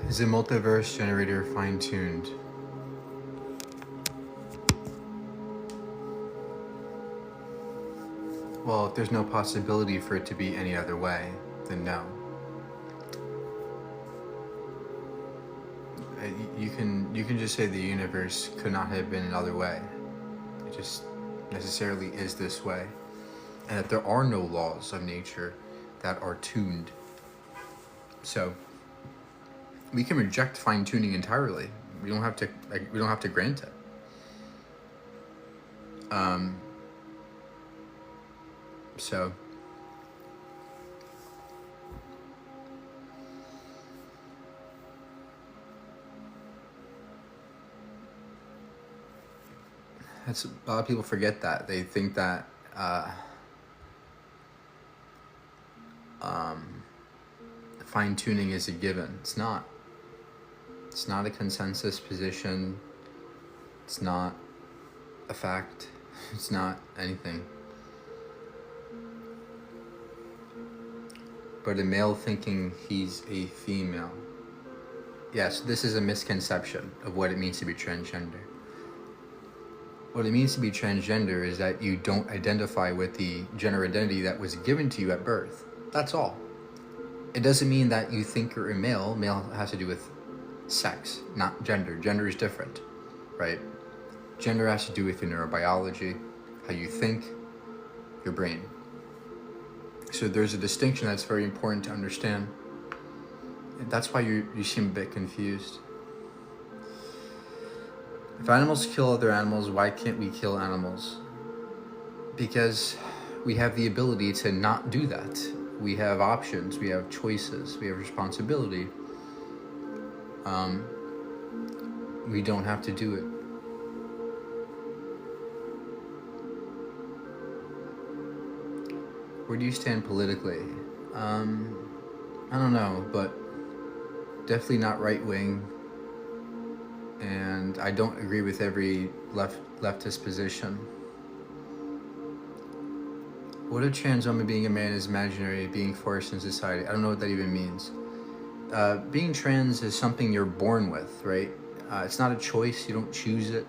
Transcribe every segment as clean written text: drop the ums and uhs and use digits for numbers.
Is a multiverse generator fine-tuned? Well, if there's no possibility for it to be any other way, then no. You can just say the universe could not have been another way. It just necessarily is this way. And that there are no laws of nature that are tuned. So we can reject fine-tuning entirely. We don't have to grant it. So that's, a lot of people forget that. They think that fine-tuning is a given. It's not. It's not a consensus position. It's not a fact. It's not anything. But a male thinking he's a female. Yes, this is a misconception of what it means to be transgender. What it means to be transgender is that you don't identify with the gender identity that was given to you at birth. That's all. It doesn't mean that you think you're a male. Male has to do with sex, not gender. Gender is different, right? Gender has to do with your neurobiology, how you think, your brain. So there's a distinction that's very important to understand. That's why you seem a bit confused. If animals kill other animals, why can't we kill animals? Because we have the ability to not do that. We have options, we have choices, we have responsibility. We don't have to do it. Where do you stand politically? I don't know, but definitely not right-wing. And I don't agree with every leftist position. What if trans woman being a man is imaginary, being forced in society? I don't know what that even means. Being trans is something you're born with, right? It's not a choice, you don't choose it.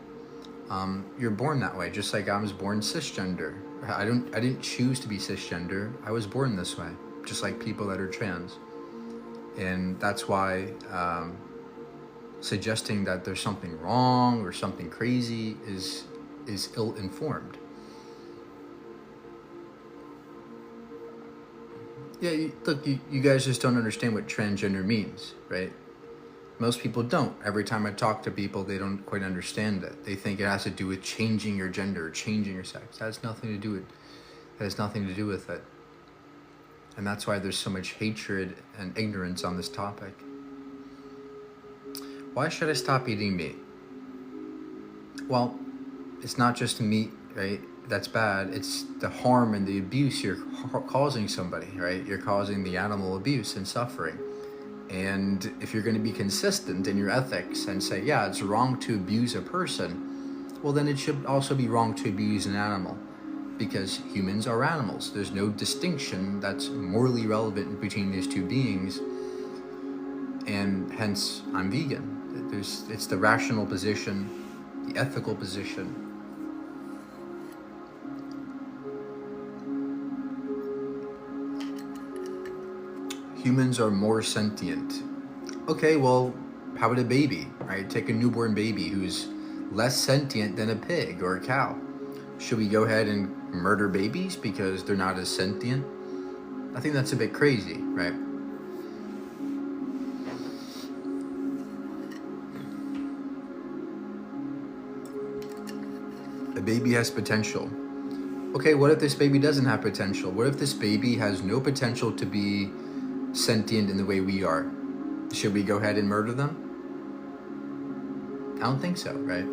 You're born that way, just like I was born cisgender. I didn't choose to be cisgender. I was born this way, just like people that are trans. And that's why suggesting that there's something wrong or something crazy is ill-informed. Yeah, look, you guys just don't understand what transgender means, right? Most people don't. Every time I talk to people, they don't quite understand it. They think it has to do with changing your gender, changing your sex. That has nothing to do with it. And that's why there's so much hatred and ignorance on this topic. Why should I stop eating meat? Well, it's not just meat, right? That's bad. It's the harm and the abuse you're causing somebody, right? You're causing the animal abuse and suffering. And if you're going to be consistent in your ethics and say, yeah, it's wrong to abuse a person, well, then it should also be wrong to abuse an animal, because humans are animals. There's no distinction that's morally relevant between these two beings, and hence I'm vegan. It's the rational position, the ethical position. Humans are more sentient. Okay, well, how about a baby, right? Take a newborn baby who's less sentient than a pig or a cow. Should we go ahead and murder babies because they're not as sentient? I think that's a bit crazy, right? A baby has potential. Okay, what if this baby doesn't have potential? What if this baby has no potential to be sentient in the way we are? Should we go ahead and murder them? I don't think so, right?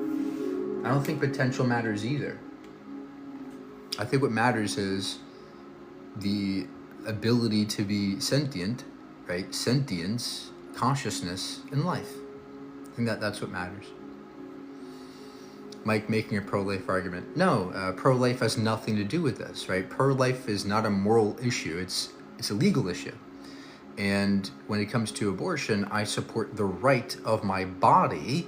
I don't think potential matters either. I think what matters is the ability to be sentient, right? Sentience, consciousness, and life. I think that's what matters. Mike making a pro-life argument. No, pro-life has nothing to do with this, right? Pro-life is not a moral issue. It's a legal issue. And when it comes to abortion, I support the right of my body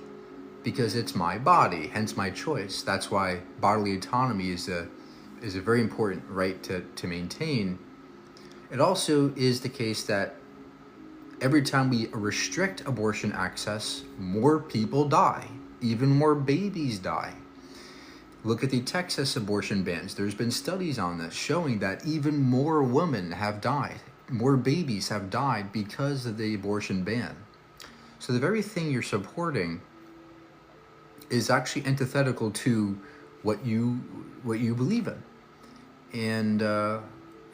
because it's my body, hence my choice. That's why bodily autonomy is a very important right to maintain. It also is the case that every time we restrict abortion access, more people die, even more babies die. Look at the Texas abortion bans. There's been studies on this showing that even more women have died, more babies have died because of the abortion ban. So the very thing you're supporting is actually antithetical to what you believe in, and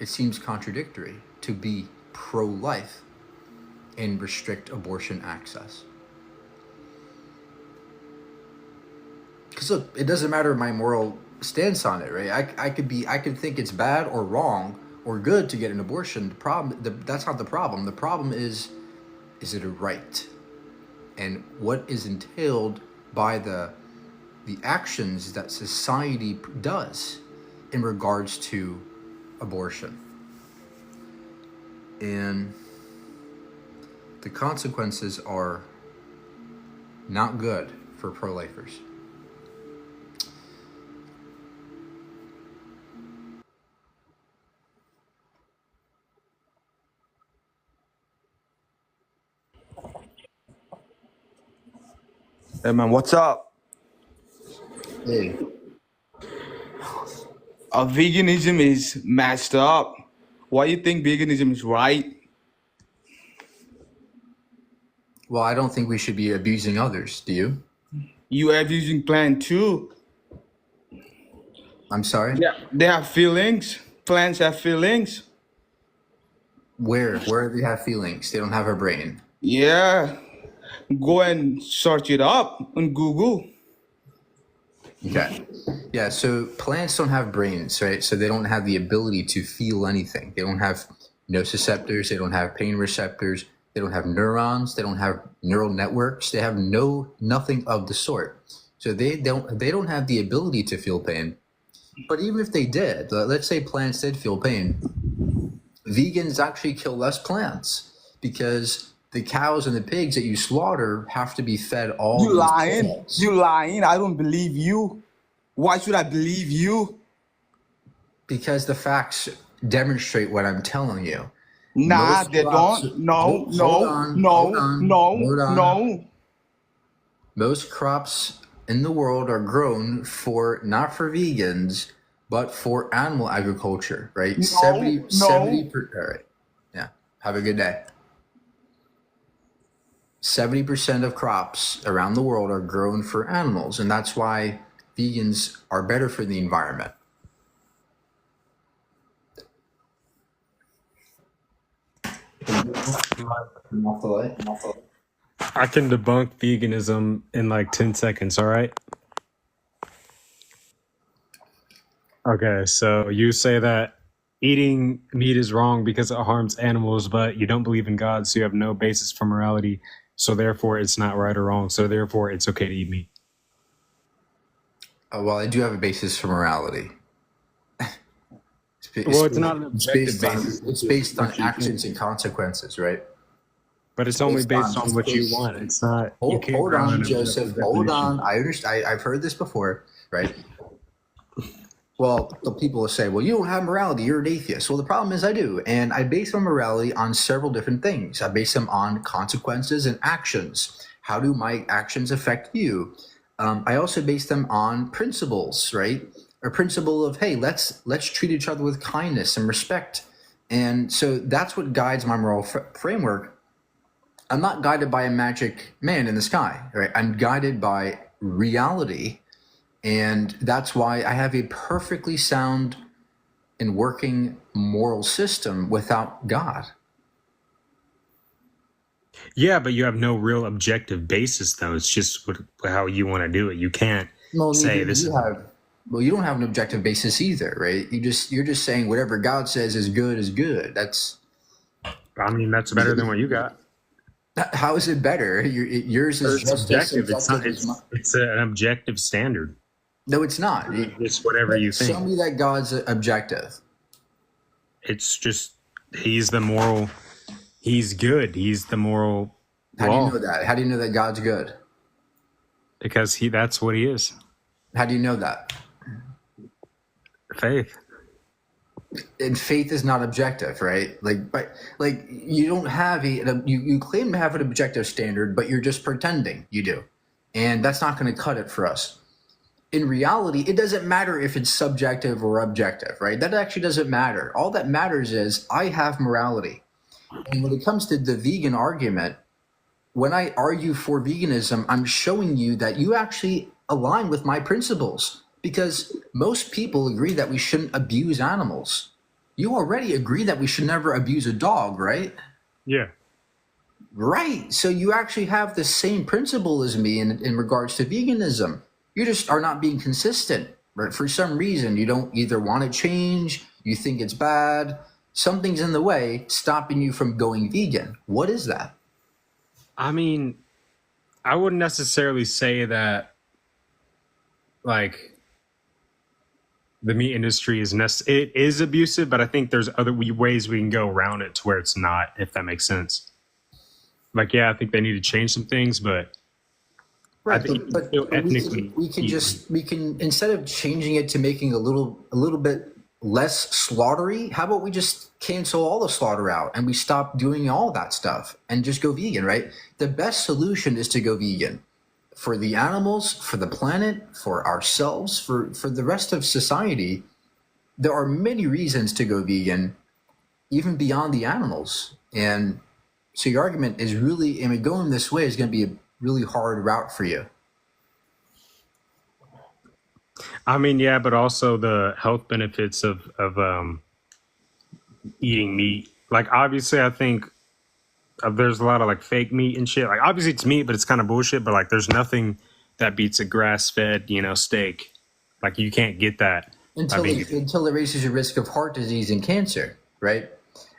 it seems contradictory to be pro-life and restrict abortion access. Because look, it doesn't matter my moral stance on it, right? I could think it's bad or wrong or good to get an abortion. That's not the problem. The problem is it a right? And what is entailed by the actions that society does in regards to abortion. And the consequences are not good for pro-lifers. Hey man, what's up? Hey. Veganism is messed up. Why you think veganism is right? Well, I don't think we should be abusing others. Do you? You are using plant too. I'm sorry? Yeah, they have feelings. Plants have feelings. Where do they have feelings? They don't have a brain. Yeah, go and search it up on Google. Okay. Yeah, so plants don't have brains, right? So they don't have the ability to feel anything. They don't have nociceptors, they don't have pain receptors, they don't have neurons, they don't have neural networks, they have nothing of the sort. So they don't have the ability to feel pain. But even if they did, let's say plants did feel pain, vegans actually kill less plants because the cows and the pigs that you slaughter have to be fed all You these lying? plants. You lying? I don't believe you. Why should I believe you? Because the facts demonstrate what I'm telling you. Nah, Most they crops, don't. No, hold no, on, hold no, on, no, hold on. no. Most crops in the world are grown for not for vegans, but for animal agriculture, right? No, 70, no. all right. Yeah. Have a good day. 70% of crops around the world are grown for animals, and that's why vegans are better for the environment. Off the light. I can debunk veganism in like 10 seconds, all right? Okay, so you say that eating meat is wrong because it harms animals, but you don't believe in God, so you have no basis for morality, so therefore it's not right or wrong, so therefore it's okay to eat meat. Well, I do have a basis for morality. Well, it's not an objective basis. It's based on What you actions think. and consequences, right? But it's only based on what you want. It's not, you can't Hold ground on, an Joseph. objective Hold definition. on. I understand. I've heard this before, right? Well, the people will say, well, you don't have morality. You're an atheist. Well, the problem is I do. And I base my morality on several different things. I base them on consequences and actions. How do my actions affect you? I also base them on principles, right? A principle of, hey, let's treat each other with kindness and respect. And so that's what guides my moral framework. I'm not guided by a magic man in the sky, right? I'm guided by reality. And that's why I have a perfectly sound and working moral system without God. Yeah, but you have no real objective basis, though. It's just how you want to do it. You can't Well, say neither this you is. have. Well, you don't have an objective basis either, right? You're just saying whatever God says is good is good. That's I mean, that's better than what you got. how is it better? Yours is It's just as subjective. It's not. subjective as mine. It's an objective standard. No, it's not. It's whatever you Show think. me that God's objective. It's just he's the moral He's good. He's the moral How do you law know that? How do you know that God's good? because that's what he is. How do you know that? Faith. And faith is not objective, right? But you don't have you claim to have an objective standard, but you're just pretending you do, and that's not going to cut it for us. In reality, it doesn't matter if it's subjective or objective, right? That actually doesn't matter. All that matters is I have morality. And when it comes to the vegan argument, when I argue for veganism, I'm showing you that you actually align with my principles because most people agree that we shouldn't abuse animals. You already agree that we should never abuse a dog, right? Yeah. Right. So you actually have the same principle as me in regards to veganism. You just are not being consistent, right? For some reason, you don't either want to change, you think it's bad, something's in the way stopping you from going vegan. What is that? I mean, I wouldn't necessarily say that like the meat industry it is abusive, but I think there's other ways we can go around it to where it's not, if that makes sense. Like, yeah, I think they need to change some things, but I Right, think but still ethnically. we can instead of changing it to making a little bit less slaughtery, how about we just cancel all the slaughter out and we stop doing all that stuff and just go vegan, right? The best solution is to go vegan for the animals, for the planet, for ourselves, for the rest of society. There are many reasons to go vegan, even beyond the animals. And so your argument is really, I mean, going this way is going to be a really hard route for you. I mean, yeah, but also the health benefits of eating meat. Like, obviously, I think there's a lot of like fake meat and shit. Like, obviously, it's meat, but it's kind of bullshit. But like, there's nothing that beats a grass-fed, steak. Like, you can't get that. Until it raises your risk of heart disease and cancer, right?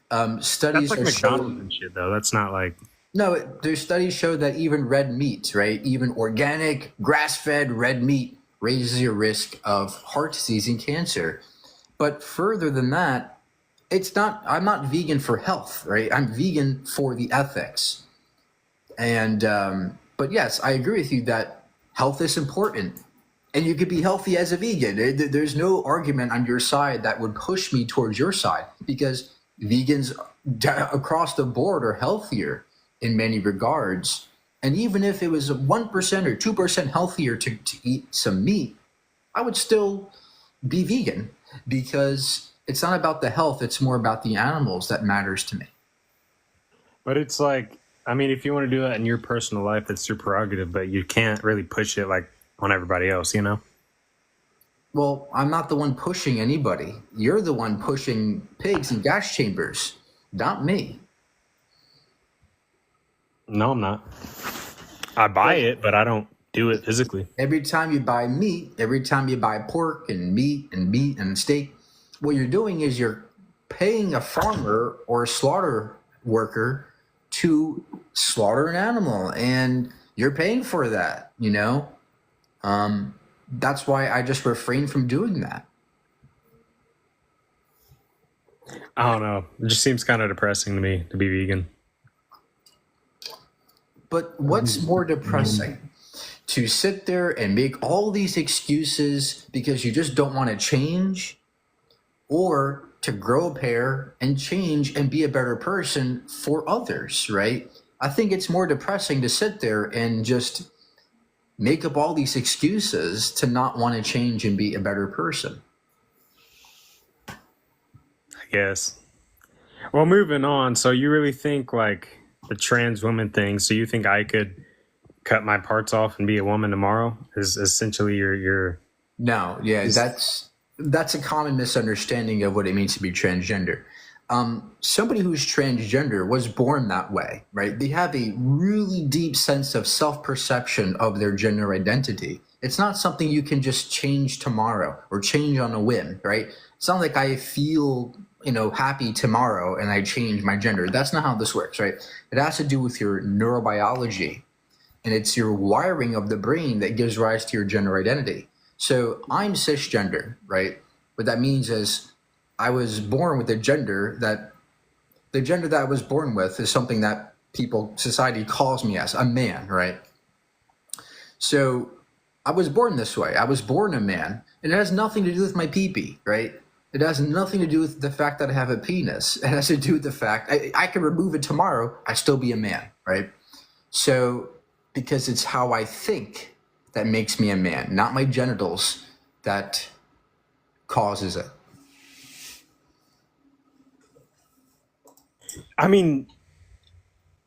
That's Studies like are McDonald's showing. and shit, though. That's not like. No, there's studies show that even red meat, right? Even organic, grass-fed red meat raises your risk of heart disease and cancer. But further than that, I'm not vegan for health, right? I'm vegan for the ethics. And but yes, I agree with you that health is important, and you could be healthy as a vegan. There's no argument on your side that would push me towards your side because vegans across the board are healthier in many regards. And even if it was 1% or 2% healthier to eat some meat, I would still be vegan because it's not about the health, it's more about the animals that matters to me. But it's like, I mean, if you want to do that in your personal life, it's your prerogative, but you can't really push it like on everybody else, Well, I'm not the one pushing anybody. You're the one pushing pigs in gas chambers, not me. No, I'm not. I buy it, but I don't do it physically. Every time you buy meat, every time you buy pork and meat and steak, what you're doing is you're paying a farmer or a slaughter worker to slaughter an animal, and you're paying for that, That's why I just refrain from doing that. I don't know. It just seems kind of depressing to me to be vegan. But what's more depressing? To sit there and make all these excuses because you just don't want to change, or to grow a pair and change and be a better person for others, right? I think it's more depressing to sit there and just make up all these excuses to not want to change and be a better person. I guess. Well, moving on. So you really think like the trans woman thing? So you think I could cut my parts off and be a woman tomorrow? Is essentially your No, yeah, that's a common misunderstanding of what it means to be transgender. Somebody who's transgender was born that way, right? They have a really deep sense of self-perception of their gender identity. It's not something you can just change tomorrow or change on a whim, right? It's not like I feel, happy tomorrow and I change my gender. That's not how this works, right? It has to do with your neurobiology, and it's your wiring of the brain that gives rise to your gender identity. So I'm cisgender, right? What that means is I was born with a gender that The gender that I was born with is something that society calls me as a man, right? So I was born this way. I was born a man. And it has nothing to do with my pee-pee, right? It has nothing to do with the fact that I have a penis. It has to do with the fact I could remove it tomorrow, I'd still be a man, right? So because it's how I think that makes me a man, not my genitals that causes it. I mean,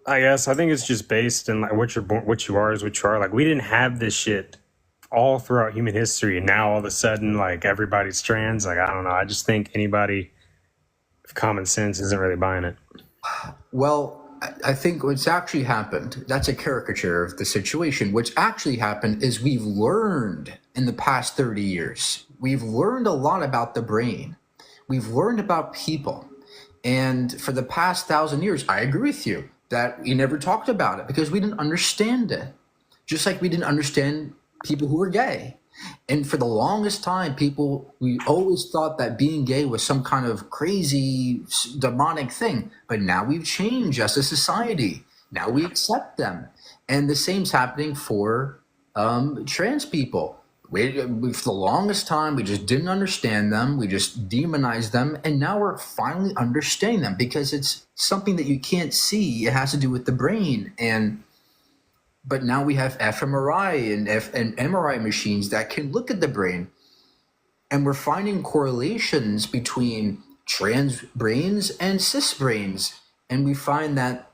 I think it's just based in like what you're born, what you are is what you are. Like we didn't have this shit all throughout human history, and now all of a sudden, like everybody's trans. Like I don't know. I just think anybody with common sense isn't really buying it. Well, I think what's actually happened, that's a caricature of the situation. What's actually happened is we've learned in the past 30 years, we've learned a lot about the brain. We've learned about people. And for the past 1,000 years, I agree with you that we never talked about it because we didn't understand it. Just like we didn't understand people who were gay. And for the longest time, we always thought that being gay was some kind of crazy demonic thing. But now we've changed as a society. Now we accept them. And the same's happening for trans people. For the longest time, we just didn't understand them. We just demonized them. And now we're finally understanding them because it's something that you can't see. It has to do with the brain. But now we have fMRI and MRI machines that can look at the brain. And we're finding correlations between trans brains and cis brains. And we find that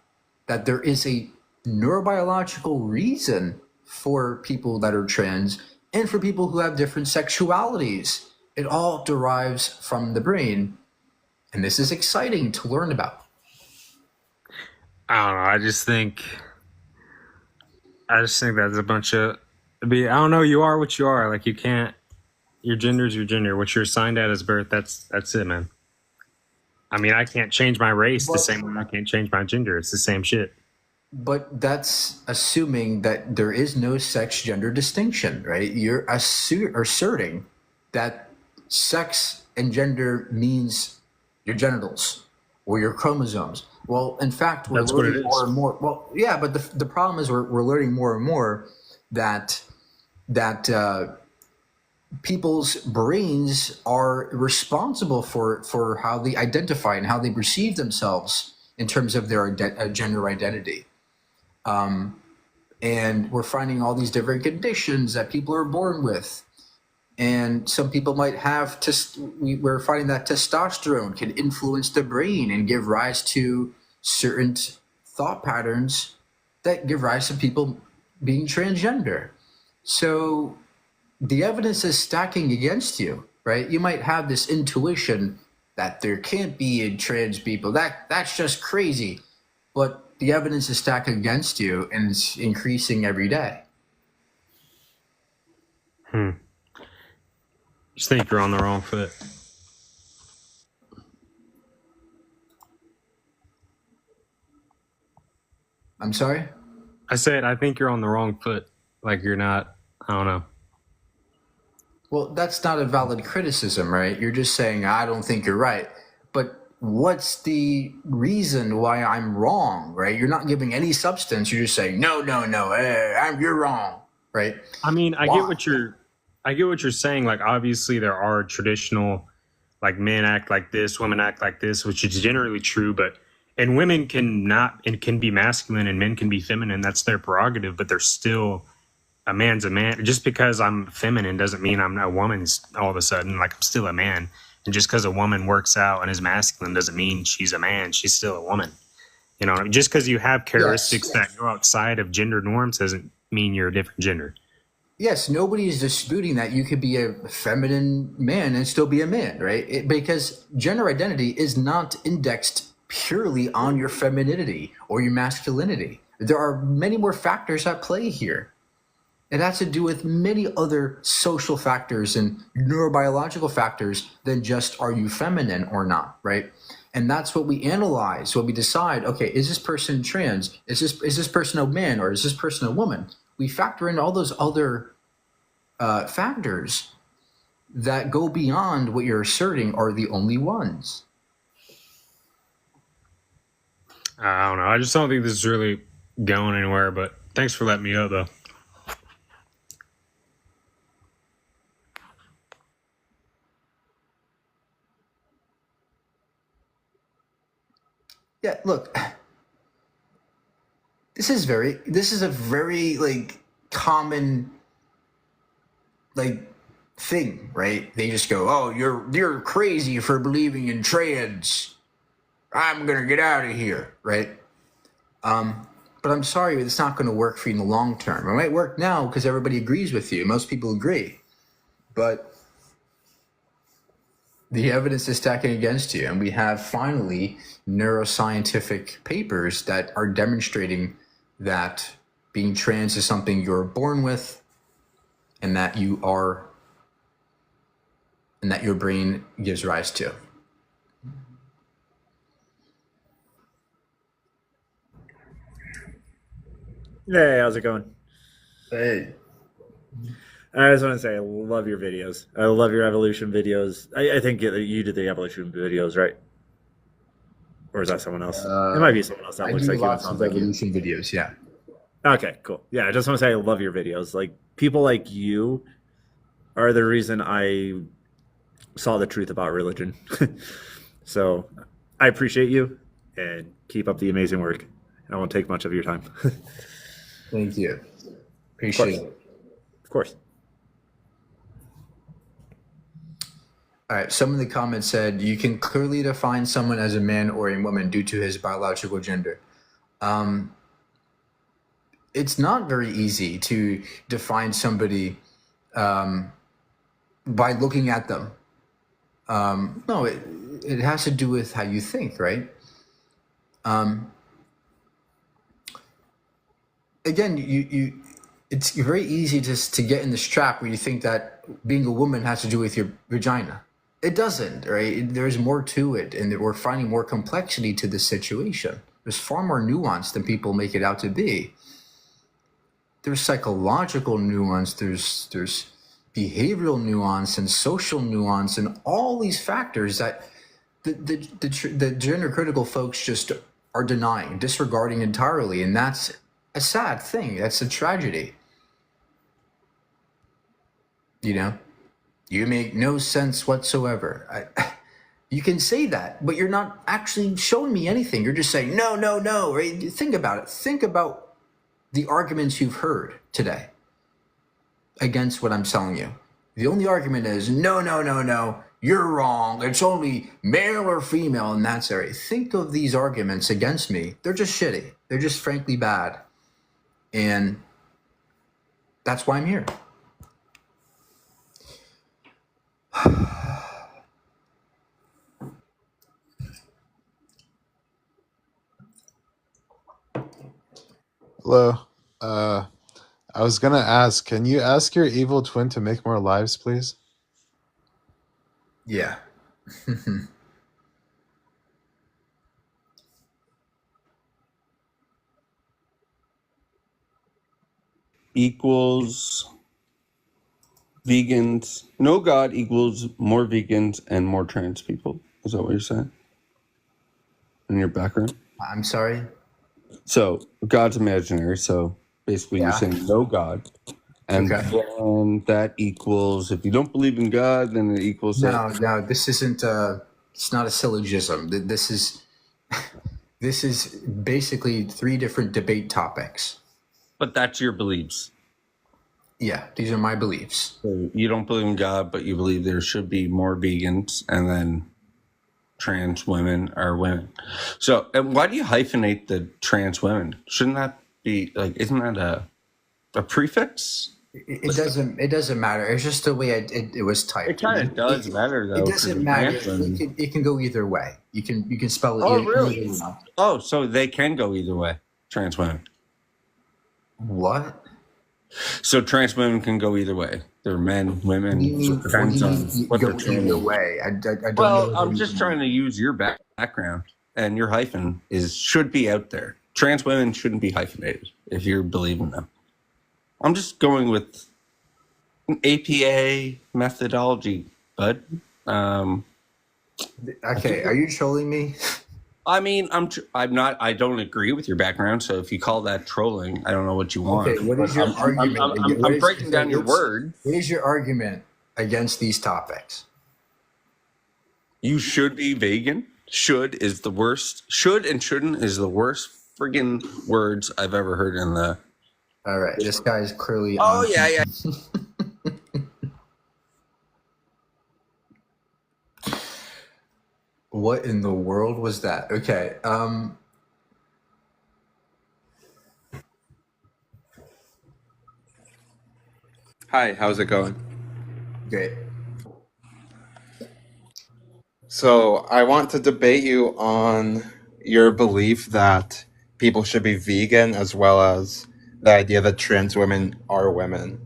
there is a neurobiological reason for people that are trans and for people who have different sexualities. It all derives from the brain. And this is exciting to learn about. I don't know. I just think that's a bunch of. I don't know. You are what you are. Like you can't. Your gender is your gender. What you're assigned at as birth. That's it, man. I mean, I can't change my race the same way I can't change my gender. It's the same shit. But that's assuming that there is no sex gender distinction, right? You're asserting that sex and gender means your genitals or your chromosomes. Well, in fact, we're That's what it learning is. more and more. Well, yeah, but the problem is we're learning more and more that people's brains are responsible for how they identify and how they perceive themselves in terms of their gender identity. And we're finding all these different conditions that people are born with. And some people might have, we're finding that testosterone can influence the brain and give rise to certain thought patterns that give rise to people being transgender. So the evidence is stacking against you, right? You might have this intuition that there can't be trans people. That's just crazy. But the evidence is stacked against you and it's increasing every day. Just think you're on the wrong foot. I'm sorry? I said I think you're on the wrong foot. Like you're not. I don't know. Well, that's not a valid criticism, right? You're just saying, I don't think you're right. But what's the reason why I'm wrong, right? You're not giving any substance. You're just saying, no, you're wrong, right? I mean, I get what you're saying. Like, obviously, there are traditional, like men act like this, women act like this, which is generally true. And women can be masculine and men can be feminine. That's their prerogative. But they're still a man's a man. Just because I'm feminine doesn't mean I'm a woman's all of a sudden. Like I'm still a man. And just because a woman works out and is masculine doesn't mean she's a man. She's still a woman. You know, just because you have characteristics that go outside of gender norms doesn't mean you're a different gender. Yes, nobody is disputing that you could be a feminine man and still be a man, right? Because gender identity is not indexed purely on your femininity or your masculinity. There are many more factors at play here. It has to do with many other social factors and neurobiological factors than just are you feminine or not, right? And that's what we analyze, what we decide, okay, is this person trans? Is this person a man or is this person a woman? We factor in all those other factors that go beyond what you're asserting are the only ones. I don't know. I just don't think this is really going anywhere. But thanks for letting me up, though. Yeah, look, this is a very like common like thing, right? They just go, "Oh, you're crazy for believing in trans. I'm gonna get out of here," right? But I'm sorry, but it's not going to work for you in the long term. It might work now because everybody agrees with you. Most people agree, but the evidence is stacking against you, and we have finally neuroscientific papers that are demonstrating that being trans is something you're born with, and that your brain gives rise to. Hey, how's it going? Hey. I just want to say I love your videos. I love your evolution videos. I think you did the evolution videos, right? Or is that someone else? It might be someone else. That I looks do like you and lots sounds of like you. evolution videos, yeah. Okay, cool. Yeah, I just want to say I love your videos. Like people like you are the reason I saw the truth about religion. So I appreciate you and keep up the amazing work. I won't take much of your time. Of Thank you. course. Appreciate it. Of course. All right. Some of the comments said you can clearly define someone as a man or a woman due to his biological gender. It's not very easy to define somebody by looking at them. No, it has to do with how you think, right? Again, it's very easy to get in this trap where you think that being a woman has to do with your vagina. It doesn't, right? There's more to it, and we're finding more complexity to this situation. There's far more nuance than people make it out to be. There's psychological nuance, there's behavioral nuance and social nuance and all these factors that the gender critical folks just are denying, disregarding entirely, and that's a sad thing. That's a tragedy. You know, you make no sense whatsoever. You can say that, but you're not actually showing me anything. You're just saying no, no, no. Right? Think about it. Think about the arguments you've heard today against what I'm telling you. The only argument is no, no, no, no. You're wrong. It's only male or female in that area. Think of these arguments against me. They're just shitty. They're just frankly bad. And that's why I'm here. Hello. I was gonna ask, can you ask your evil twin to make more lives, please? Yeah. Equals vegans. No God equals more vegans and more trans people. Is that what you're saying? In your background? I'm sorry. So God's imaginary. So basically, you're Yeah. saying no God, and Okay. then that equals if you don't believe in God, then it equals No, no, this isn't. It's not a syllogism. This is. This is basically three different debate topics. But that's your beliefs. Yeah, these are my beliefs. So you don't believe in God, but you believe there should be more vegans, and then trans women are women. So, and why do you hyphenate the trans women? Shouldn't that be like? Isn't that a prefix? It doesn't. It doesn't matter. It's just the way it was typed. It kind of does matter though. It for doesn't the matter. trans women. It can go either way. You can spell it. Oh, either really? way. Oh, so they can go either way. Trans women. What? So trans women can go either way. They're men, women. What do you mean? It depends on what Go they're trans. either way. I don't Well, know. I'm just trying to use your background, and your hyphen should be out there. Trans women shouldn't be hyphenated if you're believing them. I'm just going with APA methodology, bud. Okay, are you trolling me? I mean, I'm not. I don't agree with your background. So if you call that trolling, I don't know what you Okay, want. what But is your argument? I'm breaking down your word. What is your argument against these topics? You should be vegan. Should is the worst. Should and shouldn't is the worst friggin' words I've ever heard in the. All right, this guy is clearly Oh on. yeah, yeah. What in the world was that? Okay. Hi, how's it going? Great. So, I want to debate you on your belief that people should be vegan as well as the idea that trans women are women.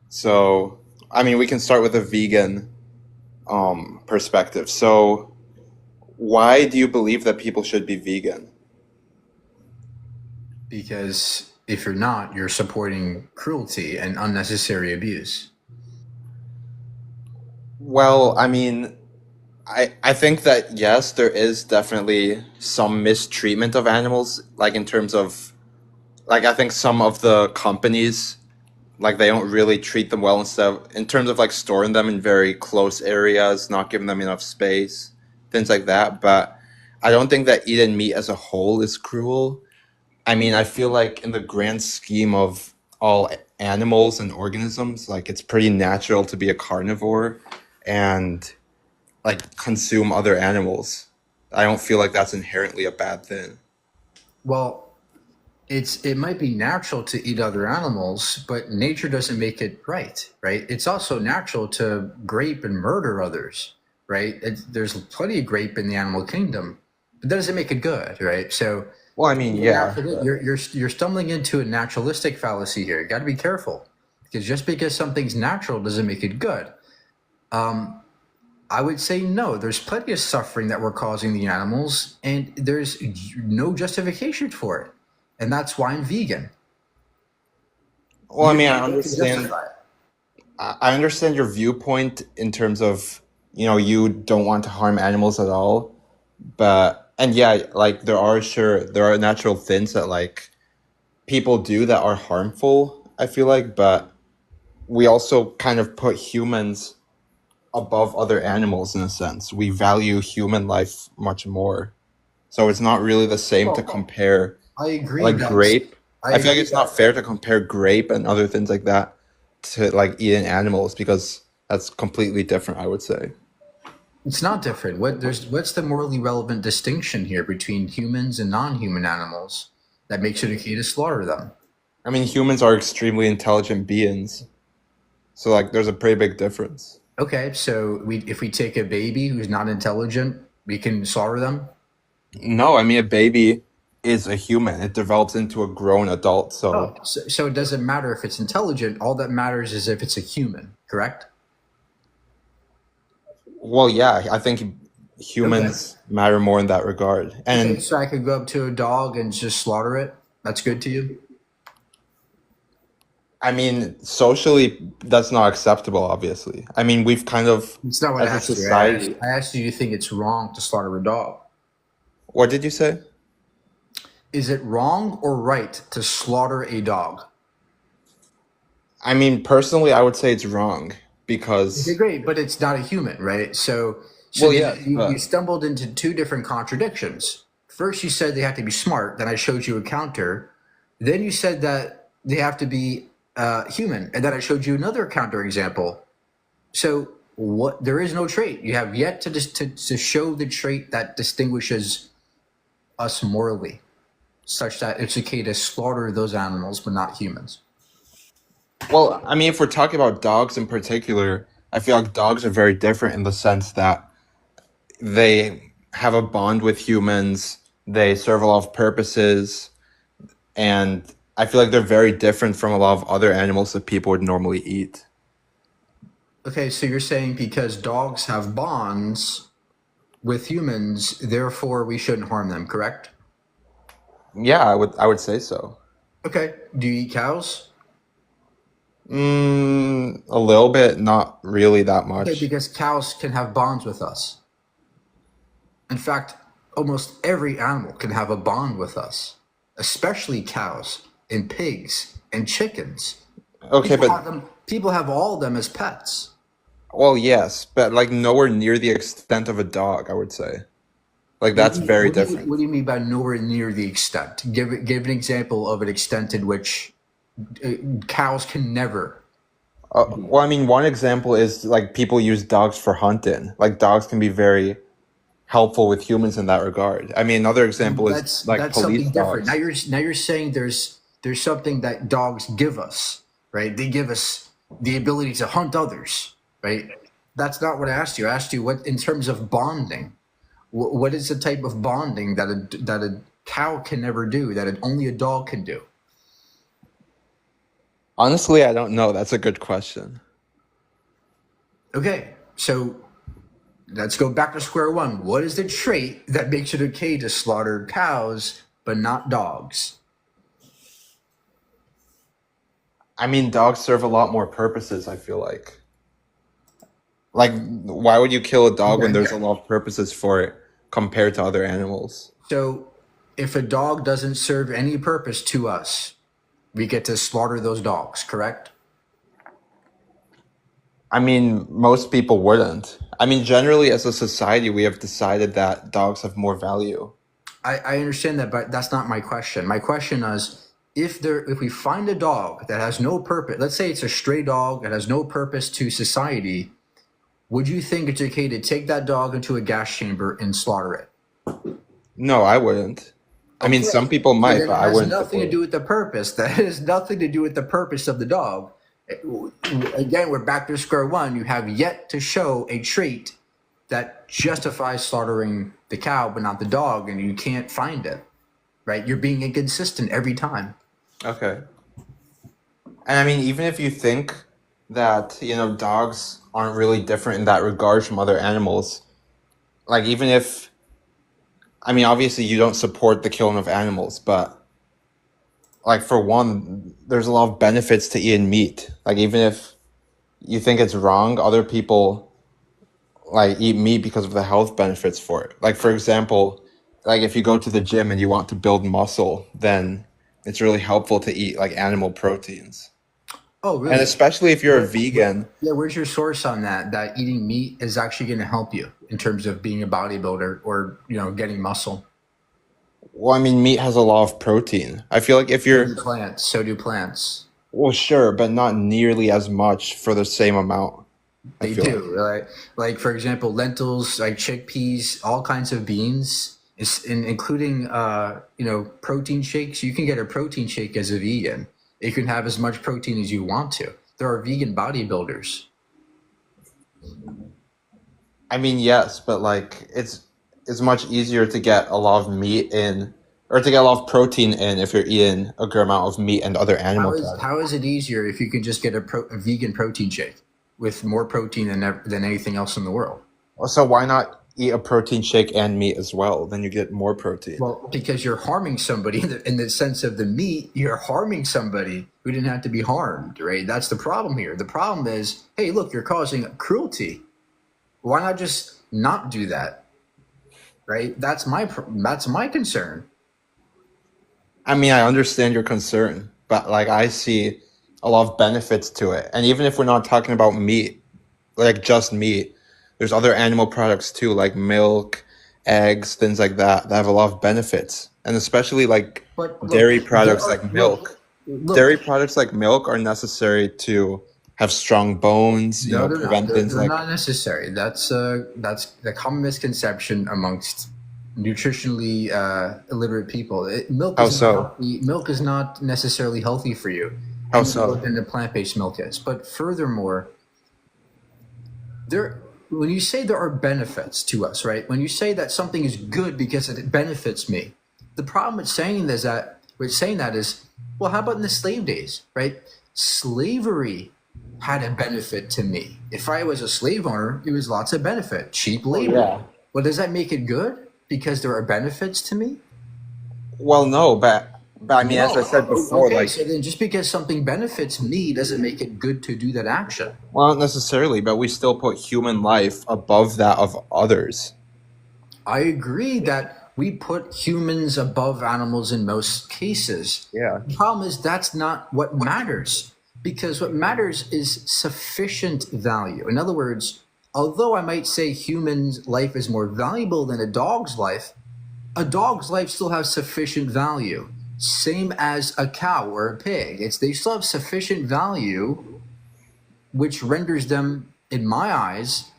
So, I mean, we can start with a vegan perspective. So, why do you believe that people should be vegan? Because if you're not, you're supporting cruelty and unnecessary abuse. Well, I mean, I think that yes, there is definitely some mistreatment of animals, like in terms of, like, I think some of the companies, like, they don't really treat them well, instead of, in terms of like storing them in very close areas, not giving them enough space, things like that. But I don't think that eating meat as a whole is cruel. I mean, I feel like in the grand scheme of all animals and organisms, like, it's pretty natural to be a carnivore and like consume other animals. I don't feel like that's inherently a bad thing. Well, it might be natural to eat other animals, but nature doesn't make it right, right? It's also natural to grape and murder others, right? There's plenty of grape in the animal kingdom, but that doesn't make it good, right? So Well, I mean, yeah. you're stumbling into a naturalistic fallacy here. You got to be careful, because just because something's natural doesn't make it good. I would say no. There's plenty of suffering that we're causing the animals, and there's no justification for it, and that's why I'm vegan. Well, I You mean, can justify it. I understand your viewpoint in terms of, you don't want to harm animals at all. But, and yeah, like, there are natural things that, like, people do that are harmful, I feel like, but we also kind of put humans above other animals in a sense. We value human life much more. So it's not really the same to Well, compare, I agree like, that grape. I I feel like agree it's not that fair to compare grape and other things like that to, like, eating animals, because that's completely different, I would say. it's not different. What's the morally relevant distinction here between humans and non-human animals that makes it okay to slaughter them? I mean, humans are extremely intelligent beings. So, like, there's a pretty big difference. Okay, so if we take a baby who's not intelligent, we can slaughter them. No, I mean, a baby is a human. It develops into a grown adult. Oh, So, so it doesn't matter if it's intelligent. All that matters is if it's a human, correct? well, yeah, I think Okay. humans matter more in that regard. Okay, And so I could go up to a dog and just slaughter it. That's good to you? I mean, socially, that's not acceptable, obviously. I mean, we've kind of, It's not what I as a asked you. society, I asked you, you think it's wrong to slaughter a dog? what did you say? Is it wrong or right to slaughter a dog? I mean, personally, I would say it's wrong Okay, because, great, but it's not a human, right? So well, yes, you but stumbled into two different contradictions. First, you said they have to be smart. Then I showed you a counter. Then you said that they have to be human, and then I showed you another counter example. So what? There is no trait. You have yet to show the trait that distinguishes us morally, such that it's okay to slaughter those animals, but not humans. well, I mean, if we're talking about dogs in particular, I feel like dogs are very different in the sense that they have a bond with humans, they serve a lot of purposes, and I feel like they're very different from a lot of other animals that people would normally eat. Okay, so you're saying because dogs have bonds with humans, therefore we shouldn't harm them, correct? Yeah, I would say so. Okay. Do you eat cows? A little bit, not really that Okay, much. because cows can have bonds with us. In fact, almost every animal can have a bond with us, especially cows and pigs and chickens. Okay, but People have all of them as pets. well, yes, but like nowhere near the extent of a dog, I would say. Like that's very different. What do you mean by nowhere near the extent? Give an example of an extent in which cows can never. Well, I mean, one example is like people use dogs for hunting. Like dogs can be very helpful with humans in that regard. I mean, another example is like That's police something different. dogs. Now you're saying there's something that dogs give us, right? They give us the ability to hunt others, right? That's not what I asked you. I asked you what in terms of bonding. What is the type of bonding that a cow can never do that only a dog can do? Honestly, I don't know. That's a good question. Okay, so let's go back to square one. What is the trait that makes it okay to slaughter cows but not dogs? I mean, dogs serve a lot more purposes, I feel like. Like, why would you kill a dog when there's a lot of purposes for it compared to other animals? So, if a dog doesn't serve any purpose to us, we get to slaughter those dogs, correct? I mean, most people wouldn't. I mean, generally, as a society, we have decided that dogs have more value. I understand that, but that's not my question. My question is, if we find a dog that has no purpose, let's say it's a stray dog that has no purpose to society, would you think it's okay to take that dog into a gas chamber and slaughter it? No, I wouldn't. I mean, some people might, but I wouldn't. It has nothing to do with the purpose. That has nothing to do with the purpose of the dog. Again, we're back to square one. You have yet to show a trait that justifies slaughtering the cow, but not the dog, and you can't find it, right? You're being inconsistent every time. Okay. And I mean, even if you think that, dogs aren't really different in that regard from other animals, like even if, I mean, obviously you don't support the killing of animals, but like for one, there's a lot of benefits to eating meat. Like even if you think it's wrong, other people like eat meat because of the health benefits for it. Like for example, like if you go to the gym and you want to build muscle, then it's really helpful to eat like animal proteins. Oh, And really? especially if you're a vegan, Yeah, where's your source on that? That eating meat is actually going to help you in terms of being a bodybuilder or getting muscle. well, I mean, meat has a lot of protein. I feel like if you're, So do plants. well, sure, but not nearly as much for the same amount. I They feel like. do. Like for example, lentils, like chickpeas, all kinds of beans, including protein shakes. You can get a protein shake as a vegan. You can have as much protein as you want to. There are vegan bodybuilders. I mean, yes, but like it's much easier to get a lot of meat in, or to get a lot of protein in if you're eating a good amount of meat and other animal products. How is it easier if you can just get a vegan protein shake with more protein than anything else in the world? So why not eat a protein shake and meat as well? Then you get more protein. Well, because you're harming somebody in the sense of the meat, you're harming somebody who didn't have to be harmed, right? That's the problem here. The problem is, hey, look, you're causing cruelty. Why not just not do that, right? That's my concern. I mean, I understand your concern, but like I see a lot of benefits to it. And even if we're not talking about meat, like just meat, there's other animal products too, like milk, eggs, things like that have a lot of benefits. And especially like But dairy look, products like milk. Dairy products like milk are necessary to have strong bones, no, they're not. prevent things They're like. not necessary. That's the common misconception amongst nutritionally illiterate people. Milk How is not so? healthy. Milk is not necessarily healthy for you. How Any so? more than the plant-based milk is. But furthermore, when you say there are benefits to us, right? When you say that something is good because it benefits me, the problem with saying that is, well, how about in the slave days, right? Slavery had a benefit to me. If I was a slave owner, it was lots of benefit, cheap labor. Yeah. Well, does that make it good because there are benefits to me? Well, no, but I mean, as I said before, Okay, like, so then just because something benefits me doesn't make it good to do that action. well, not necessarily, but we still put human life above that of others. I agree that we put humans above animals in most cases. Yeah. The problem is that's not what matters, because what matters is sufficient value. In other words, although I might say human's life is more valuable than a dog's life still has sufficient value. Same as a cow or a pig. They still have sufficient value, which renders them, in my eyes,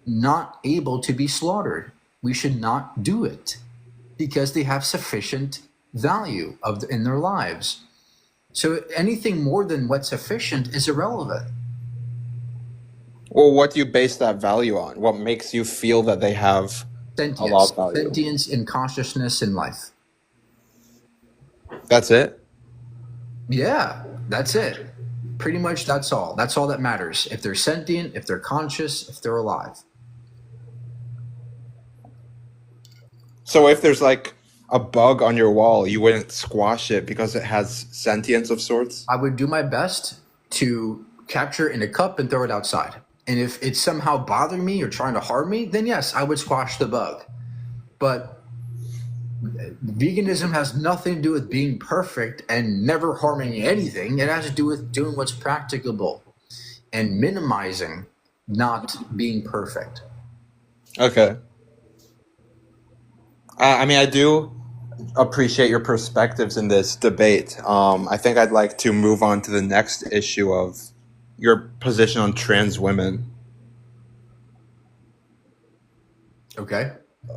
not able to be slaughtered. We should not do it because they have sufficient value in their lives. So anything more than what's sufficient is irrelevant. Well, what do you base that value on? What makes you feel that they have a lot of value? Sentience in consciousness in life. That's it? Yeah, that's it. Pretty much that's all. That's all that matters. If they're sentient, if they're conscious, if they're alive. So if there's like a bug on your wall, you wouldn't squash it because it has sentience of sorts? I would do my best to capture it in a cup and throw it outside. And if it's somehow bothering me or trying to harm me, then yes, I would squash the bug. But veganism has nothing to do with being perfect and never harming anything. It has to do with doing what's practicable and minimizing not being perfect. Okay. I mean, I do appreciate your perspectives in this debate. I think I'd like to move on to the next issue of your position on trans women. Okay.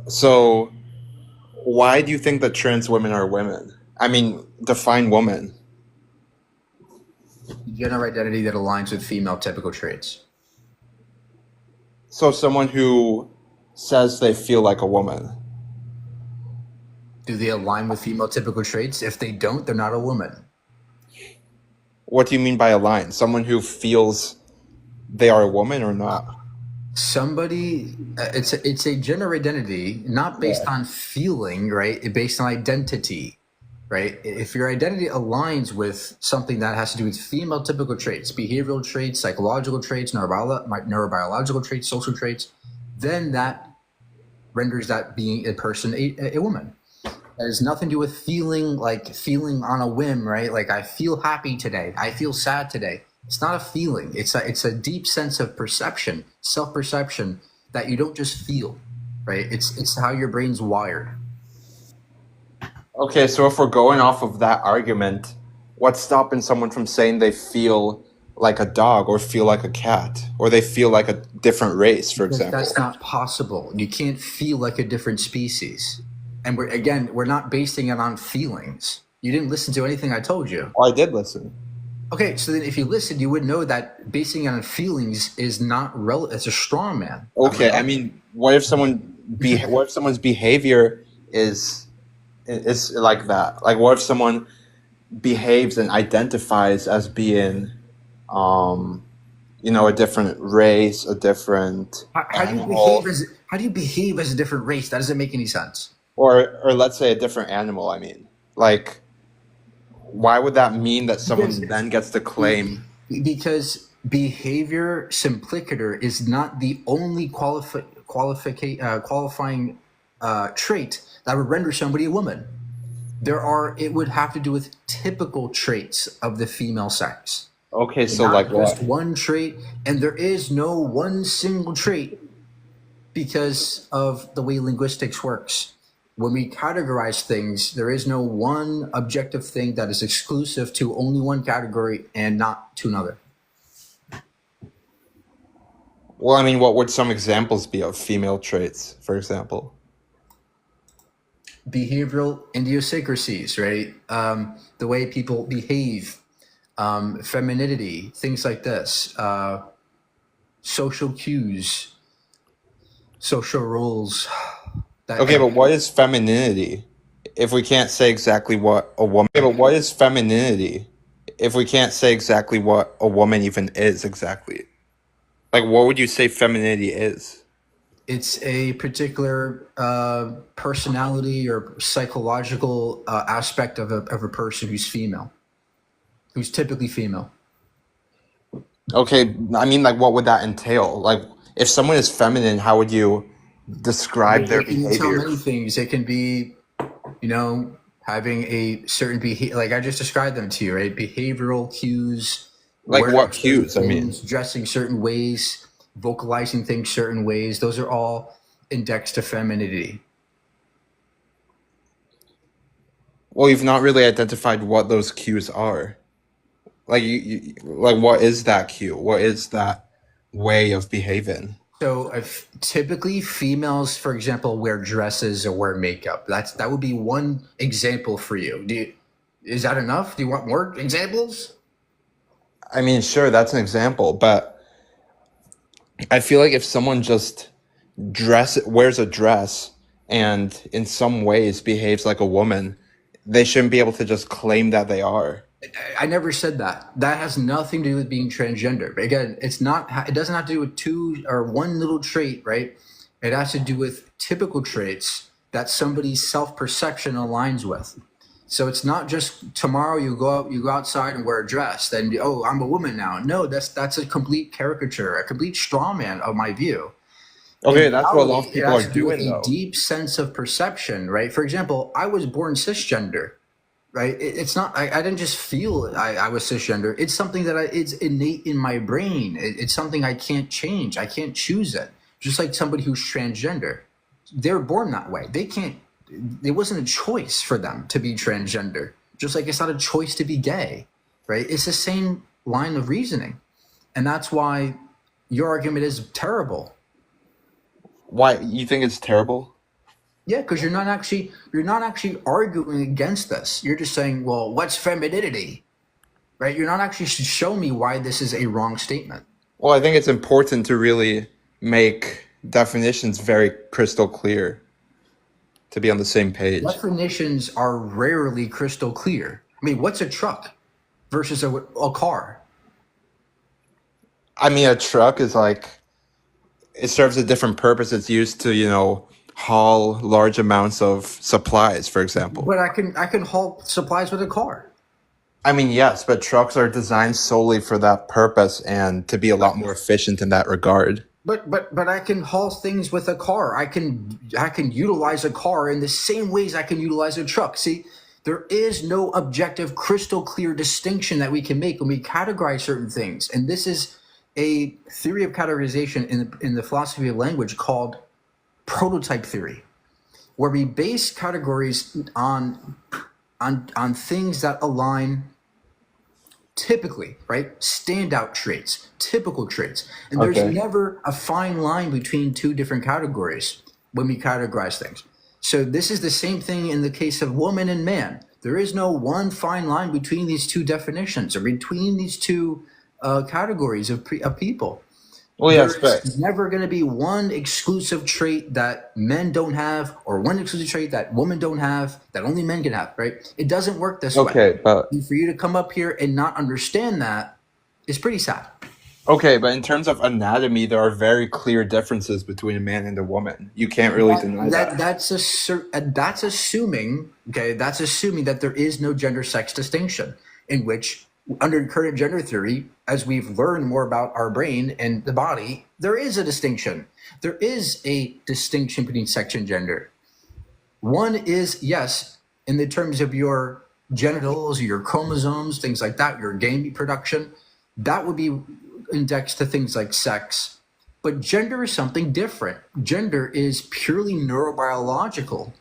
So, why do you think that trans women are women? I mean, define woman. Gender identity that aligns with female typical traits. So, someone who says they feel like a woman. Do they align with female typical traits? If they don't, they're not a woman. What do you mean by align? Someone who feels they are a woman or not? Somebody, it's a gender identity, not based on feeling, right? It's based on identity, right? If your identity aligns with something that has to do with female typical traits, behavioral traits, psychological traits, neurobiological traits, social traits, then that renders that being a person a woman. It has nothing to do with feeling on a whim, right? Like I feel happy today. I feel sad today. It's not a feeling. It's a deep sense of perception, self-perception that you don't just feel, right? It's how your brain's wired. Okay, so if we're going off of that argument, what's stopping someone from saying they feel like a dog or feel like a cat or they feel like a different race, for example? That's not possible. You can't feel like a different species. And we're not basing it on feelings. You didn't listen to anything I told you. Oh, I did listen. Okay, so then if you listened, you would know that basing it on feelings is not relevant. It's a straw man. Okay, I mean, what if someone's behavior is like that? Like, what if someone behaves and identifies as being, a different race, a different How do you behave as a different race? That doesn't make any sense. Or let's say a different animal, I mean. Like, why would that mean that someone then gets to claim? Because behavior simplicator is not the only qualifying trait that would render somebody a woman. It would have to do with typical traits of the female sex. Okay, so not like just what? one trait, and there is no one single trait because of the way linguistics works. When we categorize things, there is no one objective thing that is exclusive to only one category and not to another. Well, I mean, what would some examples be of female traits, for example? Behavioral idiosyncrasies, right? The way people behave, femininity, things like this, social cues, social roles. Okay, but what is femininity? If we can't say exactly what a woman... Okay, but what is femininity? If we can't say exactly what a woman even is exactly. Like, what would you say femininity is? It's a particular personality or psychological aspect of a person who's female, who's typically female. Okay, I mean, like, what would that entail? Like, if someone is feminine, how would you describe their It can tell behavior. many things. It can be, having a certain behavior, like I just described them to you, right? Behavioral cues, Like wearing what certain cues? I mean, things, dressing certain ways, vocalizing things certain ways. Those are all indexed to femininity. well, you've not really identified what those cues are. Like like what is that cue? What is that way of behaving? So if typically females, for example, wear dresses or wear makeup. That would be one example for you. Is that enough? Do you want more examples? I mean, sure, that's an example, but I feel like if someone just wears a dress and in some ways behaves like a woman, they shouldn't be able to just claim that they are. I never said that. That has nothing to do with being transgender. But again, it's not. It doesn't have to do with two or one little trait, right? It has to do with typical traits that somebody's self-perception aligns with. So it's not just tomorrow you go outside and wear a dress, then oh, I'm a woman now. No, that's a complete caricature, a complete straw man of my view. Okay, In that's what a lot reality, of it people are has to do with doing, a though. deep sense of perception, right? For example, I was born cisgender, right? It's not. I didn't just feel I was cisgender. It's something that it's innate in my brain. It's something I can't change. I can't choose it. Just like somebody who's transgender, they're born that way. They can't. It wasn't a choice for them to be transgender. Just like it's not a choice to be gay, right? It's the same line of reasoning, and that's why your argument is terrible. Why you think it's terrible? Yeah, because you're not actually arguing against this. You're just saying, well, what's femininity? Right? You're not actually showing me why this is a wrong statement. Well, I think it's important to really make definitions very crystal clear to be on the same page. Definitions are rarely crystal clear. I mean, what's a truck versus a car? I mean, a truck is like it serves a different purpose. It's used to, haul large amounts of supplies, for example. But I can haul supplies with a car. I mean, yes, but trucks are designed solely for that purpose and to be a lot more efficient in that regard. But I can haul things with a car. I can utilize a car in the same ways I can utilize a truck. See, there is no objective, crystal clear distinction that we can make when we categorize certain things. And this is a theory of categorization in the philosophy of language called prototype theory, where we base categories on things that align typically, right? Standout traits, typical traits. And there's Okay. never a fine line between two different categories when we categorize things. So this is the same thing in the case of woman and man. There is no one fine line between these two definitions or between these two categories of people. Well, yes, but There's never going to be one exclusive trait that men don't have or one exclusive trait that women don't have that only men can have, right? It doesn't work this way. okay, but And for you to come up here and not understand that is pretty sad. okay, but in terms of anatomy, there are very clear differences between a man and a woman. You can't really deny that. That's assuming, okay, that's assuming that there is no gender sex distinction, in which under current gender theory, as we've learned more about our brain and the body, there is a distinction. There is a distinction between sex and gender. One is, yes, in the terms of your genitals, your chromosomes, things like that, your gamete production, that would be indexed to things like sex. But gender is something different. Gender is purely neurobiological,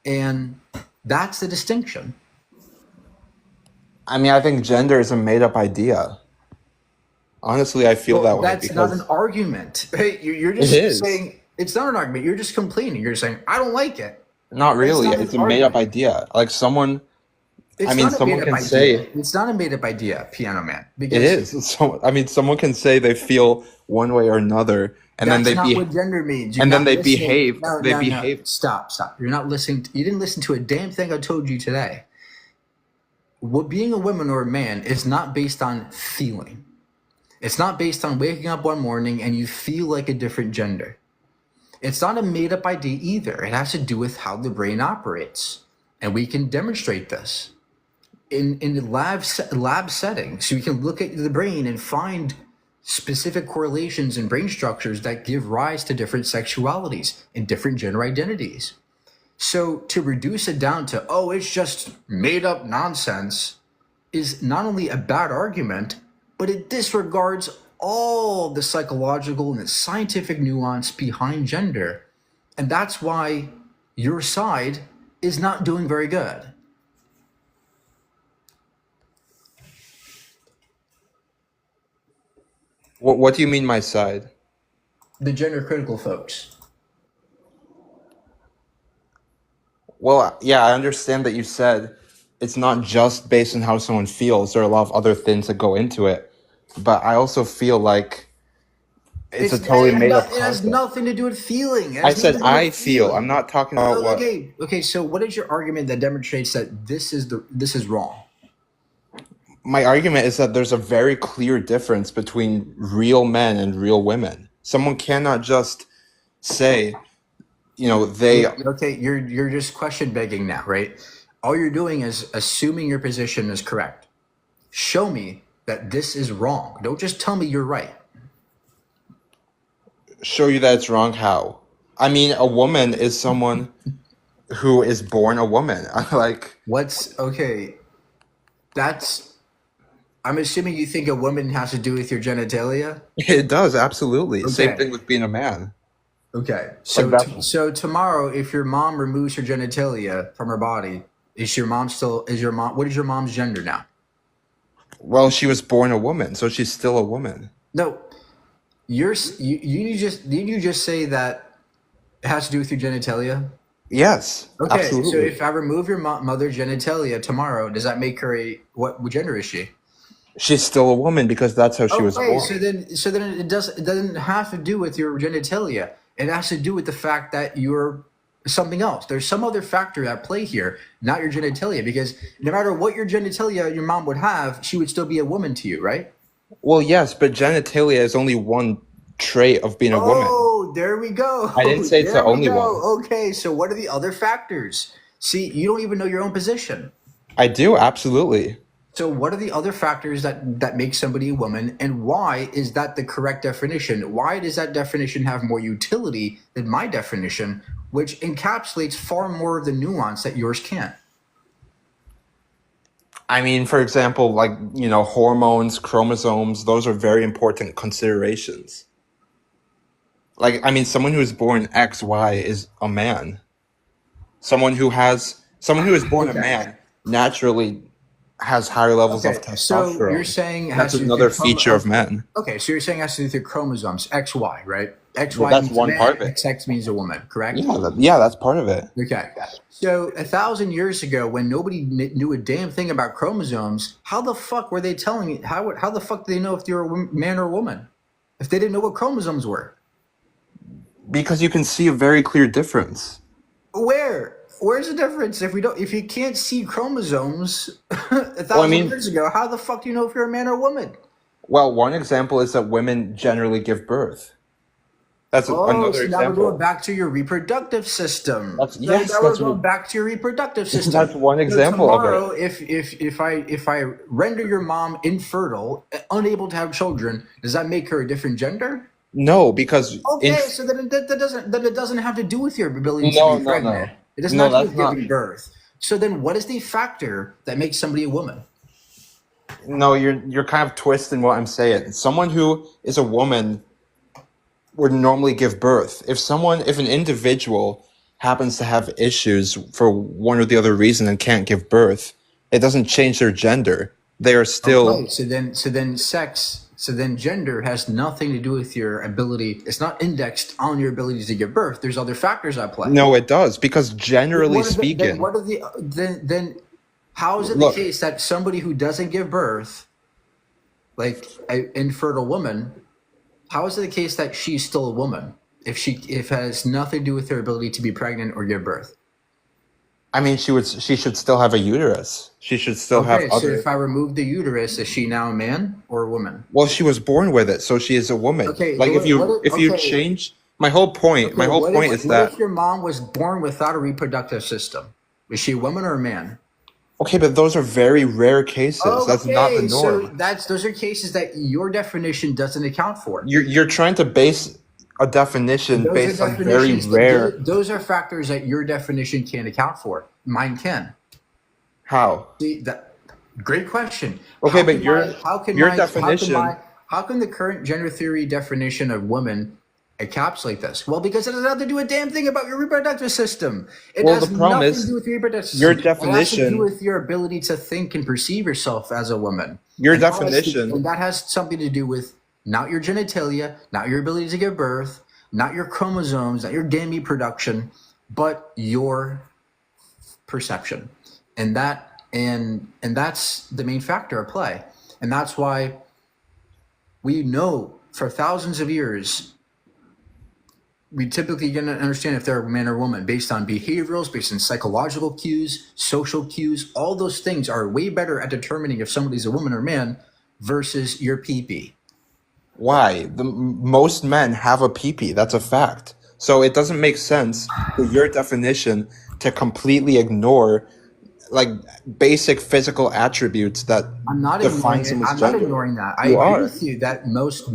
and that's the distinction. I mean, I think gender is a made-up idea. Honestly, I feel that way That's not an because argument. Hey, you're it just is. saying it's not an argument. You're just complaining. You're saying I don't like it. Not It's really. not an It's a made-up argument. idea. Like someone, I It's mean, not a someone made up can idea. say It's not a made up idea, Piano Man, it because is. So, I mean, someone can say they feel one way or another, and then that's they not be, what gender means. You're and then not they listening. behave. No, They no, no. behave. Stop. You're not listening. You didn't listen to a damn thing I told you today. What being a woman or a man is not based on feeling. It's not based on waking up one morning and you feel like a different gender. It's not a made up idea either. It has to do with how the brain operates. And we can demonstrate this in the lab setting. So we can look at the brain and find specific correlations in brain structures that give rise to different sexualities and different gender identities. So to reduce it down to, oh, it's just made up nonsense is not only a bad argument, but it disregards all the psychological and the scientific nuance behind gender. And that's why your side is not doing very good. What do you mean my side? The gender critical folks. Well, yeah, I understand that you said it's not just based on how someone feels. There are a lot of other things that go into it. But I also feel like it's a totally made up It has concept. nothing to do with feeling. It I has said nothing to do I with feel. feeling. I'm not talking about what. Okay. So what is your argument that demonstrates that this is wrong? My argument is that there's a very clear difference between real men and real women. Someone cannot just say, they. Okay, you're just question begging now, right? All you're doing is assuming your position is correct. Show me that this is wrong. Don't just tell me you're right. Show you that it's wrong. How? I mean, a woman is someone who is born a woman. I'm assuming you think a woman has to do with your genitalia? It does, absolutely. Okay. Same thing with being a man. Okay. So tomorrow, if your mom removes her genitalia from her body, what is your mom's gender now? Well, she was born a woman, so she's still a woman. No. Didn't you just say that it has to do with your genitalia? Yes, Okay. absolutely. So if I remove your mother's genitalia tomorrow, does that make her what gender is she? She's still a woman because that's how she was born. So then it doesn't have to do with your genitalia. It has to do with the fact that you're something else. There's some other factor at play here, not your genitalia, because no matter what your genitalia your mom would have, she would still be a woman to you, right? Well, yes, but genitalia is only one trait of being a woman. Oh, there we go. I didn't say it's the only one. Okay, so what are the other factors? See, you don't even know your own position. I do, absolutely. So what are the other factors that make somebody a woman, and why is that the correct definition? Why does that definition have more utility than my definition, which encapsulates far more of the nuance that yours can't? I mean, for example, hormones, chromosomes, those are very important considerations. Someone who is born XY is a man. Someone who is born a man naturally has higher levels of testosterone. So you're saying that's another feature of men. Okay, so you're saying it has to do with your chromosomes, XY, right? XY that's means one man, part of it. XX means a woman, correct? Yeah, that's part of it. Okay. So 1,000 years ago, when nobody knew a damn thing about chromosomes, how the fuck were they telling you? How the fuck did they know if you're a man or a woman? If they didn't know what chromosomes were? Because you can see a very clear difference. Where's the difference? If you can't see chromosomes 1,000 years ago, how the fuck do you know if you're a man or a woman? Well, one example is that women generally give birth. That's another example. Now we're going back to your reproductive system. We're going back to your reproductive system. That's one example tomorrow, of it. If I render your mom infertile, unable to have children, does that make her a different gender? No, because so then it doesn't have to do with your ability to be pregnant. No. It doesn't have to do with giving birth. So then, what is the factor that makes somebody a woman? No, you're kind of twisting what I'm saying. Someone who is a woman would normally give birth. If an individual happens to have issues for one or the other reason and can't give birth, it doesn't change their gender. They are still. Okay, so then gender has nothing to do with your ability. It's not indexed on your ability to give birth. There's other factors at play. No, it does, because generally speaking. Then how is it the case that somebody who doesn't give birth, like an infertile woman, how is it the case that she's still a woman if it has nothing to do with her ability to be pregnant or give birth? I mean, she should still have a uterus. She should still have other. So if I remove the uterus, is she now a man or a woman? Well, she was born with it, so she is a woman. Okay. If you change, my whole point is that if your mom was born without a reproductive system? Is she a woman or a man? Okay, but those are very rare cases. That's not the Okay, so norm. those are cases that your definition doesn't account for. You're trying to base a definition Those are based on very definitions. rare. Those are factors that your definition can't account for. Mine can. How? See that? Great question. Okay, How but can your my how can your my definition. how can the current gender theory definition of woman encapsulate this? Well, because it has nothing to do a damn thing about your reproductive system. It Well, has the problem nothing to is do with your reproductive your system. It has to do definition. with your ability to think and perceive yourself as a woman. Your And definition. that has something to do with not your genitalia, not your ability to give birth, not your chromosomes, not your gamete production, but your perception. And that's the main factor at play. And that's why we know for thousands of years we typically going to understand if they're a man or woman based on behaviorals, based on psychological cues, social cues. All those things are way better at determining if somebody's a woman or man versus your pee-pee. Why? Most men have a pee-pee. That's a fact. So it doesn't make sense for your definition to completely ignore like basic physical attributes that I'm not define ignoring it. someone's I'm gender. not ignoring that. I You agree are. with you that most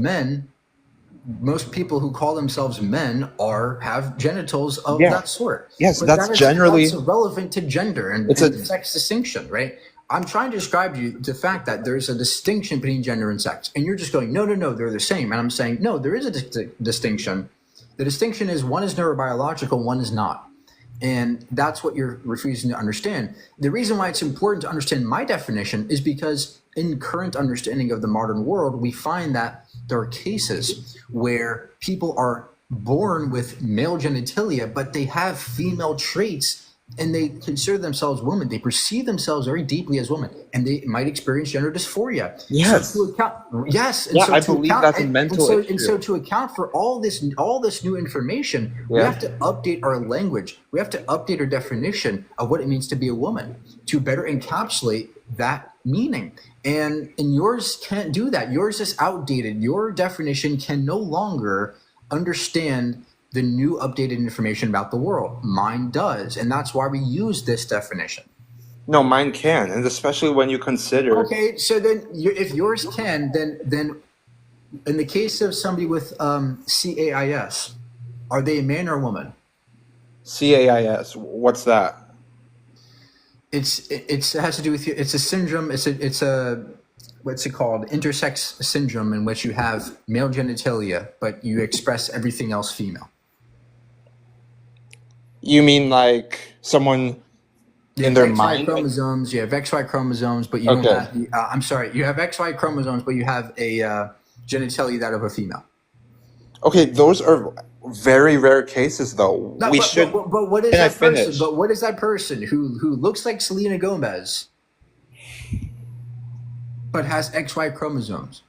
people who call themselves men have genitals of Yeah. that sort. Yes, But that's generally. that's irrelevant to gender and It's a. sex distinction, right? I'm trying to describe to you the fact that there's a distinction between gender and sex, and you're just going, no, they're the same. And I'm saying, no, there is a distinction. The distinction is one is neurobiological, one is not. And that's what you're refusing to understand. The reason why it's important to understand my definition is because in current understanding of the modern world, we find that there are cases where people are born with male genitalia, but they have female traits and they consider themselves women. They perceive themselves very deeply as women, and they might experience gender dysphoria. Yes. So to account, yes, and Yeah, so I to believe account, that's a and mental so issue. to account for all this new information, we Yeah. have to update our language. We have to update our definition of what it means to be a woman to better encapsulate that meaning. And yours can't do that. Yours is outdated. Your definition can no longer understand the new updated information about the world. Mine does, and that's why we use this definition. No, mine can, and especially when you consider. Okay, so then if yours can, then in the case of somebody with CAIS, are they a man or a woman? CAIS. What's that? It has to do with it's a syndrome. It's a what's it called? Intersex syndrome, in which you have male genitalia, but you express everything else female. You mean like someone You in have their XY mind? chromosomes. You have XY chromosomes, but you Okay. don't have. I'm sorry. You have XY chromosomes, but you have a genitalia that of a female. Okay, those are very rare cases, though. No, We should. but what is Can I that person? finish? But what is that person who looks like Selena Gomez, but has XY chromosomes?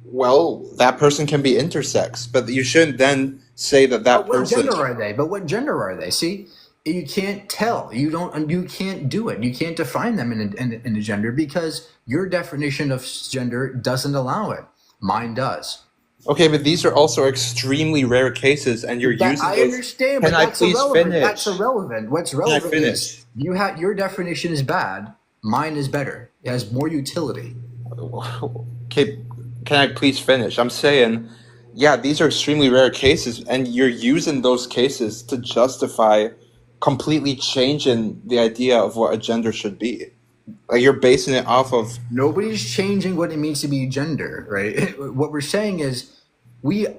Well, that person can be intersex, but you shouldn't then say that that But what person. gender are they? But what gender are they? See, you can't tell. You don't. You can't do it. You can't define them in a gender because your definition of gender doesn't allow it. Mine does. Okay, but these are also extremely rare cases, and you're using I those. understand, Can but I that's please irrelevant. finish? That's irrelevant. What's I relevant finish? is your definition is bad. Mine is better. It has more utility. Okay, can I please finish? I'm saying, yeah, these are extremely rare cases, and you're using those cases to justify completely changing the idea of what a gender should be. Like you're basing it off of. Nobody's changing what it means to be gender, right? What we're saying is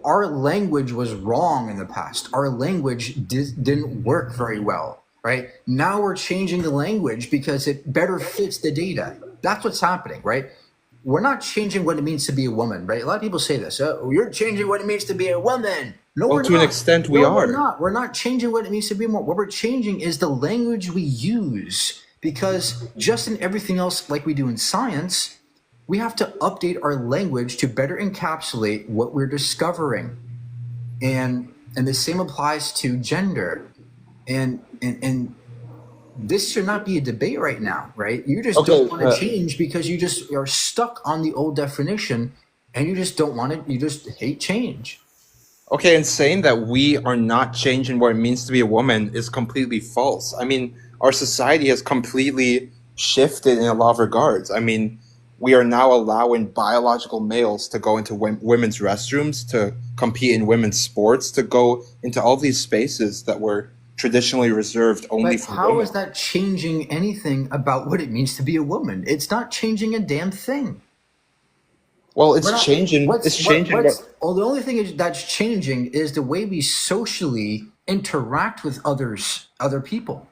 our language was wrong in the past. Our language didn't work very well, right? Now we're changing the language because it better fits the data. That's what's happening, right? We're not changing what it means to be a woman, right? A lot of people say this. Oh, you're changing what it means to be a woman. No, Well, we're to not. an extent, we No, are. we're not. We're not changing what it means to be a woman. What we're changing is the language we use, because just in everything else, like we do in science, we have to update our language to better encapsulate what we're discovering. And the same applies to gender. And this should not be a debate right now, right? You just Okay, don't want to change because you just are stuck on the old definition and you just don't want it. You just hate change. Okay, and saying that we are not changing what it means to be a woman is completely false. I mean, our society has completely shifted in a lot of regards. I mean, we are now allowing biological males to go into women's restrooms, to compete in women's sports, to go into all these spaces that were traditionally reserved only But for how women. is that changing anything about what it means to be a woman? It's not changing a damn thing. Well, We're it's not. changing. It's changing what. Well, the only thing that's changing is the way we socially interact with other people.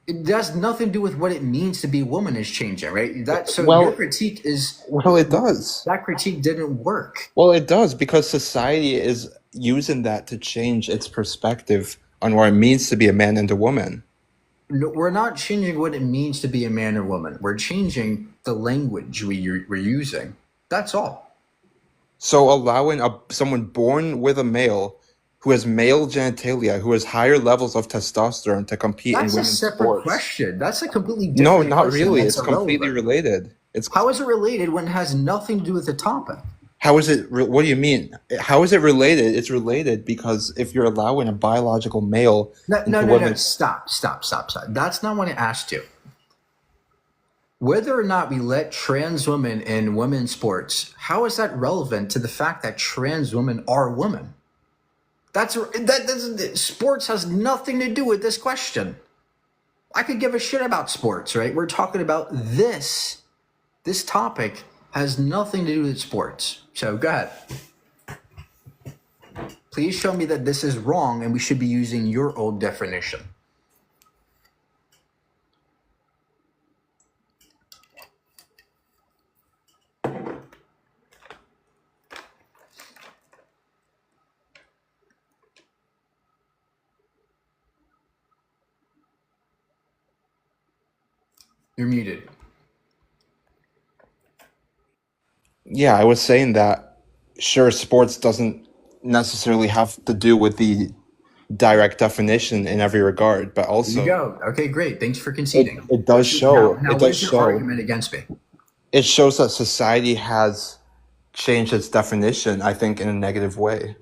It has nothing to do with what it means to be a woman is changing, right? So your Well, critique is well, it does. that critique didn't work. Well, it does because society is using that to change its perspective on what it means to be a man and a woman. No, we're not changing what it means to be a man or woman. We're changing the language we're using. That's all. So allowing someone born with a male who has male genitalia, who has higher levels of testosterone to compete in That's a women's separate sports. question. That's a completely No, different not question. really. That's It's completely irrelevant. related. It's How is it related when it has nothing to do with the topic? how is it? What do you mean? How is it related? It's related because if you're allowing a biological male into No. women's, Stop. That's not what I asked you. Whether or not we let trans women in women's sports, how is that relevant to the fact that trans women are women? Sports has nothing to do with this question. I could give a shit about sports, right? We're talking about this. This topic has nothing to do with sports. So go ahead. Please show me that this is wrong and we should be using your old definition. You're muted. yeah, I was saying that sure, sports doesn't necessarily have to do with the direct definition in every regard, but There you also go. Okay, great. Thanks for conceding. it does show Now it what does is your show argument against me? it shows that society has changed its definition, I think, in a negative way.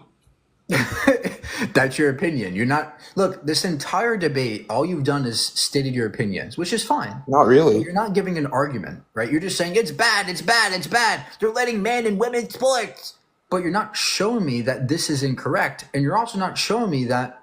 That's your opinion. You're not. Look, this entire debate, all you've done is stated your opinions, which is fine. Not really. You're not giving an argument, right? You're just saying it's bad, it's bad, it's bad. They're letting men and women sports. But you're not showing me that this is incorrect. And you're also not showing me that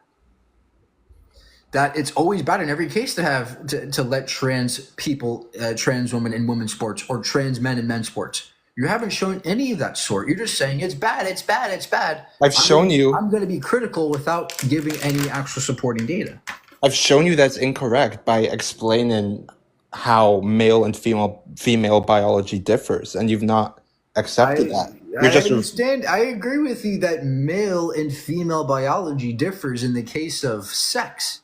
it's always bad in every case to have to let trans people, trans women in women's sports, or trans men in men's sports. You haven't shown any of that sort. You're just saying it's bad, it's bad, it's bad. I've shown you. I'm going to be critical without giving any actual supporting data. I've shown you that's incorrect by explaining how male and female biology differs, and you've not accepted that. I understand. I agree with you that male and female biology differs in the case of sex,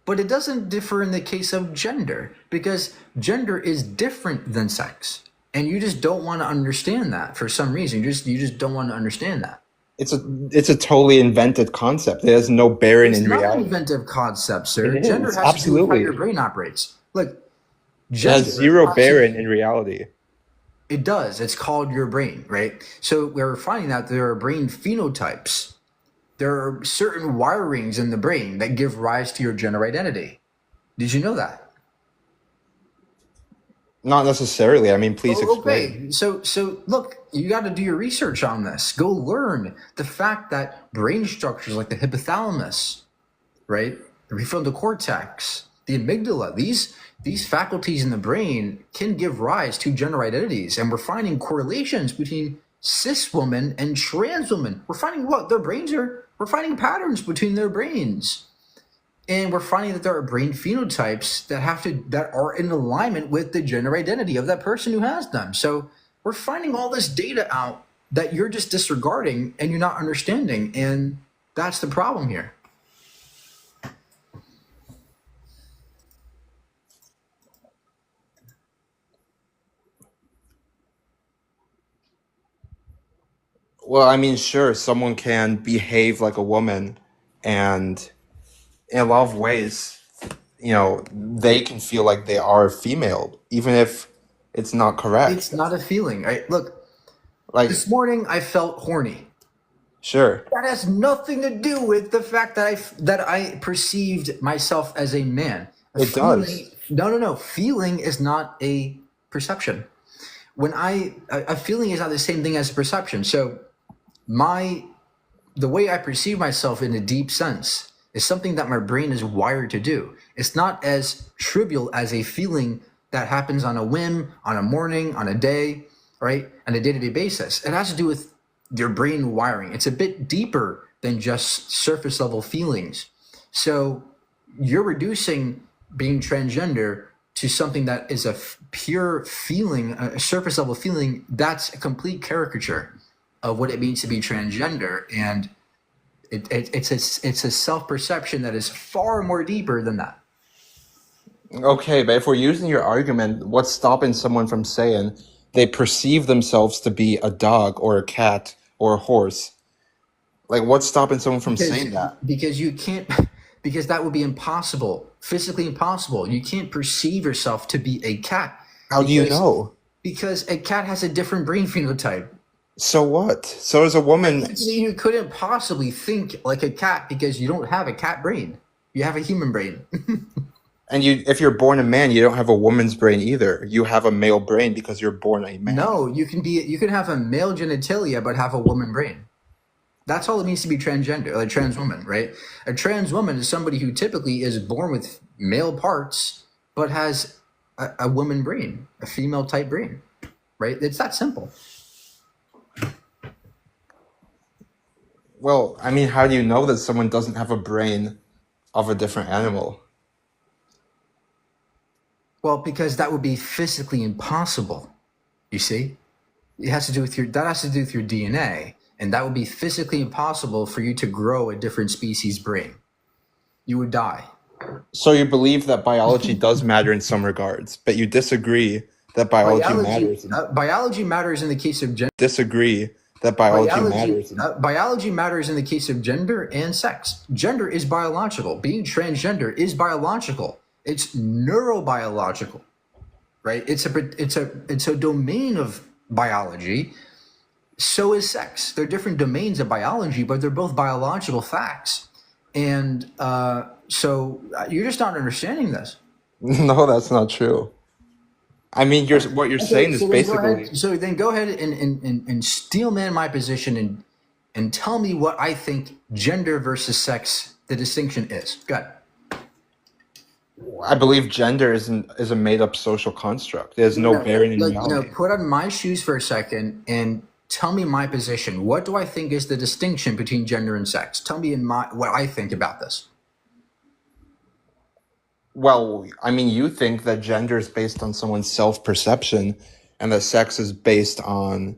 but it doesn't differ in the case of gender, because gender is different than sex, and you just don't want to understand that for some reason. You just don't want to understand that. It's a totally invented concept. It has no bearing It's in not an reality. inventive concept, sir. It Gender is, has to do with how absolutely. your brain operates. Look, It gender has zero has to- bearing in reality. It does. It's called your brain, right? So we're finding out there are brain phenotypes. There are certain wirings in the brain that give rise to your gender identity. Did you know that? Not necessarily. I mean, please explain. Okay. So look, you got to do your research on this. Go learn the fact that brain structures like the hypothalamus, right, the prefrontal cortex, the amygdala, these faculties in the brain can give rise to gender identities, and we're finding correlations between cis women and trans women. We're finding we're finding patterns between their brains. And we're finding that there are brain phenotypes that are in alignment with the gender identity of that person who has them. So we're finding all this data out that you're just disregarding and you're not understanding. And that's the problem here. Well, I mean, sure, someone can behave like a woman, and in a lot of ways, they can feel like they are female, even if it's not correct. It's not a feeling. Look, Like, this morning I felt horny. Sure. That has nothing to do with the fact that I perceived myself as a man. A It does. feeling, no. Feeling is not a perception. When a feeling is not the same thing as a perception. So the way I perceive myself in a deep sense is something that my brain is wired to do. It's not as trivial as a feeling that happens on a whim, on a morning, on a day, right? On a day-to-day basis. It has to do with your brain wiring. It's a bit deeper than just surface level feelings. So you're reducing being transgender to something that is a pure feeling, a surface level feeling. That's a complete caricature of what it means to be transgender, and it's a self-perception that is far more deeper than that. Okay, but if we're using your argument, what's stopping someone from saying they perceive themselves to be a dog or a cat or a horse? Like, what's stopping someone from saying that? Because you can't, because that would be impossible, physically impossible. You can't perceive yourself to be a cat. How do you know? Because a cat has a different brain phenotype. So what? So as a woman, You couldn't possibly think like a cat because you don't have a cat brain. You have a human brain. and if you're born a man, you don't have a woman's brain either. You have a male brain because you're born a man. No, you can have a male genitalia but have a woman brain. That's all it means to be transgender, like trans woman, right? A trans woman is somebody who typically is born with male parts but has a woman brain, a female type brain, right? It's that simple. Well, I mean, how do you know that someone doesn't have a brain of a different animal? Well, because that would be physically impossible. You see, that has to do with your DNA, and that would be physically impossible for you to grow a different species brain. You would die. So you believe that biology does matter in some regards, but you disagree that biology matters. Biology matters in the case of gender. Disagree that biology matters. Biology matters in the case of gender and sex. Gender is biological. Being transgender is biological. It's neurobiological, right? It's a domain of biology. So is sex. They're different domains of biology, but they're both biological facts. And so you're just not understanding this. No, that's not true. I mean, what you're saying is basically. So then go ahead and steelman my position and tell me what I think gender versus sex, the distinction is. Go ahead. I believe gender is a made up social construct. There's no bearing in reality. Put on my shoes for a second and tell me my position. What do I think is the distinction between gender and sex? Tell me what I think about this. Well, I mean, you think that gender is based on someone's self-perception and that sex is based on,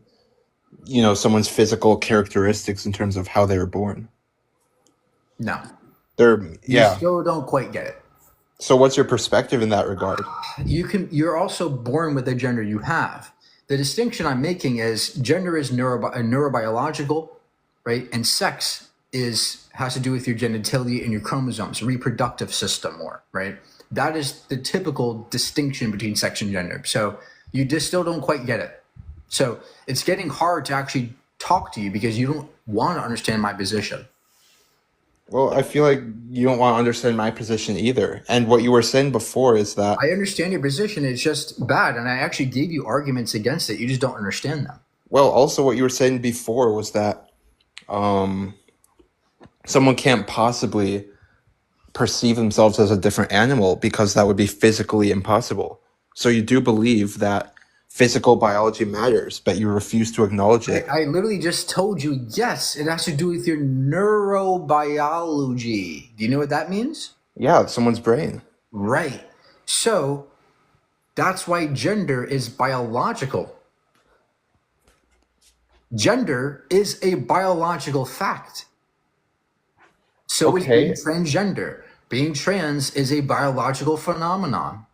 someone's physical characteristics in terms of how they were born. No. You still don't quite get it. So what's your perspective in that regard? You're also born with the gender you have. The distinction I'm making is gender is neurobiological, right? And sex has to do with your genitalia and your chromosomes, reproductive system more, right? That is the typical distinction between sex and gender. So you just still don't quite get it. So it's getting hard to actually talk to you because you don't want to understand my position. Well, I feel like you don't want to understand my position either. And what you were saying before is that I understand your position. It's just bad. And I actually gave you arguments against it. You just don't understand them. Well, also what you were saying before was that someone can't possibly perceive themselves as a different animal because that would be physically impossible. So you do believe that physical biology matters, but you refuse to acknowledge it. I literally just told you, yes, it has to do with your neurobiology. Do you know what that means? Yeah, someone's brain. Right. So that's why gender is biological. Gender is a biological fact. So is being transgender. Being trans is a biological phenomenon.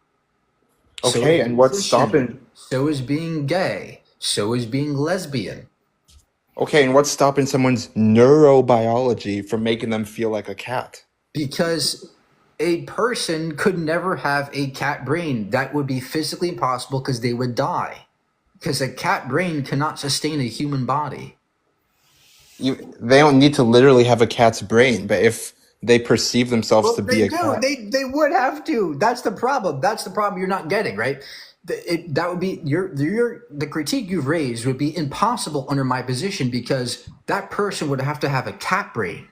Okay, and what's stopping? So is being gay. So is being lesbian. Okay, and what's stopping someone's neurobiology from making them feel like a cat? Because a person could never have a cat brain. That would be physically impossible because they would die. Because a cat brain cannot sustain a human body. they don't need to literally have a cat's brain, but if they perceive themselves Well, to be they a do. cat. They would have to. That's the problem. That's the problem you're not getting, right? That would be the critique you've raised would be impossible under my position because that person would have to have a cat brain,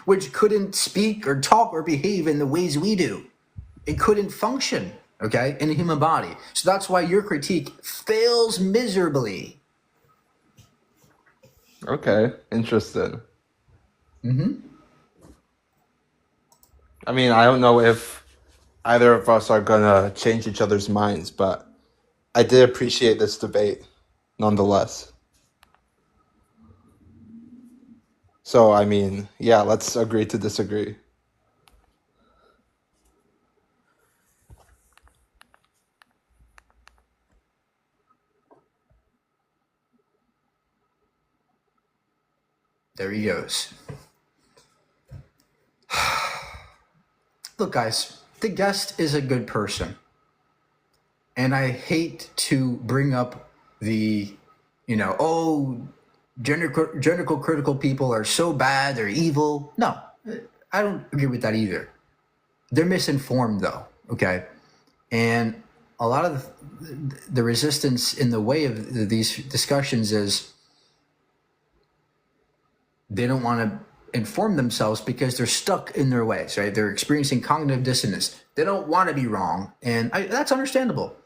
which couldn't speak or talk or behave in the ways we do. It couldn't function, okay, in a human body. So that's why your critique fails miserably. Okay, interesting. I mean, I don't know if either of us are gonna change each other's minds, but I did appreciate this debate nonetheless. So, I mean, yeah, let's agree to disagree. There he goes. Look, guys, the guest is a good person. And I hate to bring up the, gender critical people are so bad, they're evil. No, I don't agree with that either. They're misinformed, though, okay? And a lot of the resistance in the way of these discussions is they don't want to inform themselves because they're stuck in their ways, right? They're experiencing cognitive dissonance. They don't want to be wrong, and that's understandable.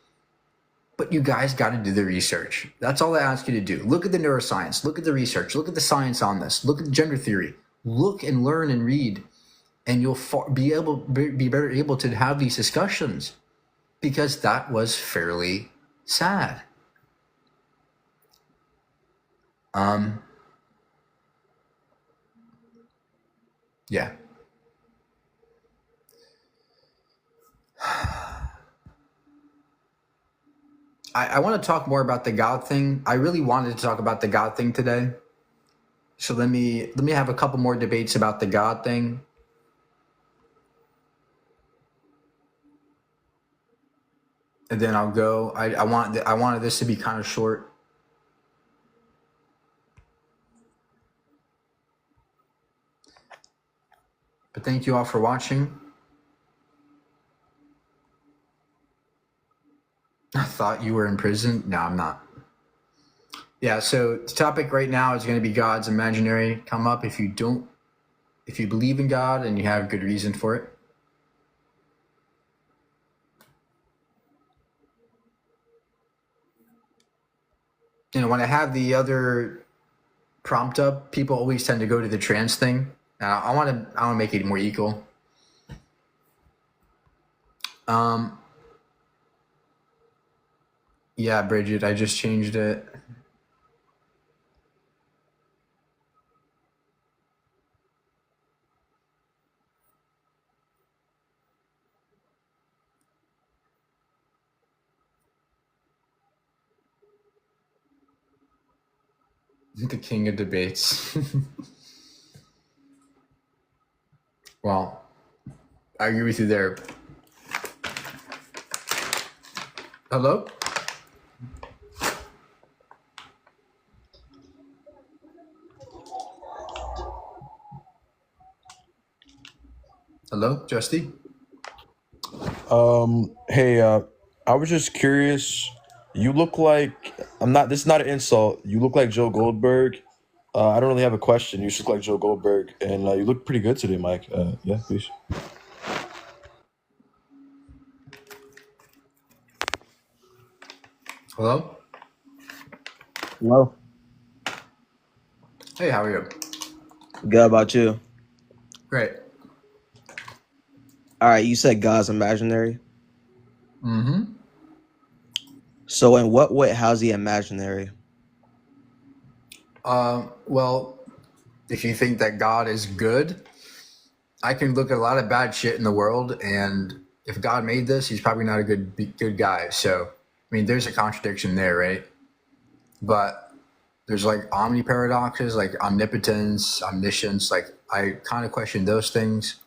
But you guys got to do the research. That's all I ask you to do. Look at the neuroscience. Look at the research. Look at the science on this. Look at gender theory. Look and learn and read, and you'll be better able to have these discussions, because that was fairly sad. Yeah. I want to talk more about the God thing. I really wanted to talk about the God thing today. So let me have a couple more debates about the God thing. And then I'll go. I wanted this to be kind of short. But thank you all for watching. I thought you were in prison. No, I'm not. Yeah, so the topic right now is going to be God's imaginary. Come up if you believe in God and you have good reason for it. When I have the other prompt up, people always tend to go to the trans thing. I want to make it more equal. Yeah, Bridget, I just changed it. The king of debates. Well, I agree with you there. Hello? Hello, Justy? Hey, I was just curious. You look like this is not an insult. You look like Joe Goldberg. I don't really have a question. You just look like Joe Goldberg, and you look pretty good today, Mike. Yeah, please. Hello? Hello. Hey, how are you? Good about you. Great. All right, you said God's imaginary. Mm-hmm. So in what way, how's he imaginary? Well, if you think that God is good, I can look at a lot of bad shit in the world, and if God made this, he's probably not a good guy. So, I mean, there's a contradiction there, right? But there's like omniparadoxes, like omnipotence, omniscience. Like I kind of question those things.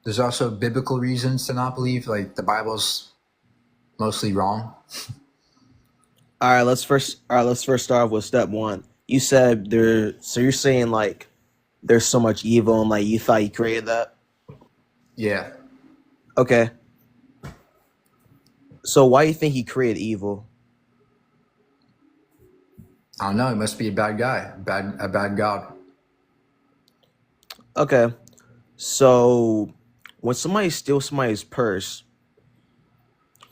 There's also biblical reasons to not believe, like the Bible's mostly wrong. All right, let's first start off with step one. You said there. So you're saying like there's so much evil and like you thought you created that. Yeah. Okay. So why do you think he created evil? I don't know. He must be a bad guy, a bad god. Okay. So when somebody steals somebody's purse,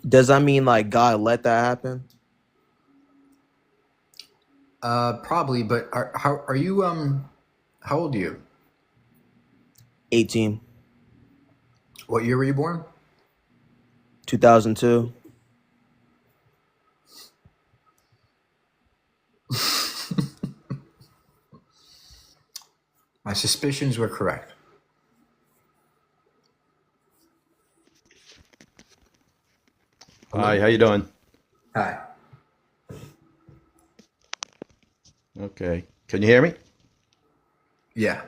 does that mean like God let that happen? Probably. But are you how old are you? 18, What year were you born? 2002. My suspicions were correct. Hi, how you doing? Hi. Okay. Can you hear me? Yeah.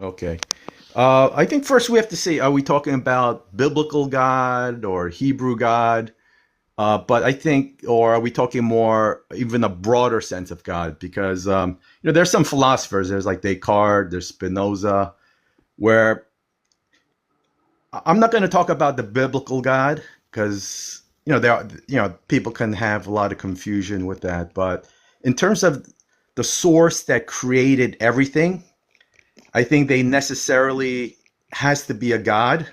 Okay. I think first we have to see, are we talking about biblical God or Hebrew God? But I think, or are we talking more, even a broader sense of God? Because, there's some philosophers, there's like Descartes, there's Spinoza, where I'm not going to talk about the biblical God because, there are, people can have a lot of confusion with that. But in terms of the source that created everything, I think they necessarily has to be a God.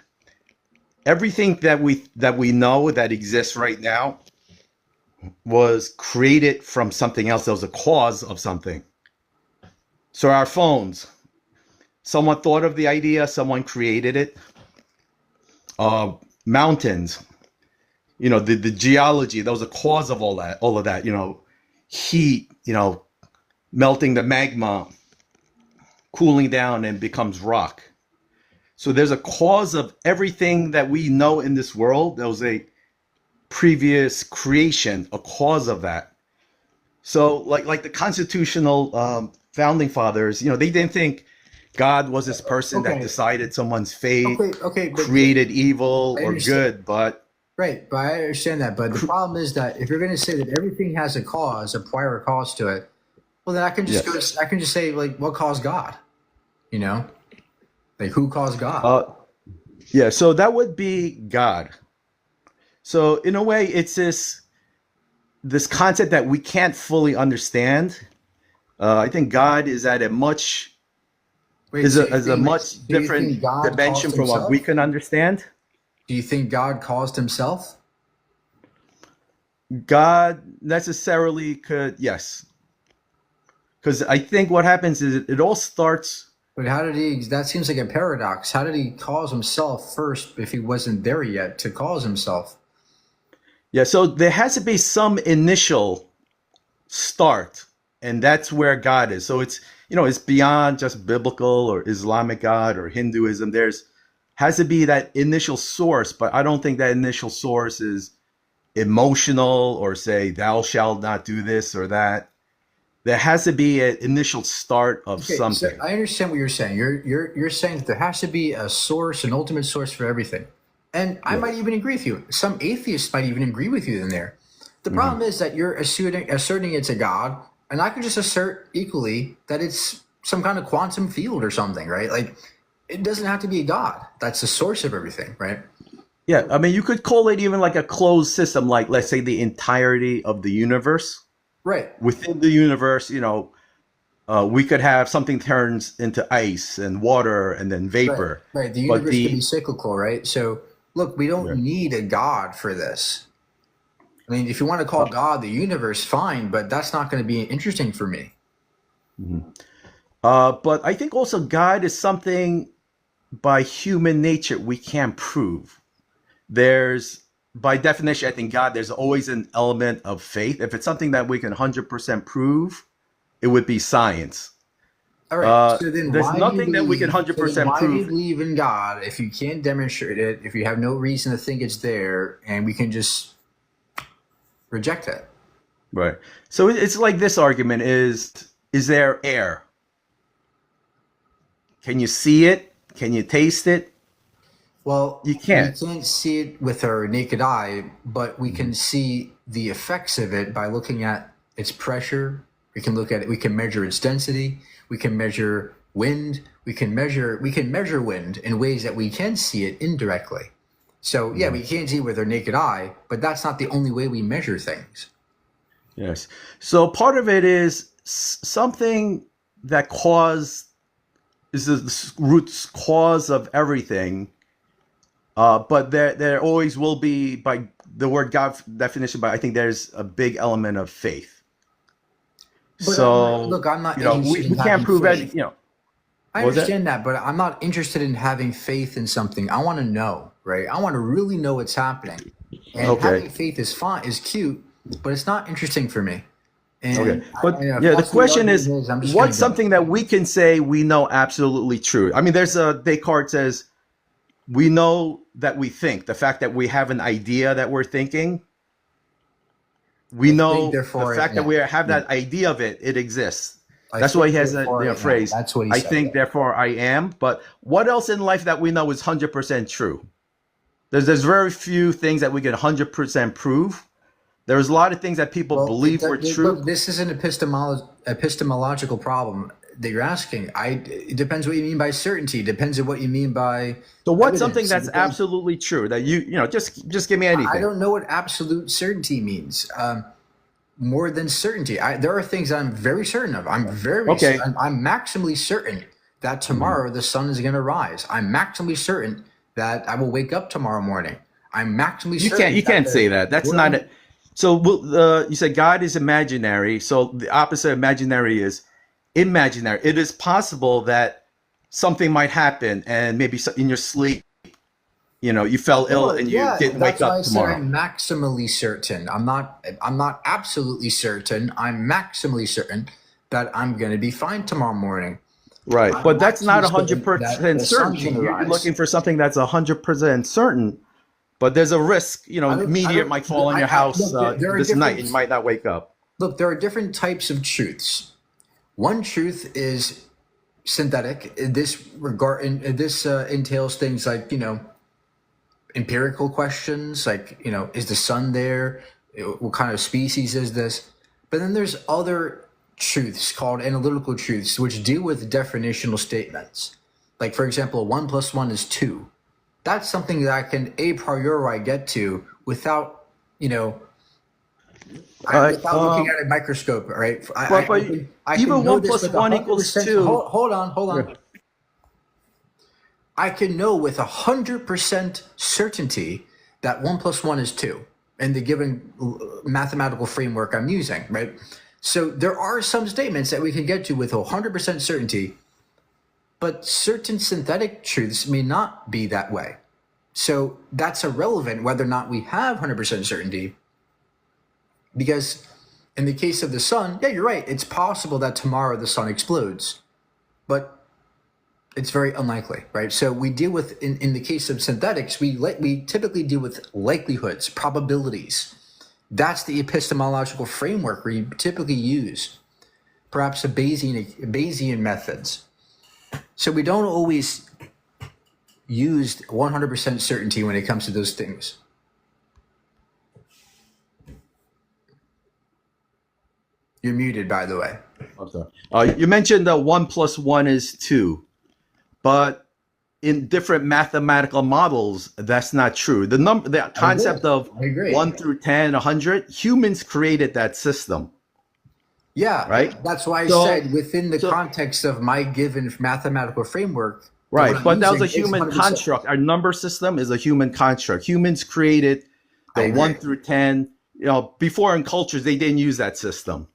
Everything that we know that exists right now was created from something else. There was a cause of something. So our phones, someone thought of the idea, someone created it. Mountains, the geology, that was a cause of all of that, heat, melting the magma, cooling down and becomes rock. So there's a cause of everything that we know in this world. There was a previous creation, a cause of that. So like the constitutional founding fathers, they didn't think God was this person that Okay. decided someone's fate, Okay. But created evil I or understand. good, but Right, but I understand that. But the problem is that if you're going to say that everything has a cause, a prior cause to it, well, then I can just yes. I can just say like, what caused God? You know, like who caused God? Yeah, so that would be God. So in a way, it's this concept that we can't fully understand. I think God is at a much Wait, is so a, is a much you different think God dimension caused from what we himself? can understand. Do you think God caused himself? God necessarily could, yes, because I think what happens is it all starts. But how did he? That seems like a paradox. How did he cause himself first if he wasn't there yet to cause himself? Yeah, so there has to be some initial start, and that's where God is. So it's beyond just biblical or Islamic God or Hinduism. There's has to be that initial source, but I don't think that initial source is emotional or say thou shalt not do this or that. There has to be an initial start of Okay, so something. I understand what you're saying. You're saying that there has to be a source, an ultimate source for everything, and I might Yes. even agree with you. Some atheists might even agree with you in there. The Hmm. problem is that you're asserting it's a god, and I can just assert equally that it's some kind of quantum field or something, right? Like it doesn't have to be a god. That's the source of everything, right? Yeah, I mean, you could call it even like a closed system, like let's say the entirety of the universe. Right, Within the universe, we could have something turns into ice and water and then right, vapor. right. The But universe can be the cyclical, right? So look, we don't Right. need a god for this. I mean, if you want to call God the universe, fine, but that's not going to be interesting for me. but I think also God is something by human nature we can't prove. There's by definition, I think God, there's always an element of faith. If it's something that we can 100% prove, it would be science. All right. So then There's why do you nothing that we can believe? So then 100% why do you prove. believe in God if you can't demonstrate it, if you have no reason to think it's there, and we can just reject it? Right. So it's like this argument is there air? Can you see it? Can you taste it? Well, You we can't. can't see it with our naked eye, but we can see the effects of it by looking at its pressure, We can look at it. We can measure its density. We can measure wind. We can measure wind in ways that we can see it indirectly. So yeah, we can't see it with our naked eye, but that's not the only way we measure things. Yes. So part of it is something that is the root cause of everything. But there always will be, by the word God definition, but I think there's a big element of faith. But So look, I'm not you know, interested we in can't having prove faith. any, you know. I What was that? understand that, but I'm not interested in having faith in something. I want to know, right? I want to really know what's happening. And Okay. having faith is fine, is cute, but it's not interesting for me. And Okay. But if yeah, the that's what question argument is, I'm just what's gonna go. something that we can say we know absolutely true? I mean, there's a Descartes says, we know that we think. The fact that we have an idea that we're thinking, we I think, know the therefore I fact that am. we have Yeah. that idea of it, it exists. I That's why he think, has a therefore I am. phrase. That's what he I said. think, therefore I am. But what else in life that we know is 100% true? There's very few things that we can 100% prove. There's a lot of things that people Well, believe were true. look, this is an epistemological problem that you're asking. It depends what you mean by certainty. It depends on what you mean by So what's something evidence. It that's depends. absolutely true that you know, just give me I anything. don't know what absolute certainty means. More than certainty, there are things that I'm very certain of. I'm Okay. I'm maximally certain that tomorrow the sun is going to rise. I'm maximally certain that I will wake up tomorrow morning. I'm maximally certain. You can't say that. That's not it. So you said God is imaginary. So the opposite of imaginary is imaginary. It is possible that something might happen, and maybe in your sleep, you know, you fell ill and you didn't wake that's why I up said tomorrow. I'm maximally certain. I'm not absolutely certain. I'm maximally certain that I'm going to be fine tomorrow morning. Right, I'm but that's not maximally certain 100% that the sun's certainty. going to You're rise. looking for something that's 100% certain, but there's a risk. You know, I don't- meteor might fall on your house look, there are this night, different- and you might not wake up. Look, there are different types of truths. One truth is synthetic. This entails things like, you know, empirical questions, like, you know, is the sun there? What kind of species is this? But then there's other truths called analytical truths, which deal with definitional statements. Like, for example, 1 + 1 is 2. That's something that I can a priori get to without, you know, without looking at a microscope, right? But even know 1 this + with 1 equals 100%. 2. Hold on. I can know with 100% certainty that 1 + 1 is 2 in the given mathematical framework I'm using, right? So there are some statements that we can get to with 100% certainty, but certain synthetic truths may not be that way. So that's irrelevant whether or not we have 100% certainty, because in the case of the sun, yeah, you're right. It's possible that tomorrow the sun explodes, but it's very unlikely, right? So we deal with, in the case of synthetics, we typically deal with likelihoods, probabilities. That's the epistemological framework we typically use, perhaps a Bayesian methods. So we don't always use 100% certainty when it comes to those things. You're muted, by the way. Okay. You mentioned that 1 + 1 is 2, but in different mathematical models, that's not true. The concept of I agree. 1 through 10, 100, humans created that system. Yeah, Right? that's why I So- said within the so- context of my given mathematical framework. Right, what I'm but that was a using is human 100%. construct. Our number system is a human construct. Humans created I the agree. 1 through 10. You know, before in cultures, they didn't use that system.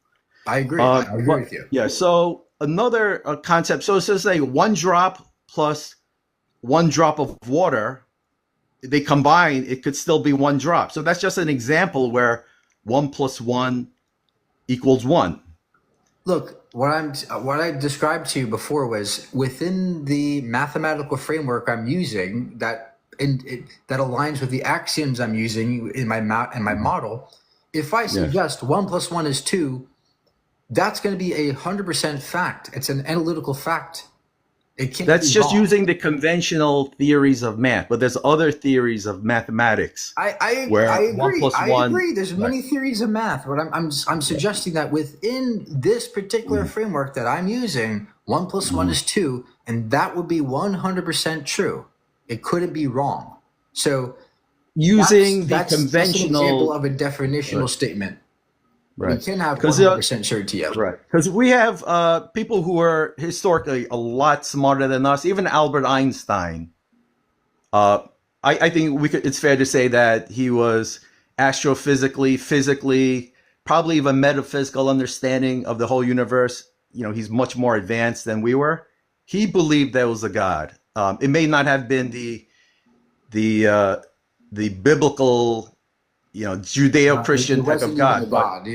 I agree. I agree But- with you. Yeah, so another concept. So it says like 1 drop plus 1 drop of water, they combine, it could still be 1 drop. So that's just an example where 1 + 1 equals 1. Look, what I described to you before was within the mathematical framework I'm using that aligns with the axioms I'm using in my model. If I suggest 1 + 1 is 2, that's going to be 100% fact. It's an analytical fact. It can't That's be just wrong. using the conventional theories of math, but there's other theories of mathematics I where one agree. plus I one. agree. There's Right. many theories of math, but I'm suggesting that within this particular framework that I'm using, 1 + 1 is 2, and that would be 100% true. It couldn't be wrong. So Using the that's an example conventional. of a definitional Right. statement. We Right. can have Because 100% certainty of. right. Because we have people who are historically a lot smarter than us. Even Albert Einstein. Uh, I think we could. It's fair to say that he was astrophysically, physically, probably even metaphysical understanding of the whole universe. He's much more advanced than we were. He believed there was a God. It may not have been the biblical, It Judeo-Christian type of wasn't even a God, god. but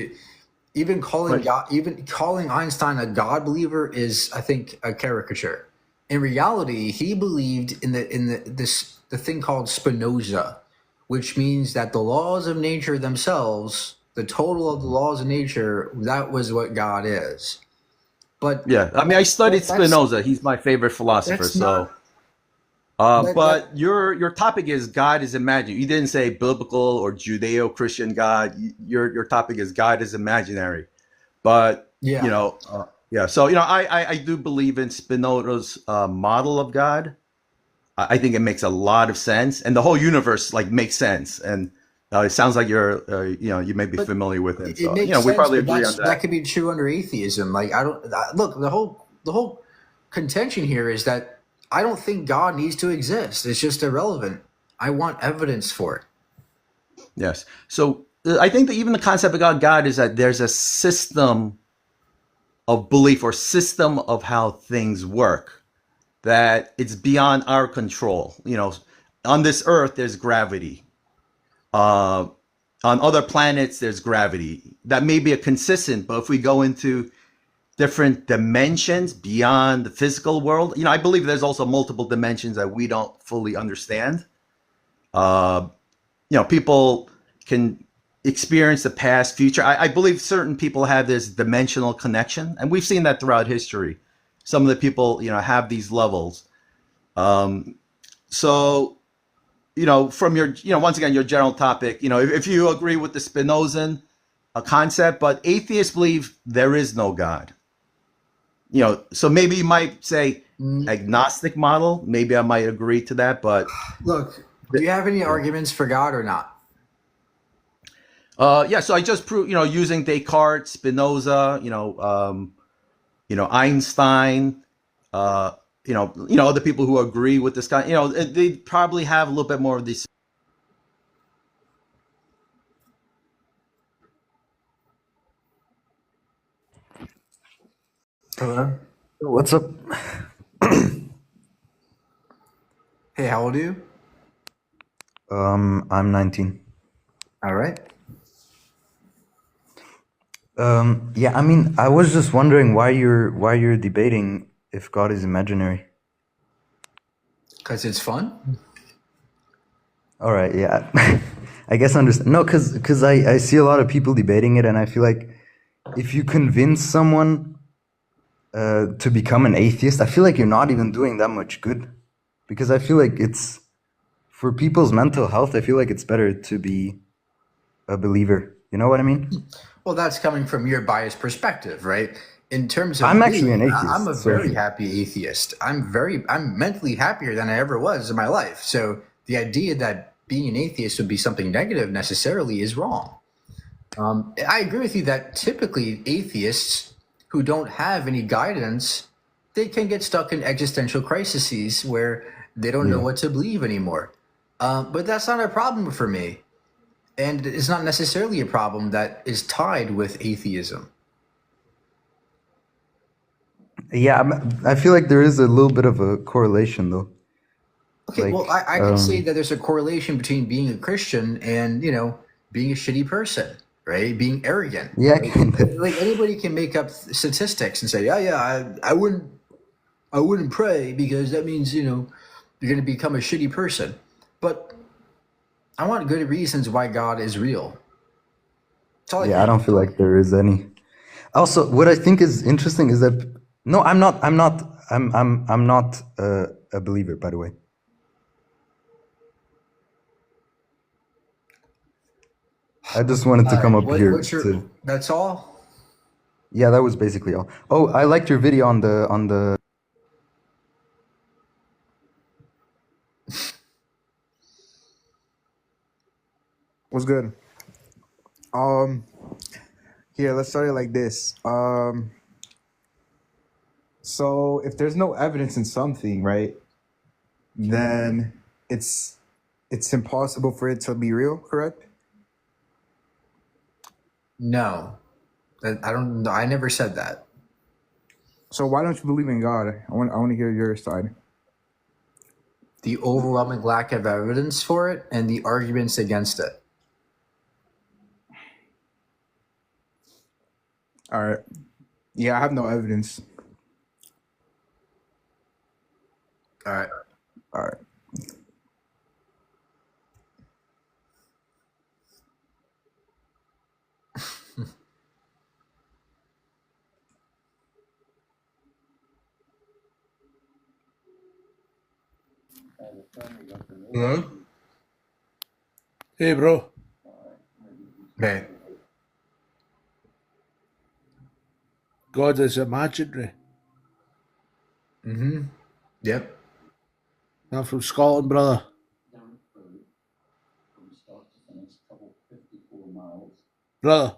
Even calling Einstein a god believer is, I think, a caricature. In reality, he believed in the thing called Spinoza, which means that the laws of nature themselves, the total of the laws of nature, that was what God is. But yeah, I mean, I studied that's Spinoza. He's my favorite philosopher. that's not So, that but your topic is God is imaginary. You didn't say biblical or Judeo-Christian God. Your topic is God is imaginary. But yeah. yeah. So I do believe in Spinoza's model of God. I think it makes a lot of sense, and the whole universe makes sense. And it sounds like you may be But familiar with it. it So makes we sense, probably but agree on that that. could be true under atheism. Like look, the whole contention here is that I don't think God needs to exist. It's just irrelevant. I want evidence for it. Yes. So I think that even the concept of God is that there's a system of belief or system of how things work that it's beyond our control. On this earth, there's gravity. Uh, on other planets, there's gravity. That may be a consistent, but if we go into different dimensions beyond the physical world, I believe there's also multiple dimensions that we don't fully understand. Uh, People can experience the past, future. I believe certain people have this dimensional connection, and we've seen that throughout history. Some of the people, have these levels. So, from your, once again, your general topic, if you agree with the Spinozan concept, but atheists believe there is no God. So maybe you might say Mm, agnostic model. Maybe I might agree to that, but Look, do you have any arguments for God or not? yeah. So I just proved, using Descartes, Spinoza, Einstein, uh, other people who agree with this guy, they probably have a little bit more of these. Hello. What's up? Hey, how old are you? I'm 19. All right. Yeah, I mean, I was just wondering why you're debating if God is imaginary. Because it's fun. All right, yeah. I guess I understand. No, because I see a lot of people debating it, and I feel like if you convince someone to become an atheist, I feel like you're not even doing that much good. Because I feel like it's for people's mental health, I feel like it's better to be a believer. You know what I mean? Well, that's coming from your biased perspective, right? In terms of I'm actually an me, I'm atheist, a so very happy atheist. I'm mentally happier than I ever was in my life. So the idea that being an atheist would be something negative necessarily is wrong. I agree with you that typically atheists who don't have any guidance, they can get stuck in existential crises where they don't know yeah. what to believe anymore. But that's not a problem for me. And it's not necessarily a problem that is tied with atheism. Yeah, I feel like there is a little bit of a correlation though. Okay, well, Like, I could say that there's a correlation between being a Christian and, being a shitty person, right? Being arrogant. yeah, Like, kind of. like anybody can make up statistics and say, yeah, I wouldn't pray because that means, you're going to become a shitty person. But I want good reasons why God is real. That's all I Yeah, I think. don't feel like there is any. Also, what I think is interesting is that no, I'm not. I'm not a believer, by the way. I just wanted to All come right. up here What's your? to. That's all. Yeah, that was basically all. Oh, I liked your video on the. What's good? Here, let's start it like this. So if there's no evidence in something, right, then it's impossible for it to be real, correct? No, I don't. I never said that. So why don't you believe in God? I want to hear your side. The overwhelming lack of evidence for it and the arguments against it. All right. Yeah, I have no evidence. All right. All right. Hello? Hey, bro. Okay. God is imaginary. Mm-hmm. Yep. I'm from Scotland, brother. Brother.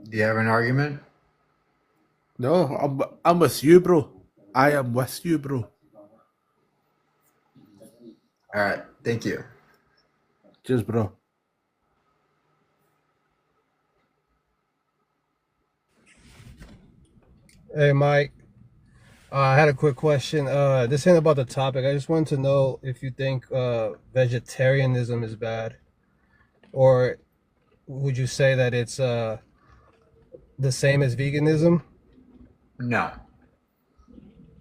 Do you have an argument? No, I'm with you, bro. I am with you, bro. All right. Thank you. Cheers, bro. Hey, Mike. I had a quick question. This ain't about the topic. I just wanted to know if you think vegetarianism is bad, or would you say that it's the same as veganism? No.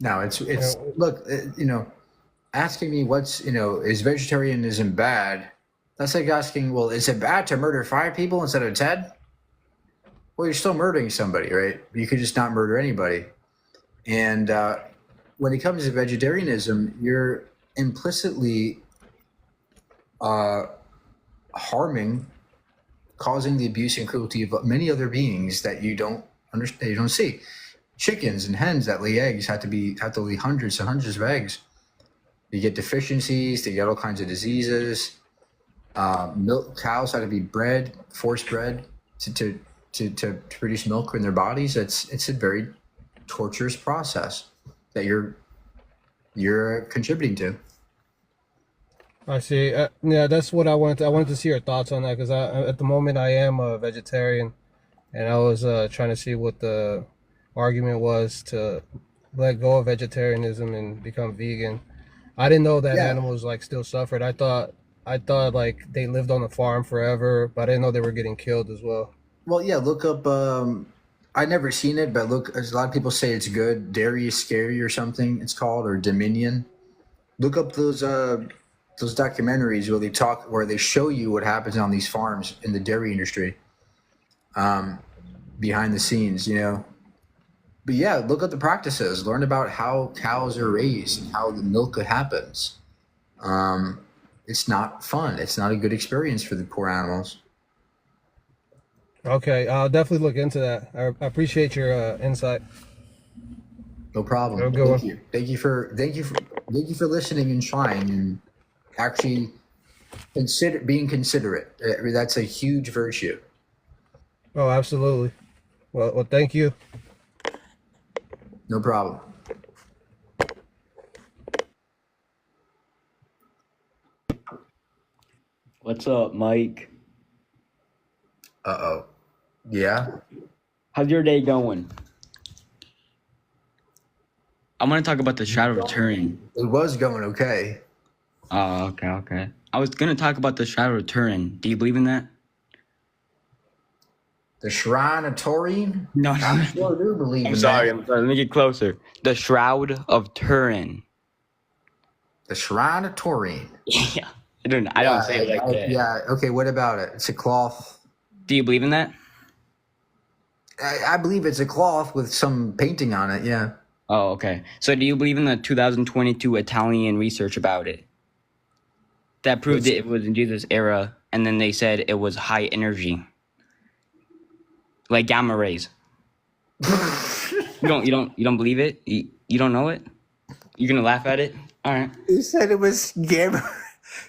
No. It's You know, look. Asking me what's is vegetarianism bad? That's like asking, well, is it bad to murder 5 people instead of 10? Well, you're still murdering somebody, right? You could just not murder anybody. And when it comes to vegetarianism, you're implicitly harming, causing the abuse and cruelty of many other beings that you don't understand, you don't see. Chickens and hens that lay eggs have to lay hundreds and hundreds of eggs. You get deficiencies, they get all kinds of diseases. Milk cows have to be forced bred to produce milk in their bodies. It's a very torturous process that you're contributing to. I see. Yeah, that's what I wanted. I wanted to see your thoughts on that because at the moment I am a vegetarian, and I was trying to see what the argument was to let go of vegetarianism and become vegan. I didn't know that Yeah. animals like still suffered. I thought like they lived on the farm forever, but I didn't know they were getting killed as well. Well, yeah. Look up. I never seen it, but look. A lot of people say it's good. Dairy is scary, or something. It's called, or Dominion. Look up those documentaries where they show you what happens on these farms in the dairy industry, behind the scenes. But yeah, look at the practices. Learn about how cows are raised and how the milk happens. It's not fun. It's not a good experience for the poor animals. Okay, I'll definitely look into that. I appreciate your insight. No problem. Have a good Thank one. you. Thank you for listening and trying and actually being considerate. That's a huge virtue. Oh, absolutely. Well, thank you. No problem. What's up, Mike? Uh-oh. Yeah. How's your day going? I want to talk about the Shroud of Turin. It was going okay. Oh, okay. I was gonna talk about the Shroud of Turin. Do you believe in that? The Shrine of Turin? No. I sure do believe I'm in sorry. that. Let me get closer. The Shroud of Turin. The Shrine of Turin. Yeah. I don't say it like that. Yeah. Okay. What about it? It's a cloth. Do you believe in that? I believe it's a cloth with some painting on it. Yeah. Oh, okay. So do you believe in the 2022 Italian research about it that proved that it was in Jesus' era, and then they said it was high energy, like gamma rays? You don't believe it? You don't know it? You're gonna laugh at it? All right. You said it was gamma.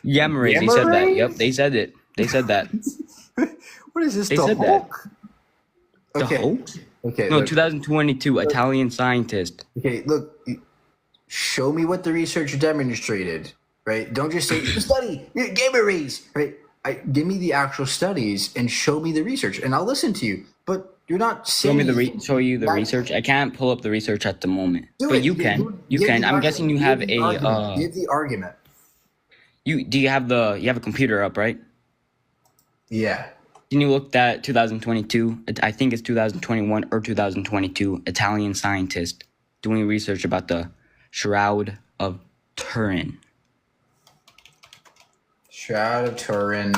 Gamma rays. They Gamma said that. rays? Yep. They said it. They said that. What is this? They The said that. Hulk? The Okay. hoax? Okay. No, Look, 2022 Italian scientist. okay. Look. Show me what the research demonstrated. Right. Don't just say study gamma rays. Right. Give me the actual studies and show me the research, and I'll listen to you. But you're not saying. Show you the research. I can't pull up the research at the moment, but you can. You Give can. the I'm argument. guessing you Give have the a. argument. Give the argument. You have a computer up, right? Yeah. Can you look at 2022? I think it's 2021 or 2022. Italian scientist doing research about the Shroud of Turin. Shroud of Turin.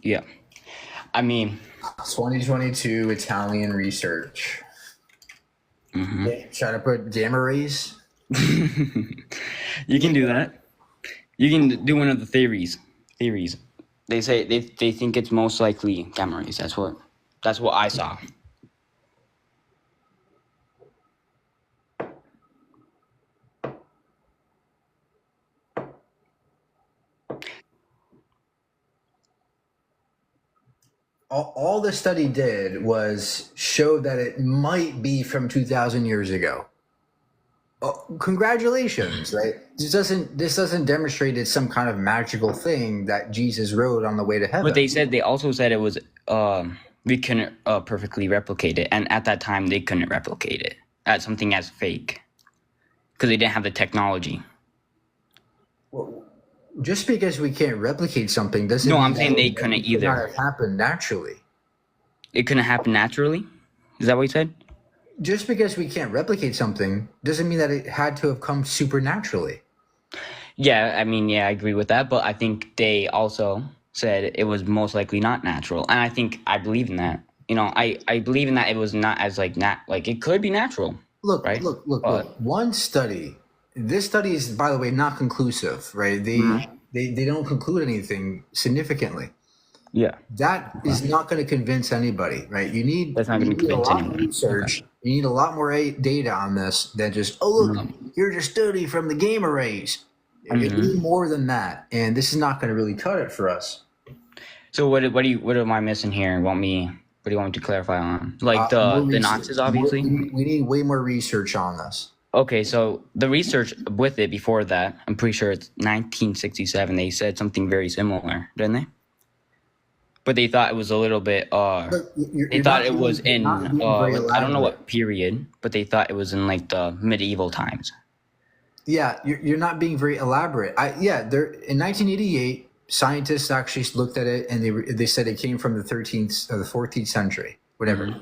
Yeah, I mean, 2022 Italian research. mm-hmm. Try to put gamma rays. You can do that. You can do one of the theories. They say they think it's most likely gamma rays. That's what I saw. All the study did was show that it might be from 2,000 years ago. Oh, congratulations, right? This doesn't demonstrate it's some kind of magical thing that Jesus wrote on the way to heaven. But they also said it was we couldn't perfectly replicate it, and at that time they couldn't replicate it as something as fake because they didn't have the technology. Well, just because we can't replicate something doesn't. No, mean I'm saying that they couldn't either. Not have happened naturally. It couldn't happen naturally. Is that what you said? Just because we can't replicate something doesn't mean that it had to have come supernaturally. Yeah, I mean, yeah, I agree with that, but I think they also said it was most likely not natural, and I believe in that. You know, I believe in that it was not as like it could be natural. Look, right? look. One study. This study is, by the way, not conclusive, right? They don't conclude anything significantly. Yeah, that is not going to convince anybody, right? You need that's not going to convince anyone. Research. Okay. You need a lot more data on this than just look, here's a study from the gamma rays. You need more than that, and this is not going to really cut it for us. So what am I missing here? What do you want me to clarify on? Like the Nazis, obviously. We need way more research on this. Okay, so the research with it before that, I'm pretty sure it's 1967. They said something very similar, didn't they? But they thought it was a little bit. They thought it was in. I don't know what period, but they thought it was in like the medieval times. Yeah, you're not being very elaborate. In 1988, scientists actually looked at it and they said it came from the 13th or the 14th century, whatever. Mm-hmm.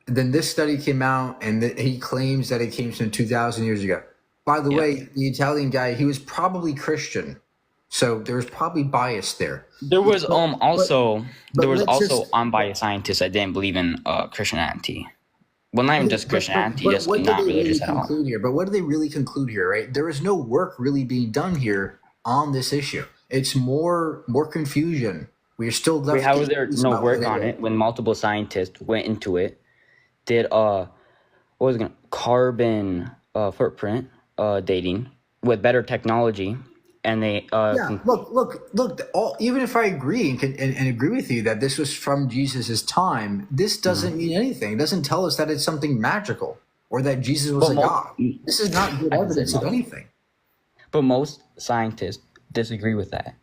Then this study came out and he claims that it came from 2,000 years ago. By the way, the Italian guy, he was probably Christian. So there was probably bias there. There was also unbiased scientists that didn't believe in Christianity. Well, not even just Christianity, just not religious at all. But what do they really conclude here, right? There is no work really being done here on this issue. It's more confusion. We're still left. How was there no work on it when multiple scientists went into it? Did carbon footprint dating with better technology? And they look. Even if I agree and agree with you that this was from Jesus's time, this doesn't mean anything. It doesn't tell us that it's something magical or that Jesus was a god. This is not good evidence of anything. But most scientists disagree with that,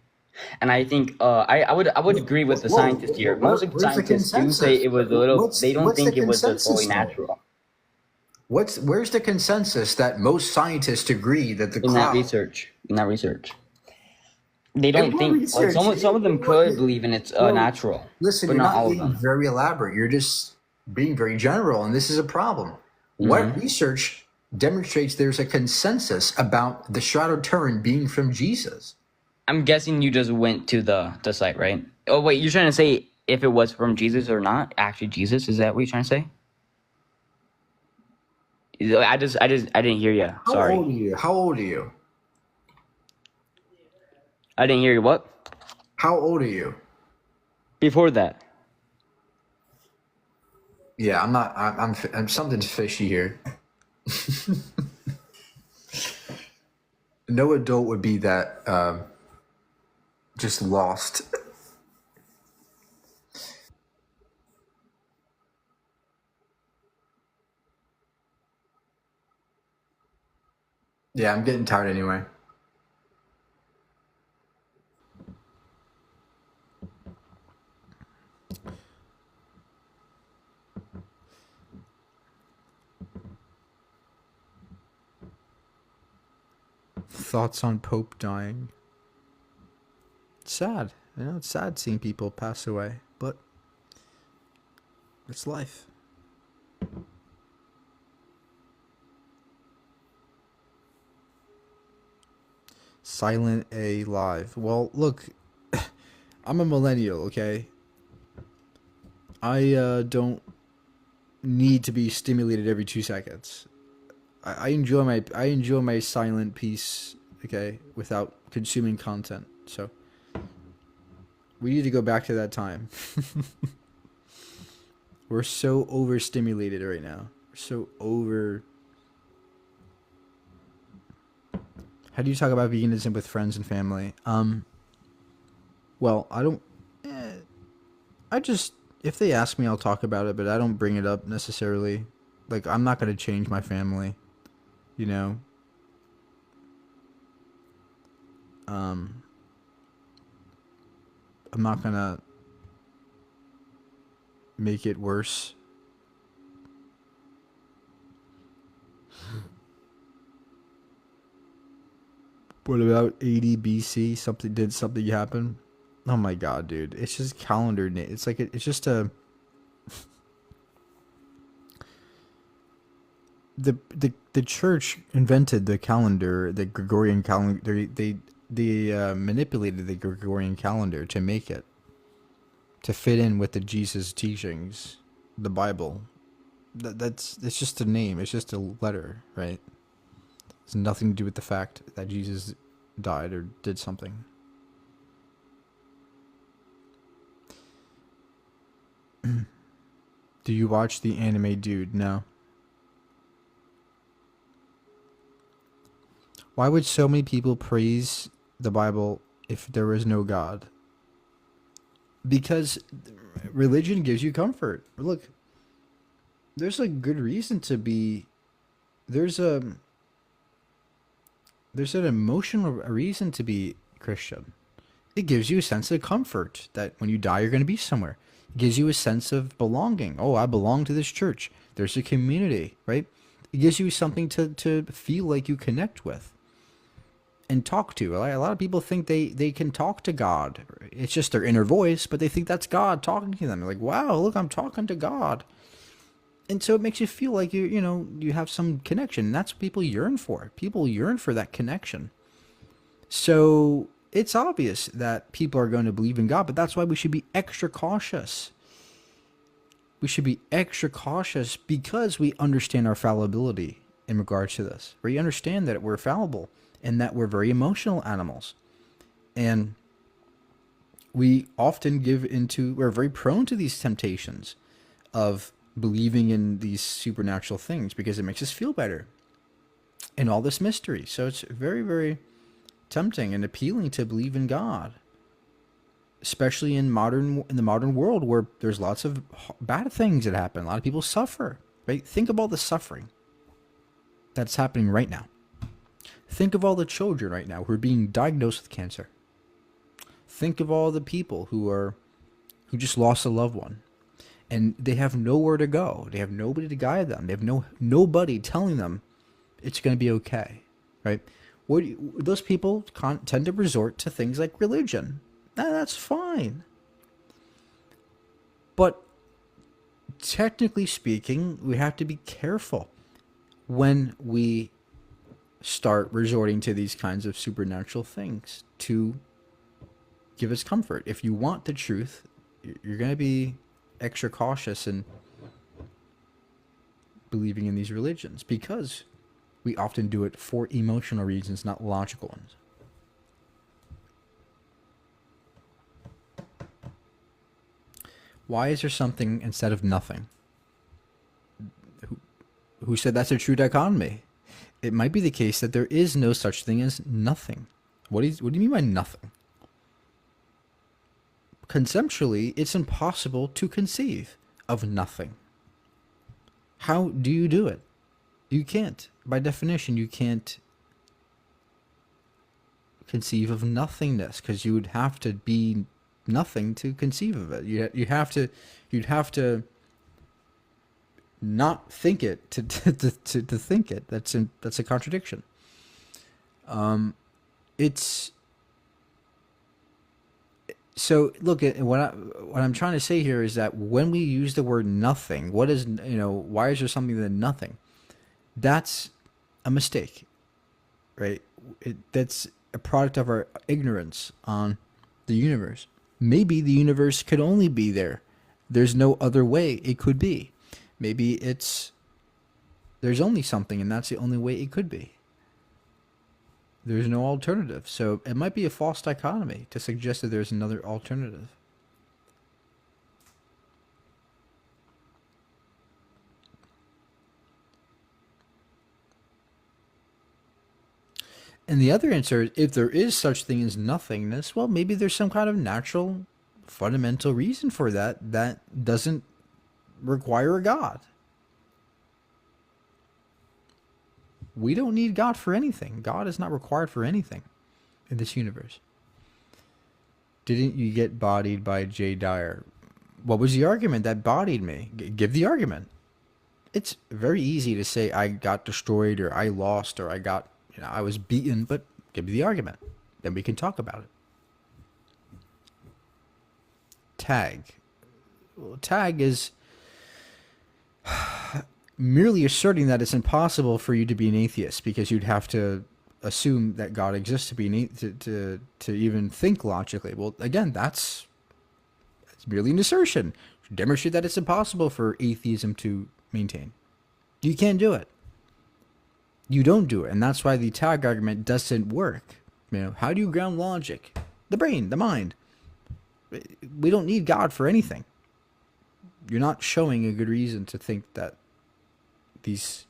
and I think I would agree with the scientists here. Most scientists do say it was a little. They don't think it was just fully natural. Where's the consensus that most scientists agree that the cloud... In that research. They don't think like some of them could believe in it's natural. Listen, but you're not all being of them. Very elaborate. You're just being very general, and this is a problem. Mm-hmm. What research demonstrates there's a consensus about the Shroud of Turin being from Jesus? I'm guessing you just went to the site, right? Oh wait, you're trying to say if it was from Jesus or not, actually Jesus. Is that what you're trying to say? I didn't hear you. How Sorry. old are you? How old are you? I didn't hear you. What? How old are you? Before that. Yeah, I'm not. I'm something's fishy here. No adult would be that just lost. Yeah, I'm getting tired anyway. Thoughts on Pope dying? It's sad. You know, it's sad seeing people pass away, but it's life. Silent A live. Well, look, I'm a millennial, okay? I don't need to be stimulated every 2 seconds. I enjoy my silent peace, okay, without consuming content. So we need to go back to that time. We're so overstimulated right now. We're so over. How do you talk about veganism with friends and family? Well, I don't. I just, if they ask me, I'll talk about it, but I don't bring it up necessarily. Like, I'm not gonna change my family, you know. I'm not gonna make it worse. What about 80 BC? Something happen? Oh my god, dude! It's just calendar. It's like it's just a. The church invented the calendar, the Gregorian calendar. They manipulated the Gregorian calendar to make it to fit in with the Jesus teachings, the Bible. That's it's just a name. It's just a letter, right? It's nothing to do with the fact that Jesus died or did something. Do you watch the anime Dude? No. Why would so many people praise the Bible if there was no God? Because religion gives you comfort. Look, there's a good reason to be. There's an emotional reason to be Christian. It gives you a sense of comfort that when you die, you're going to be somewhere. It gives you a sense of belonging. Oh, I belong to this church. There's a community, right? It gives you something to feel like you connect with and talk to. A lot of people think they can talk to God. It's just their inner voice, but they think that's God talking to them. They're like, wow, look, I'm talking to God. And so it makes you feel like you have some connection. And that's what people yearn for. People yearn for that connection. So it's obvious that people are going to believe in God, but that's why we should be extra cautious. We should be extra cautious because we understand our fallibility in regards to this. We understand that we're fallible and that we're very emotional animals. And we often we're very prone to these temptations of believing in these supernatural things because it makes us feel better and all this mystery. So it's very, very tempting and appealing to believe in God, especially in the modern world where there's lots of bad things that happen. A lot of people suffer, right? Think of all the suffering that's happening right now. Think of all the children right now who are being diagnosed with cancer. Think of all the people who just lost a loved one. And they have nowhere to go. They have nobody to guide them. They have nobody telling them it's going to be okay, right? Those people tend to resort to things like religion. That's fine. But technically speaking, we have to be careful when we start resorting to these kinds of supernatural things to give us comfort. If you want the truth, you're going to be extra cautious in believing in these religions because we often do it for emotional reasons, not logical ones. Why is there something instead of nothing? Who said that's a true dichotomy? It might be the case that there is no such thing as nothing. What do you mean by nothing? Conceptually, it's impossible to conceive of nothing. How do you do it? You can't. By definition, you can't conceive of nothingness because you would have to be nothing to conceive of it. You'd have to not think it to think it. That's a contradiction. It's so look at what I'm trying to say here is that when we use the word nothing, what is why is there something than nothing? That's a mistake, right? That's a product of our ignorance on the universe. Maybe the universe could only be there. There's no other way it could be. Maybe there's only something and that's the only way it could be. There's no alternative. So it might be a false dichotomy to suggest that there's another alternative. And the other answer, if there is such thing as nothingness, well, maybe there's some kind of natural, fundamental reason for that doesn't require a God. We don't need God for anything. God is not required for anything in this universe. Didn't you get bodied by Jay Dyer? What was the argument that bodied me? Give the argument. It's very easy to say I got destroyed or I lost or I was beaten, but give me the argument. Then we can talk about it. Tag. Well, tag is merely asserting that it's impossible for you to be an atheist because you'd have to assume that God exists to be to even think logically. Well, again, that's merely an assertion. Demonstrate that it's impossible for atheism to maintain. You can't do it. You don't do it, and that's why the tag argument doesn't work. How do you ground logic? The brain, the mind. We don't need God for anything. You're not showing a good reason to think that these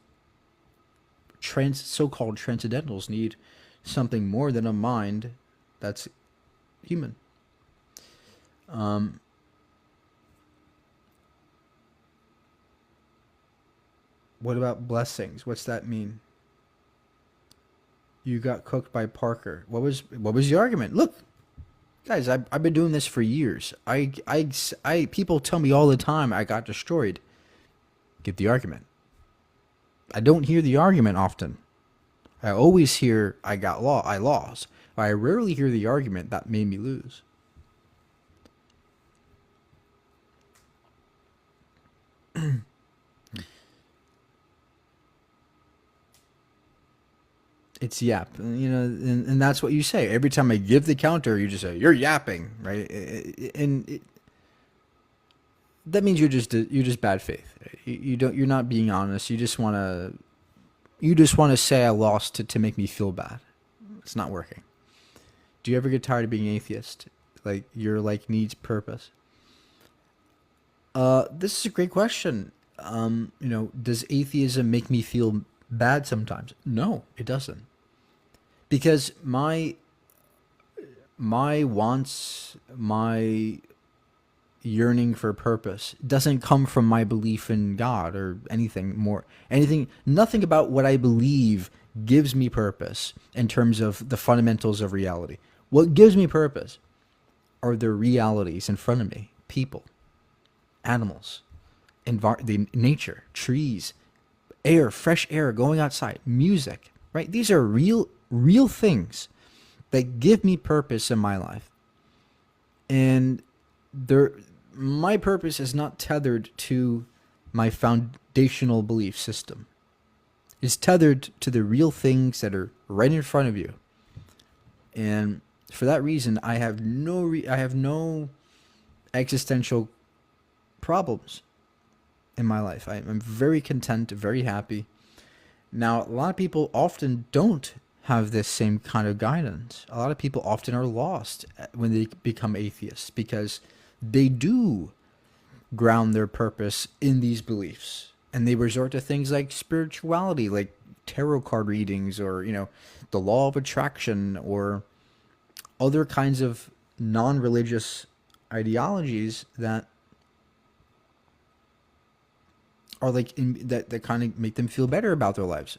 so-called transcendentals need something more than a mind that's human. What about blessings? What's that mean? You got cooked by Parker. What was the argument? Look, guys, I've been doing this for years. People tell me all the time I got destroyed. Give the argument. I don't hear the argument often. I always hear I lost. But I rarely hear the argument that made me lose. It's yap, and that's what you say. Every time I give the counter, you just say, you're yapping, right? That means you're just bad faith. You're not being honest. You just want to say I lost to make me feel bad. It's not working. Do you ever get tired of being atheist? Like your needs purpose? This is a great question. Does atheism make me feel bad sometimes? No, it doesn't. Because my wants, my yearning for purpose doesn't come from my belief in God or nothing about what I believe gives me purpose in terms of the fundamentals of reality. What gives me purpose are the realities in front of me: people, animals, nature, trees, air, fresh air, going outside, music, right? These are real things that give me purpose in my life. And my purpose is not tethered to my foundational belief system. It's tethered to the real things that are right in front of you. And for that reason, I have no existential problems in my life. I'm very content, very happy. Now, a lot of people often don't have this same kind of guidance. A lot of people often are lost when they become atheists because they do ground their purpose in these beliefs. And they resort to things like spirituality, like tarot card readings, or, the law of attraction, or other kinds of non-religious ideologies that are that kind of make them feel better about their lives.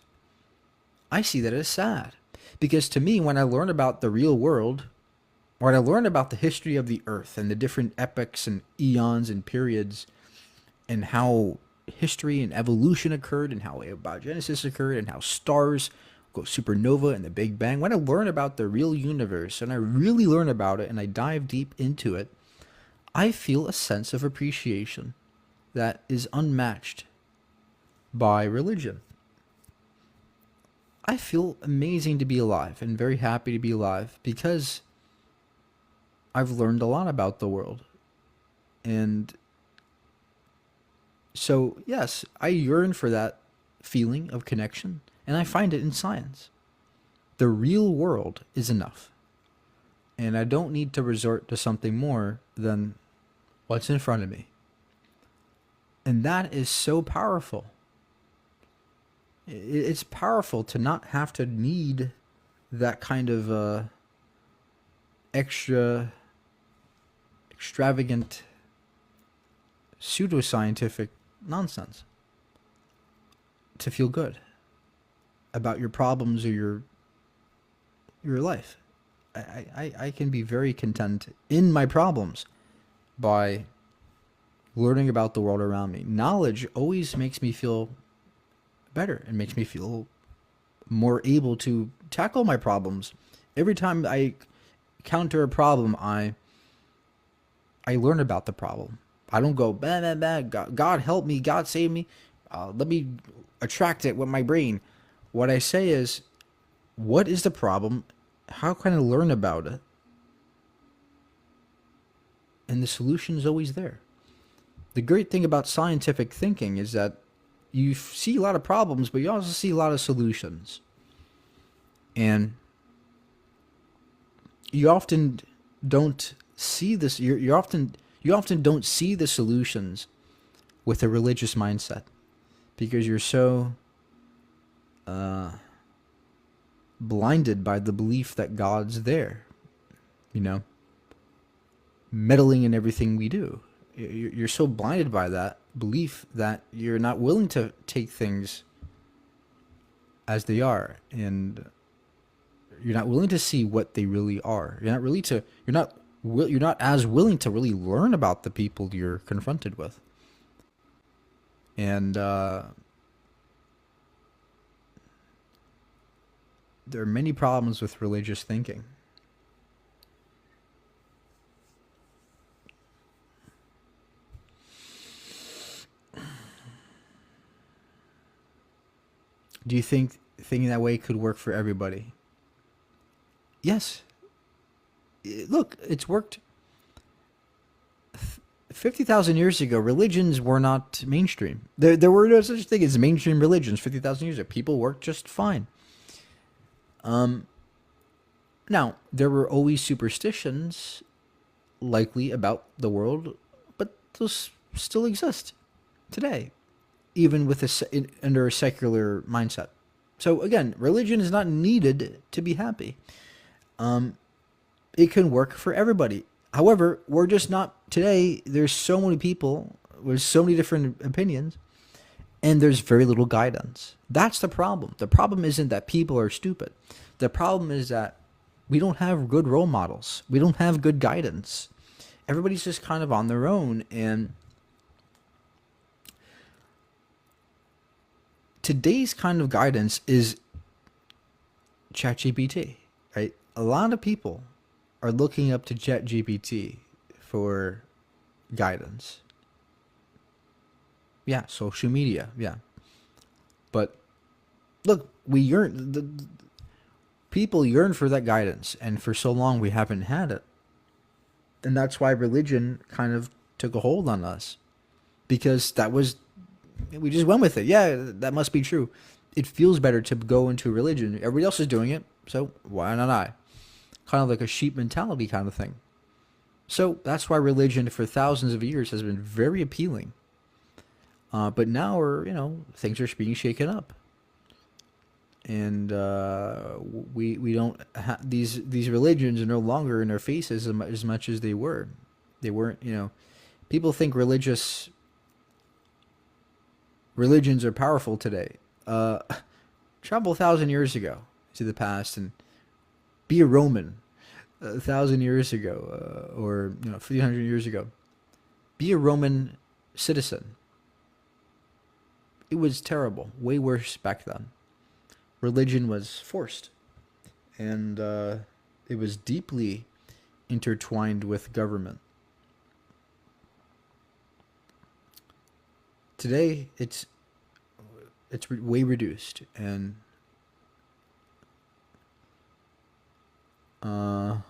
I see that as sad, because to me, when I learn about the real world, when I learn about the history of the earth and the different epochs and eons and periods, and how history and evolution occurred, and how abiogenesis occurred, and how stars go supernova and the Big Bang, when I learn about the real universe and I really learn about it and I dive deep into it, I feel a sense of appreciation that is unmatched by religion. I feel amazing to be alive and very happy to be alive because I've learned a lot about the world. And so, yes, I yearn for that feeling of connection, and I find it in science. The real world is enough. And I don't need to resort to something more than what's in front of me. And that is so powerful. It's powerful to not have to need that kind of extravagant pseudoscientific nonsense to feel good about your problems or your life. I can be very content in my problems by learning about the world around me. Knowledge always makes me feel better and makes me feel more able to tackle my problems. Every time I counter a problem, I learn about the problem. I don't go, bah, bah, bah, God help me, God save me. Let me attract it with my brain. What I say is, what is the problem? How can I learn about it? And the solution is always there. The great thing about scientific thinking is that you see a lot of problems, but you also see a lot of solutions. And you often don't see this. You often don't see the solutions with a religious mindset because you're so blinded by the belief that God's there, meddling in everything we do. You're so blinded by that belief that you're not willing to take things as they are, and you're not willing to see what they really are. You're not as willing to really learn about the people you're confronted with. And there are many problems with religious thinking. Do you think thinking that way could work for everybody? Yes. Look, it's worked. 50,000 years ago, religions were not mainstream. There were no such thing as mainstream religions 50,000 years ago. People worked just fine. Now, there were always superstitions likely about the world, but those still exist today, even with under a secular mindset. So again, religion is not needed to be happy. It can work for everybody. However, we're just not today. There's so many people with so many different opinions, and there's very little guidance. That's the problem. The problem isn't that people are stupid. The problem is that we don't have good role models. We don't have good guidance. Everybody's just kind of on their own, and today's kind of guidance is ChatGPT, right? A lot of people are looking up to ChatGPT for guidance. Yeah, social media, yeah. But look, people yearn for that guidance, and for so long we haven't had it And that's why religion kind of took a hold on us, because we just went with it. Yeah, that must be true. It feels better to go into religion. Everybody else is doing it, so why not I? Kind of like a sheep mentality kind of thing. So that's why religion for thousands of years has been very appealing. But now things are being shaken up, and we don't these religions are no longer in our faces as much as they were. They weren't. People think religions are powerful today. Travel 1,000 years ago to the past and be a Roman 1,000 years ago, or 300 years ago. Be a Roman citizen. It was terrible, way worse back then. Religion was forced, and it was deeply intertwined with government. Today, it's way reduced, and a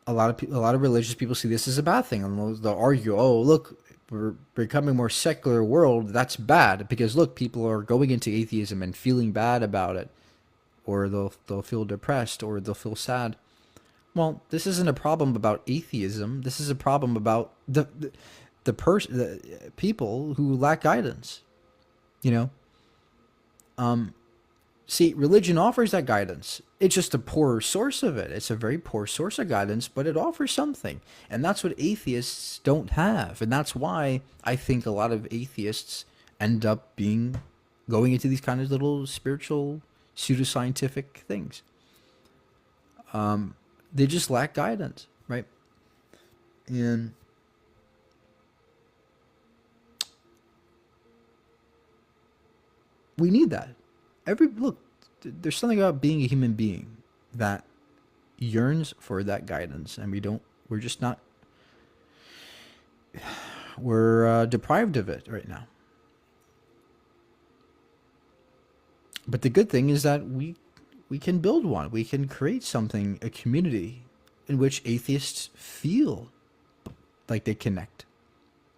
lot of religious people see this as a bad thing, and they'll argue, "Oh, look, we're becoming a more secular world. That's bad because look, people are going into atheism and feeling bad about it, or they'll feel depressed, or they'll feel sad." Well, this isn't a problem about atheism. This is a problem about the people who lack guidance. See, religion offers that guidance. It's just a poor source of it. It's a very poor source of guidance, but it offers something. And that's what atheists don't have. And that's why I think a lot of atheists end up going into these kind of little spiritual, pseudoscientific things. They just lack guidance, right? And we need that. There's something about being a human being that yearns for that guidance, and we're deprived of it right now. But the good thing is that we can build one. We can create something, a community in which atheists feel like they connect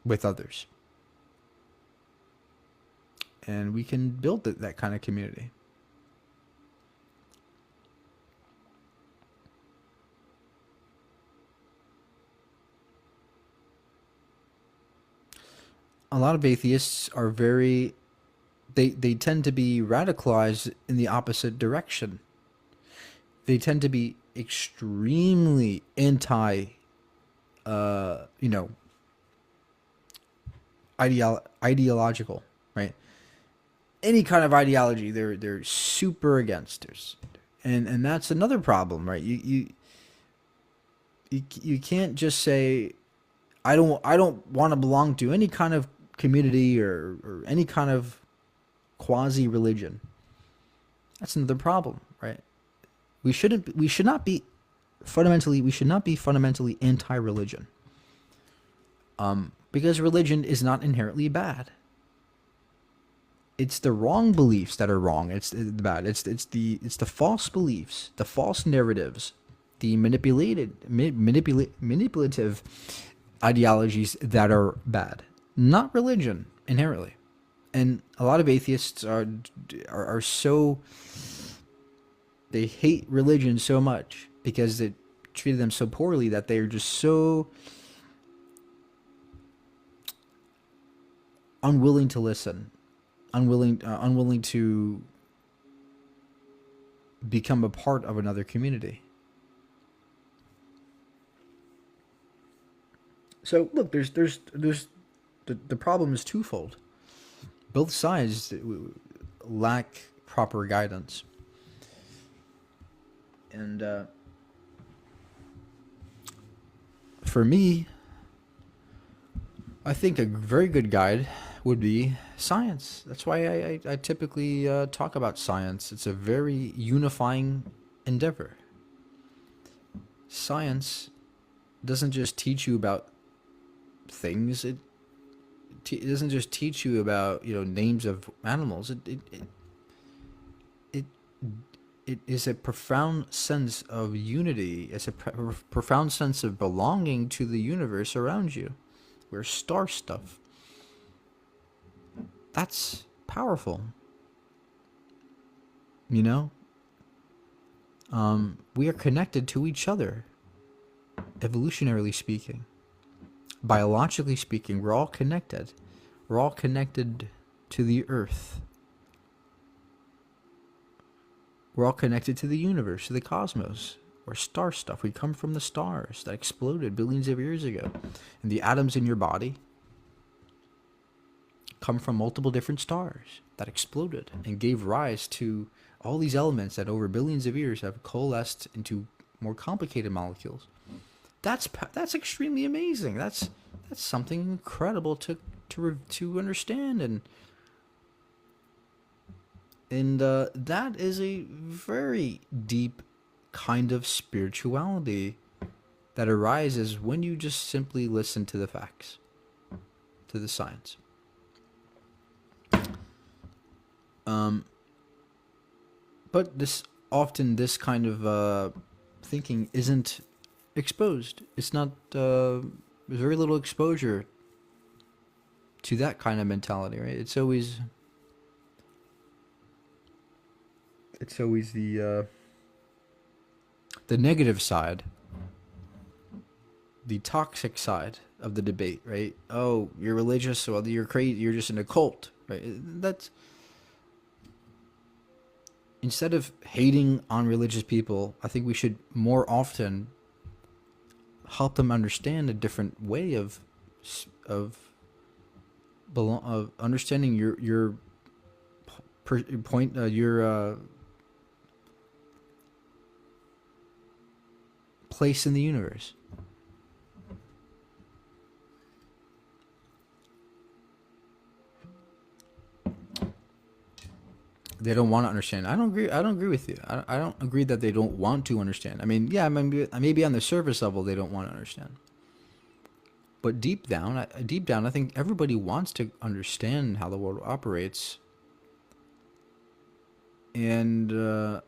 with others. And we can build that kind of community. A lot of atheists are they tend to be radicalized in the opposite direction. They tend to be extremely ideological, right? Any kind of ideology, they're super against. And that's another problem, right? You can't just say, I don't want to belong to any kind of community or any kind of quasi religion. That's another problem, right? We should not be fundamentally anti-religion. Because religion is not inherently bad. It's the wrong beliefs that are wrong. It's bad. It's the false beliefs, the false narratives, the manipulative ideologies that are bad. Not religion inherently. And a lot of atheists are so, they hate religion so much because it treated them so poorly that they're just so unwilling to listen. Unwilling to become a part of another community. So look, there's the problem is twofold. Both sides lack proper guidance, and for me, I think a very good guide would be science. That's why I typically talk about science. It's a very unifying endeavor. Science doesn't just teach you about things. It doesn't just teach you about names of animals. It it is a profound sense of unity. It's a profound sense of belonging to the universe around you. We're star stuff. That's powerful. You know? We are connected to each other, evolutionarily speaking. Biologically speaking, we're all connected. We're all connected to the earth. We're all connected to the universe, to the cosmos. We're star stuff. We come from the stars that exploded billions of years ago. And the atoms in your body come from multiple different stars that exploded and gave rise to all these elements that over billions of years have coalesced into more complicated molecules. That's extremely amazing. That's something incredible to understand, and that is a very deep kind of spirituality that arises when you just simply listen to the facts, to the science. But this kind of thinking isn't exposed. It's not. There's very little exposure to that kind of mentality, right? It's always the negative side, the toxic side of the debate, right? Oh, you're religious, well, you're crazy, you're just in a cult, right? That's, instead of hating on religious people, I think we should more often help them understand a different way of understanding your point, your place in the universe. They don't want to understand. I don't agree with you. I don't agree that they don't want to understand. I mean, yeah, maybe on the surface level they don't want to understand. But deep down, I think everybody wants to understand how the world operates. And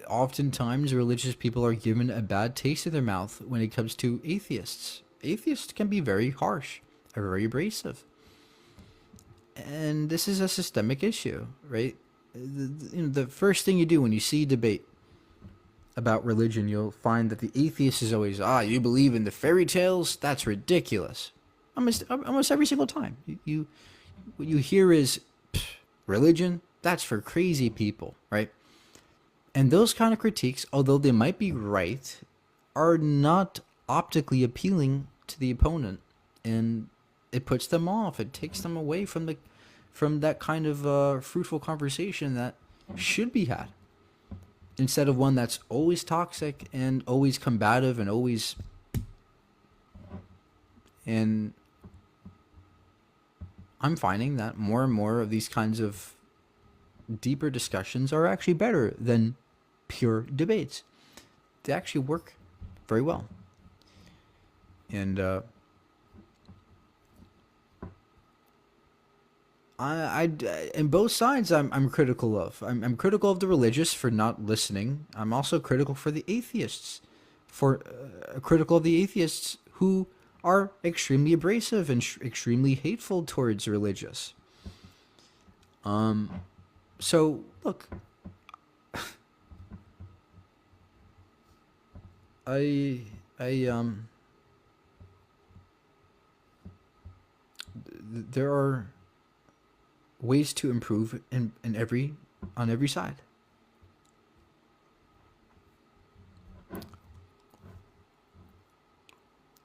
oftentimes religious people are given a bad taste in their mouth when it comes to atheists. Atheists can be very harsh, or very abrasive. And this is a systemic issue, right? The first thing you do when you see debate about religion, you'll find that the atheist is always, you believe in the fairy tales? That's ridiculous. Almost every single time. What you hear is, religion? That's for crazy people, right? And those kind of critiques, although they might be right, are not optically appealing to the opponent. And it puts them off. It takes them away from that kind of fruitful conversation that should be had, instead of one that's always toxic and always combative and always. And I'm finding that more and more of these kinds of deeper discussions are actually better than pure debates. They actually work very well. And in both sides, I'm critical of. I'm critical of the religious for not listening. I'm also critical for the atheists, critical of the atheists who are extremely abrasive and extremely hateful towards religious. So look, there are ways to improve on every side.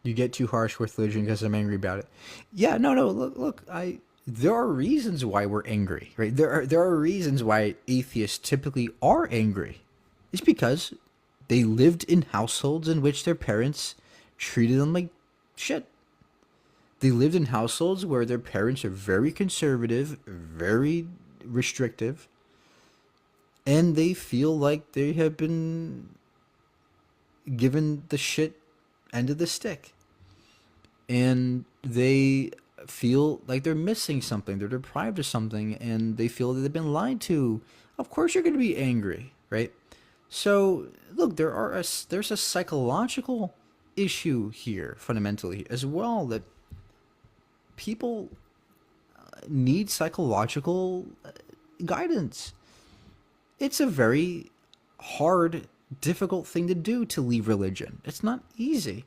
You get too harsh with religion because I'm angry about it. Yeah, no. Look. There are reasons why we're angry, right? There are reasons why atheists typically are angry. It's because they lived in households in which their parents treated them like shit. They lived in households where their parents are very conservative, very restrictive, and they feel like they have been given the shit end of the stick. And they feel like they're missing something, they're deprived of something, and they feel that they've been lied to. of course you're going to be angry, right? So look, there's a psychological issue here fundamentally as well, that people need psychological guidance. It's a very hard, difficult thing to do, to leave religion. It's not easy.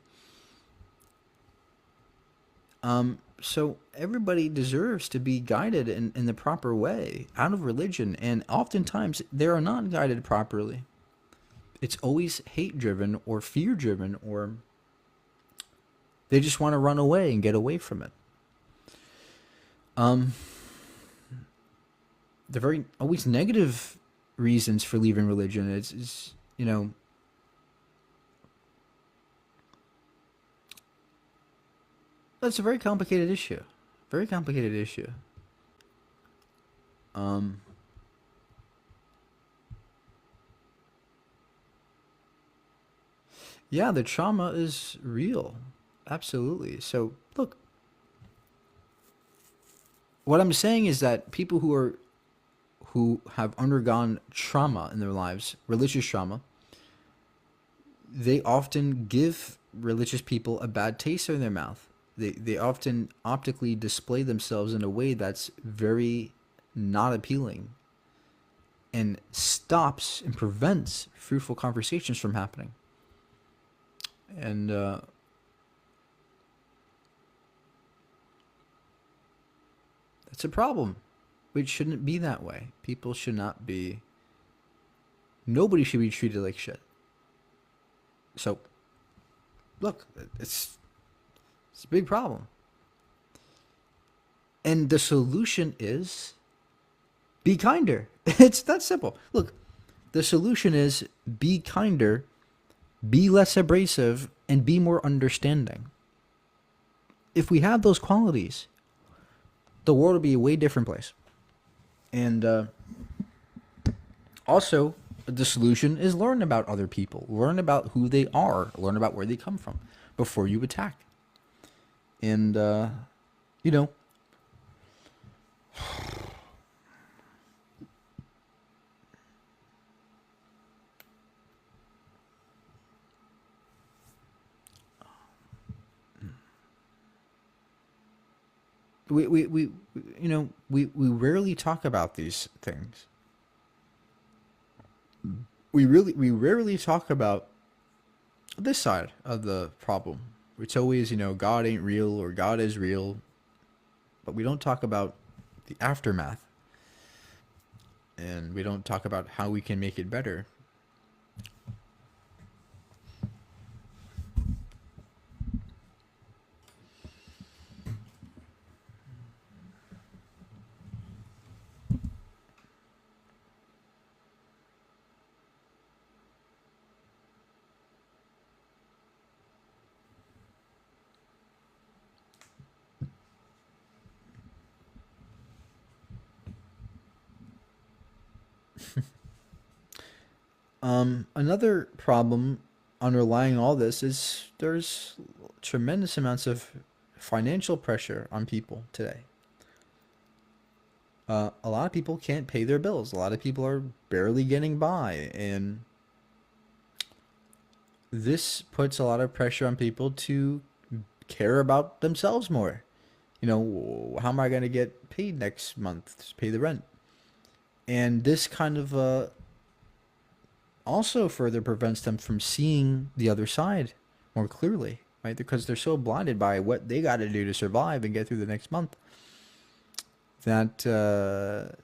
So everybody deserves to be guided in the proper way out of religion, and oftentimes they are not guided properly. It's always hate driven or fear driven, or they just want to run away and get away from it. The very always negative reasons for leaving religion is that's a very complicated issue. Very complicated issue. Yeah, the trauma is real. Absolutely. So, look, what I'm saying is that people who have undergone trauma in their lives, religious trauma, they often give religious people a bad taste in their mouth. They often optically display themselves in a way that's very not appealing, and stops and prevents fruitful conversations from happening. And that's a problem. It shouldn't be that way. People should not be. Nobody should be treated like shit. So, look, it's a big problem. And the solution is be kinder. It's that simple. Look, the solution is be kinder, be less abrasive, and be more understanding. If we have those qualities, the world will be a way different place. And also, the solution is learn about other people. Learn about who they are. Learn about where they come from before you attack. And, we rarely talk about these things. We rarely talk about this side of the problem. It's always, God ain't real or God is real, but we don't talk about the aftermath, and we don't talk about how we can make it better. Another problem underlying all this is there's tremendous amounts of financial pressure on people today. A lot of people can't pay their bills. A lot of people are barely getting by, and this puts a lot of pressure on people to care about themselves more. How am I going to get paid next month to pay the rent? And this kind of also further prevents them from seeing the other side more clearly, right? Because they're so blinded by what they got to do to survive and get through the next month that, the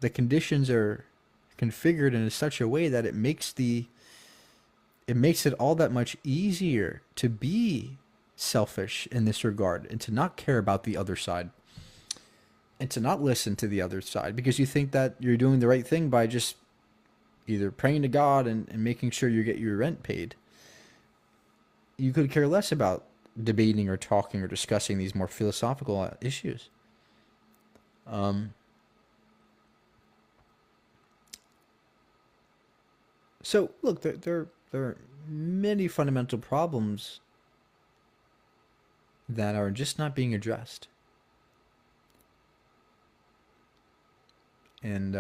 conditions are configured in such a way that it makes it all that much easier to be selfish in this regard and to not care about the other side and to not listen to the other side, because you think that you're doing the right thing by just either praying to God and making sure you get your rent paid. You could care less about debating or talking or discussing these more philosophical issues. So, look, there are many fundamental problems that are just not being addressed. And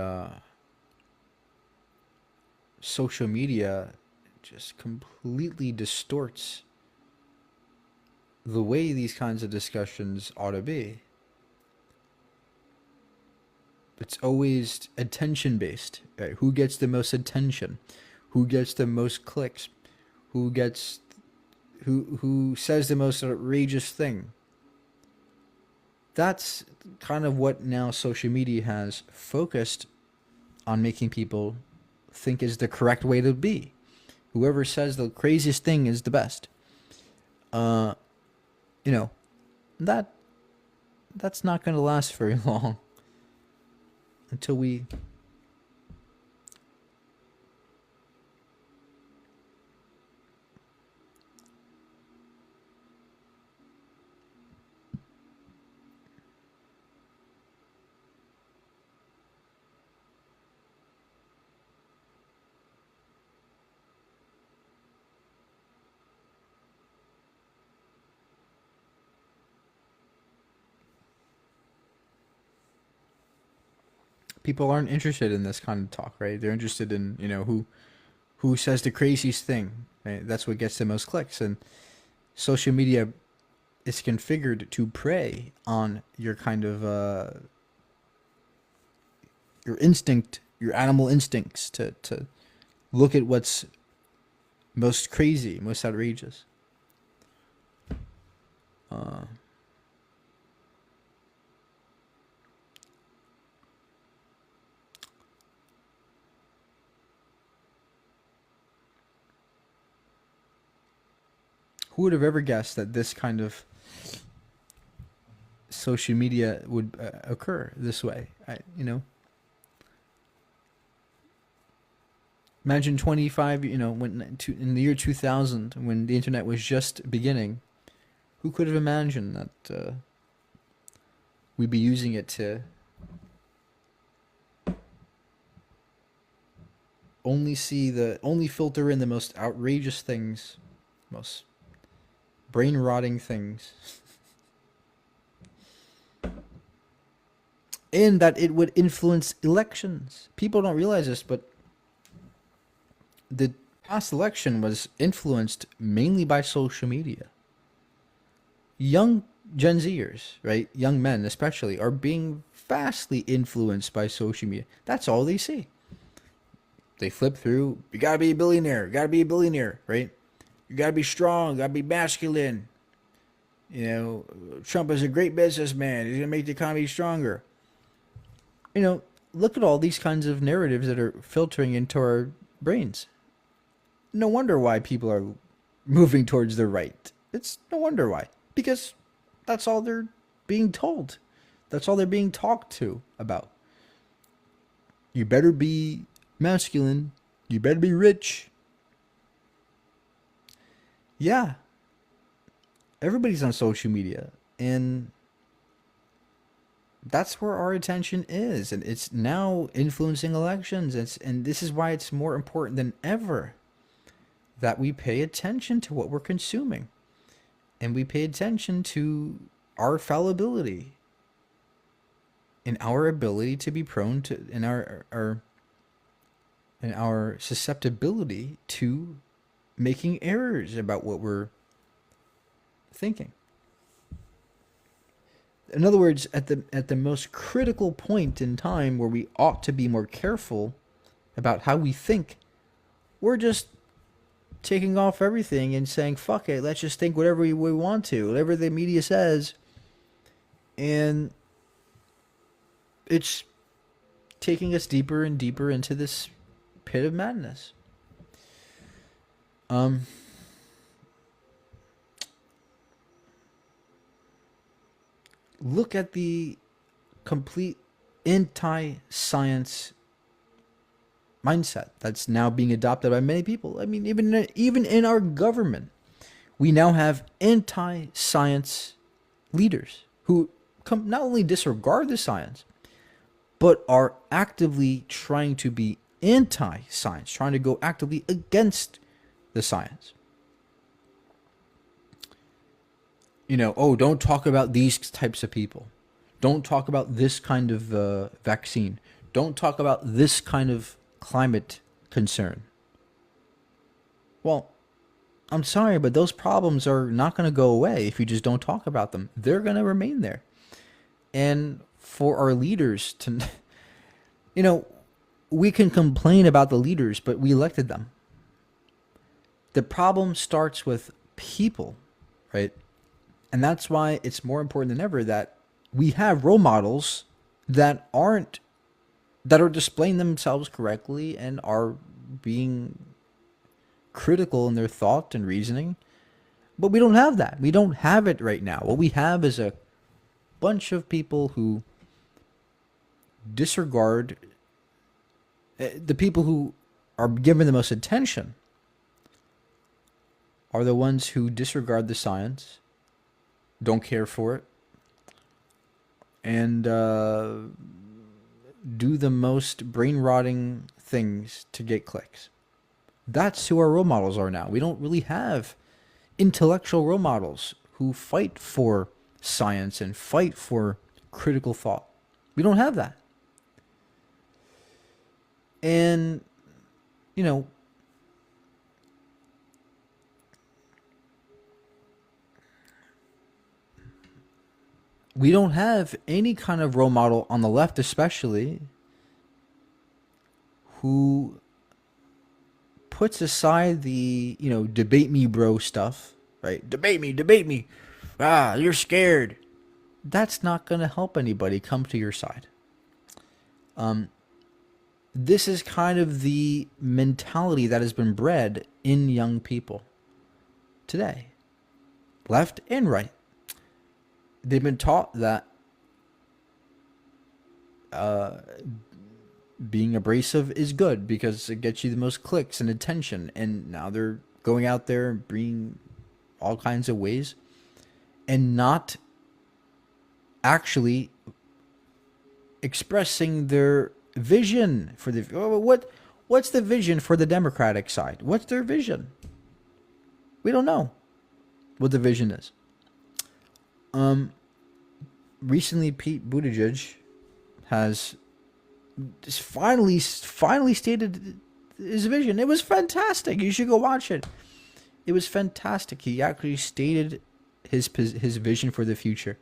social media just completely distorts the way these kinds of discussions ought to be. It's always attention based. Right? Who gets the most attention? Who gets the most clicks? Who says the most outrageous thing? That's kind of what now social media has focused on, making people think is the correct way to be. Whoever says the craziest thing is the best. You know, that's not going to last very long until we people aren't interested in this kind of talk, right? They're interested in, who says the craziest thing. Right? That's what gets the most clicks. And social media is configured to prey on your kind of your instinct, your animal instincts to look at what's most crazy, most outrageous. Who would have ever guessed that this kind of social media would occur this way? Imagine 25, in the year 2000, when the internet was just beginning, who could have imagined that we'd be using it to only filter in the most outrageous things, most brain rotting things, and that it would influence elections. People don't realize this, but the past election was influenced mainly by social media. Young Gen Zers, right, young men especially, are being vastly influenced by social media. That's all they see. They flip through, you gotta be a billionaire, right? You gotta be strong, gotta be masculine. Trump is a great businessman. He's gonna make the economy stronger. Look at all these kinds of narratives that are filtering into our brains. No wonder why people are moving towards the right. It's no wonder why. Because that's all they're being told. That's all they're being talked to about. You better be masculine. You better be rich. Yeah. Everybody's on social media. And that's where our attention is. And it's now influencing elections. And this is why it's more important than ever that we pay attention to what we're consuming. And we pay attention to our fallibility and our ability to be prone to, and our susceptibility to making errors about what we're thinking. In other words, at the most critical point in time where we ought to be more careful about how we think, we're just taking off everything and saying, fuck it, let's just think whatever we want to, whatever the media says. And it's taking us deeper and deeper into this pit of madness. Look at the complete anti-science mindset that's now being adopted by many people. I mean, even in our government, we now have anti-science leaders who not only disregard the science, but are actively trying to be anti-science, trying to go actively against the science. Don't talk about these types of people. Don't talk about this kind of vaccine. don't talk about this kind of climate concern. Well, I'm sorry, but those problems are not going to go away if you just don't talk about them. They're going to remain there. And for our leaders to, we can complain about the leaders, but we elected them. The problem starts with people, right? And that's why it's more important than ever that we have role models that are displaying themselves correctly and are being critical in their thought and reasoning. But we don't have that. We don't have it right now. What we have is a bunch of people who disregard the people who are given the most attention are the ones who disregard the science, don't care for it, and do the most brain-rotting things to get clicks. That's who our role models are now. We don't really have intellectual role models who fight for science and fight for critical thought. We don't have that. And, we don't have any kind of role model on the left, especially, who puts aside the, debate me, bro stuff, right? Debate me. Ah, you're scared. That's not going to help anybody come to your side. This is kind of the mentality that has been bred in young people today, left and right. They've been taught that being abrasive is good because it gets you the most clicks and attention. And now they're going out there and bringing all kinds of ways and not actually expressing their vision for the what's the vision for the Democratic side? What's their vision? We don't know what the vision is. Recently Pete Buttigieg has just finally stated his vision. It was fantastic. You should go watch it. It was fantastic. He actually stated his vision for the future.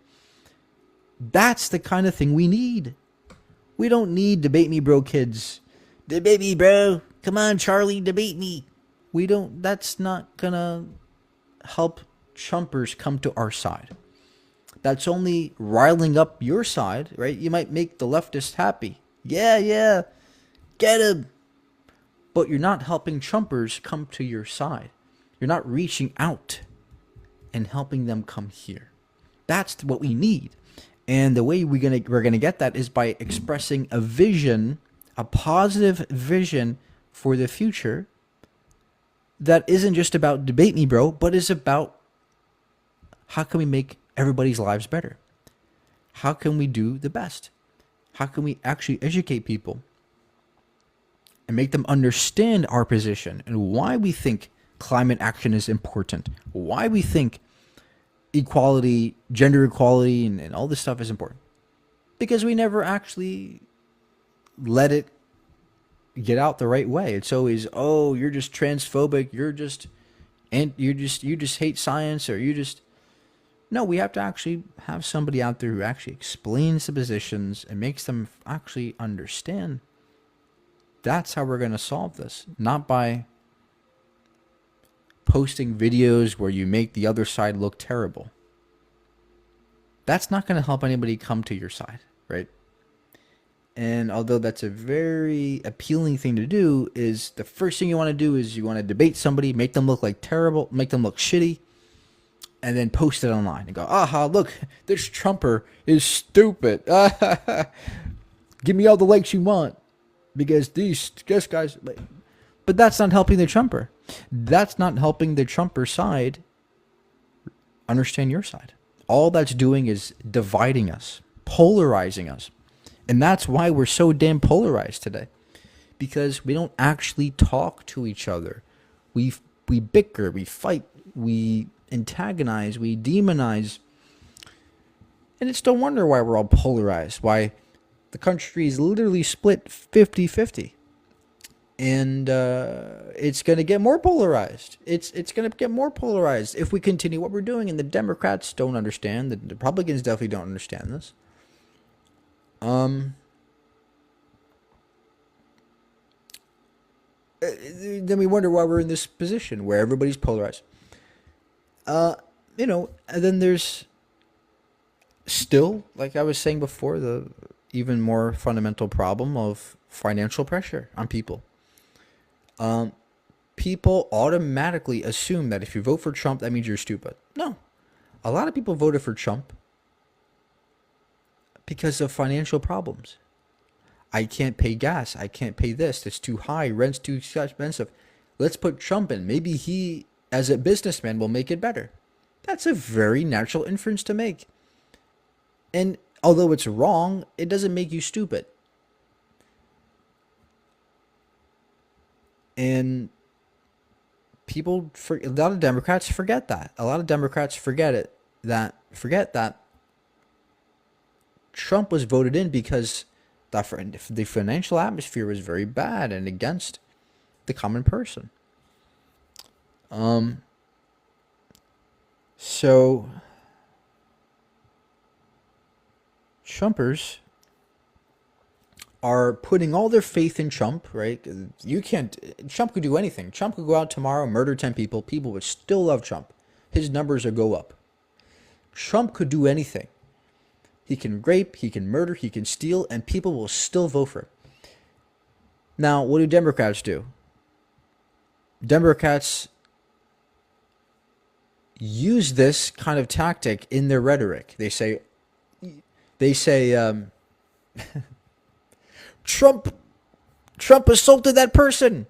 That's the kind of thing we need. We don't need debate me, bro, kids. Debate me, bro. Come on, Charlie, debate me. We don't. That's not gonna help Trumpers come to our side. That's only riling up your side, right? You might make the leftists happy. Yeah, get him. But you're not helping Trumpers come to your side. You're not reaching out and helping them come here. That's what we need. And the way we're gonna get that is by expressing a vision, a positive vision for the future that isn't just about debate me, bro, but is about how can we make everybody's lives better? How can we do the best? How can we actually educate people and make them understand our position and why we think climate action is important, why we think equality, gender equality, and all this stuff is important? Because we never actually let it get out the right way. It's always, oh, you're just transphobic, you just hate science, or you just... No, we have to actually have somebody out there who actually explains the positions and makes them actually understand. That's how we're going to solve this. Not by posting videos where you make the other side look terrible. That's not going to help anybody come to your side, right? And although that's a very appealing thing to do, is the first thing you want to do is you want to debate somebody, make them look like terrible, make them look shitty, and then post it online and go, aha, look, this Trumper is stupid. Give me all the likes you want because these guys... But that's not helping the Trumper. That's not helping the Trumper side understand your side. All that's doing is dividing us, polarizing us. And that's why we're so damn polarized today. Because we don't actually talk to each other. We bicker, we fight, we antagonize, we demonize. And it's no wonder why we're all polarized. Why The country is literally split 50-50. And it's going to get more polarized. It's going to get more polarized if we continue what we're doing. And the Democrats don't understand. The Republicans definitely don't understand this. Then we wonder why we're in this position where everybody's polarized. And then there's still, like I was saying before, the even more fundamental problem of financial pressure on people. People automatically assume that if you vote for Trump, that means you're stupid. No. A lot of people voted for Trump because of financial problems. I can't pay gas. I can't pay this. It's too high. Rent's too expensive. Let's put Trump in. Maybe he, as a businessman, will make it better. That's a very natural inference to make. And although it's wrong, it doesn't make you stupid. And a lot of Democrats forget that. A lot of Democrats forget that Trump was voted in because the financial atmosphere was very bad and against the common person. So Trumpers are putting all their faith in Trump, right? Trump could do anything. Trump could go out tomorrow, murder 10 people. People would still love Trump. His numbers would go up. Trump could do anything. He can rape, he can murder, he can steal, and people will still vote for him. Now, what do Democrats do? Democrats use this kind of tactic in their rhetoric. They say, Trump assaulted that person.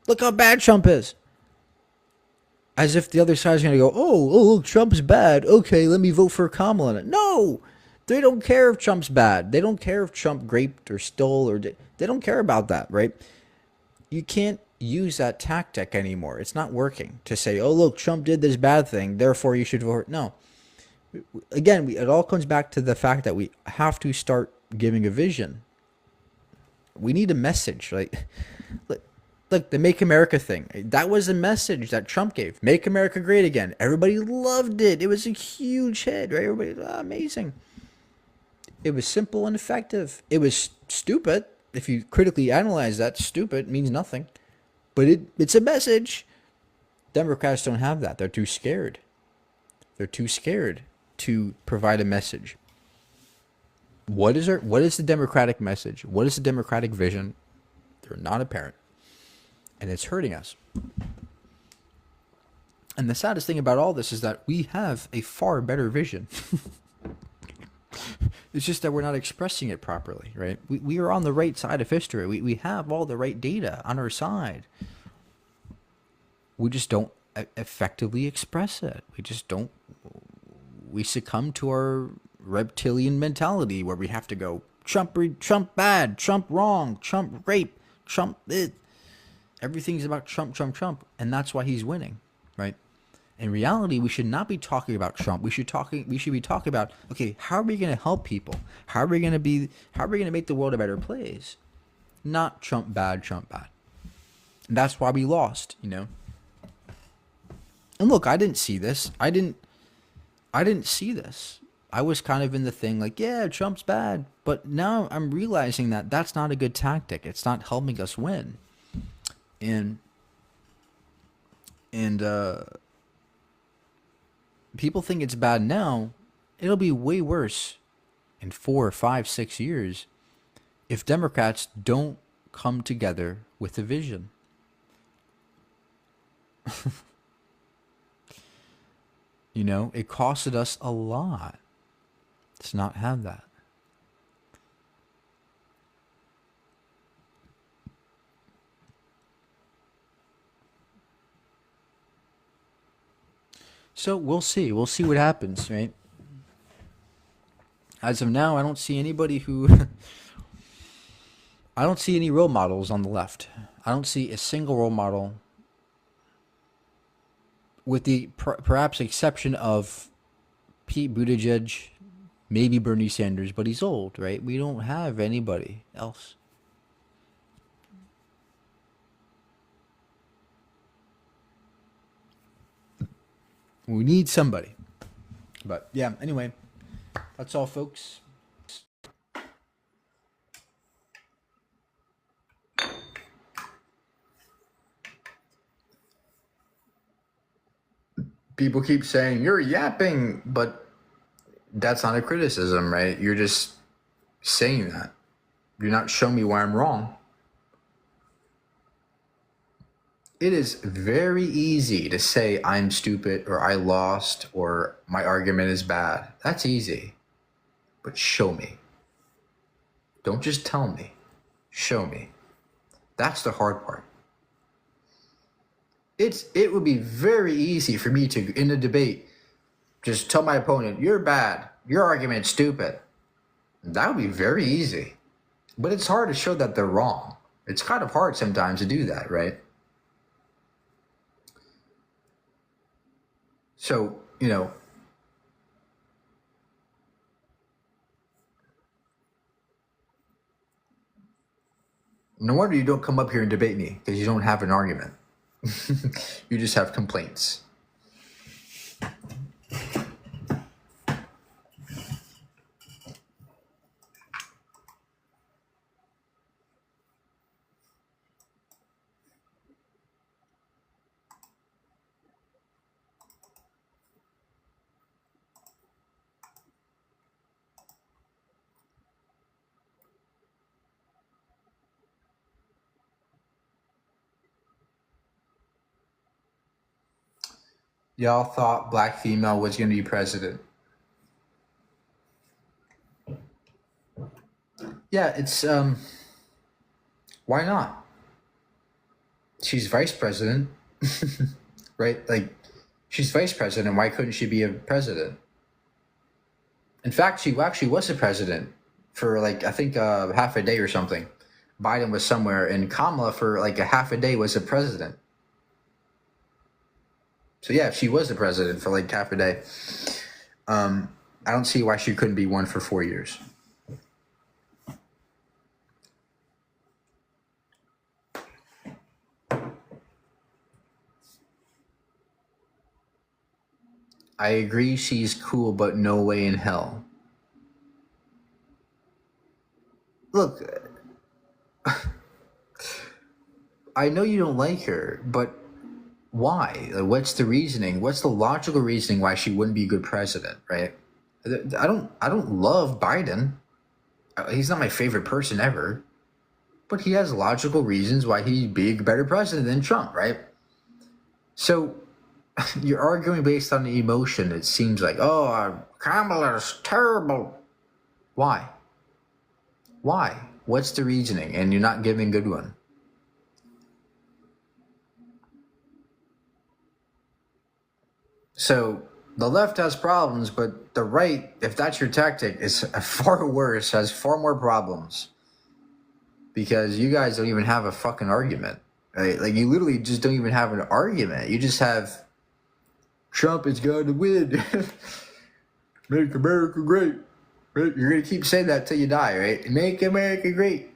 Look how bad Trump is. As if the other side is going to go, oh, Trump's bad. Okay, let me vote for Kamala. No, they don't care if Trump's bad. They don't care if Trump raped or stole they don't care about that, right? You can't use that tactic anymore. It's not working to say, oh, look, Trump did this bad thing, therefore you should vote. No. Again, it all comes back to the fact that we have to start giving a vision. We need a message. Look, the Make America thing. That was a message that Trump gave. Make America great again. Everybody loved it. It was a huge hit, right? Everybody, amazing. It was simple and effective. It was stupid. If you critically analyze that, stupid means nothing. But it's a message. Democrats don't have that. They're too scared. They're too scared to provide a message. What is the Democratic message? What is the Democratic vision? They're not apparent. And it's hurting us. And the saddest thing about all this is that we have a far better vision. It's just that we're not expressing it properly, right? We are on the right side of history. We have all the right data on our side. We just don't effectively express it. We succumb to our reptilian mentality where we have to go, Trump bad, Trump wrong, Trump rape, Trump it. Everything's about Trump. And that's why he's winning, right? In reality, we should not be talking about Trump. We should be talking about, okay, how are we going to help people? How are we going to make the world a better place? Not Trump bad. And that's why we lost, And look, I didn't see this. I didn't see this. I was kind of in the thing like, yeah, Trump's bad. But now I'm realizing that that's not a good tactic. It's not helping us win. And people think it's bad now. It'll be way worse in 4, 5, 6 years if Democrats don't come together with a vision. It costed us a lot to not have that. So we'll see. We'll see what happens, right? As of now, I don't see anybody who... I don't see any role models on the left. I don't see a single role model, with the perhaps exception of Pete Buttigieg Maybe Bernie Sanders, but he's old, right? We don't have anybody else. We need somebody. But yeah, anyway, that's all, folks. People keep saying you're yapping, but that's not a criticism, right? You're just saying that. You're not showing me why I'm wrong. It is very easy to say I'm stupid or I lost or my argument is bad. That's easy. But show me. Don't just tell me. Show me. That's the hard part. It would be very easy for me to, in a debate, just tell my opponent, you're bad. Your argument's stupid. That would be very easy. But it's hard to show that they're wrong. It's kind of hard sometimes to do that, right? So, no wonder you don't come up here and debate me, because you don't have an argument. You just have complaints. Y'all thought black female was going to be president. Yeah, it's, why not? She's vice president, right? Like, she's vice president. Why couldn't she be a president? In fact, she actually was a president for like, I think half a day or something. Biden was somewhere, and Kamala for like a half a day was a president. So yeah, she was the president for like half a day. I don't see why she couldn't be one for 4 years. I agree she's cool, but no way in hell. Look, I know you don't like her, but why? Like, what's the reasoning? What's the logical reasoning why she wouldn't be a good president, right? I don't love Biden. He's not my favorite person ever, but he has logical reasons why he'd be a better president than Trump, right? So you're arguing based on emotion. It seems like, oh, Kamala's terrible. Why? Why? What's the reasoning? And you're not giving a good one. So the left has problems, but the right, if that's your tactic, is far worse, has far more problems. Because you guys don't even have a fucking argument, right? Like, you literally just don't even have an argument. You just have, Trump is going to win. Make America great. Right? You're going to keep saying that till you die, right? Make America great.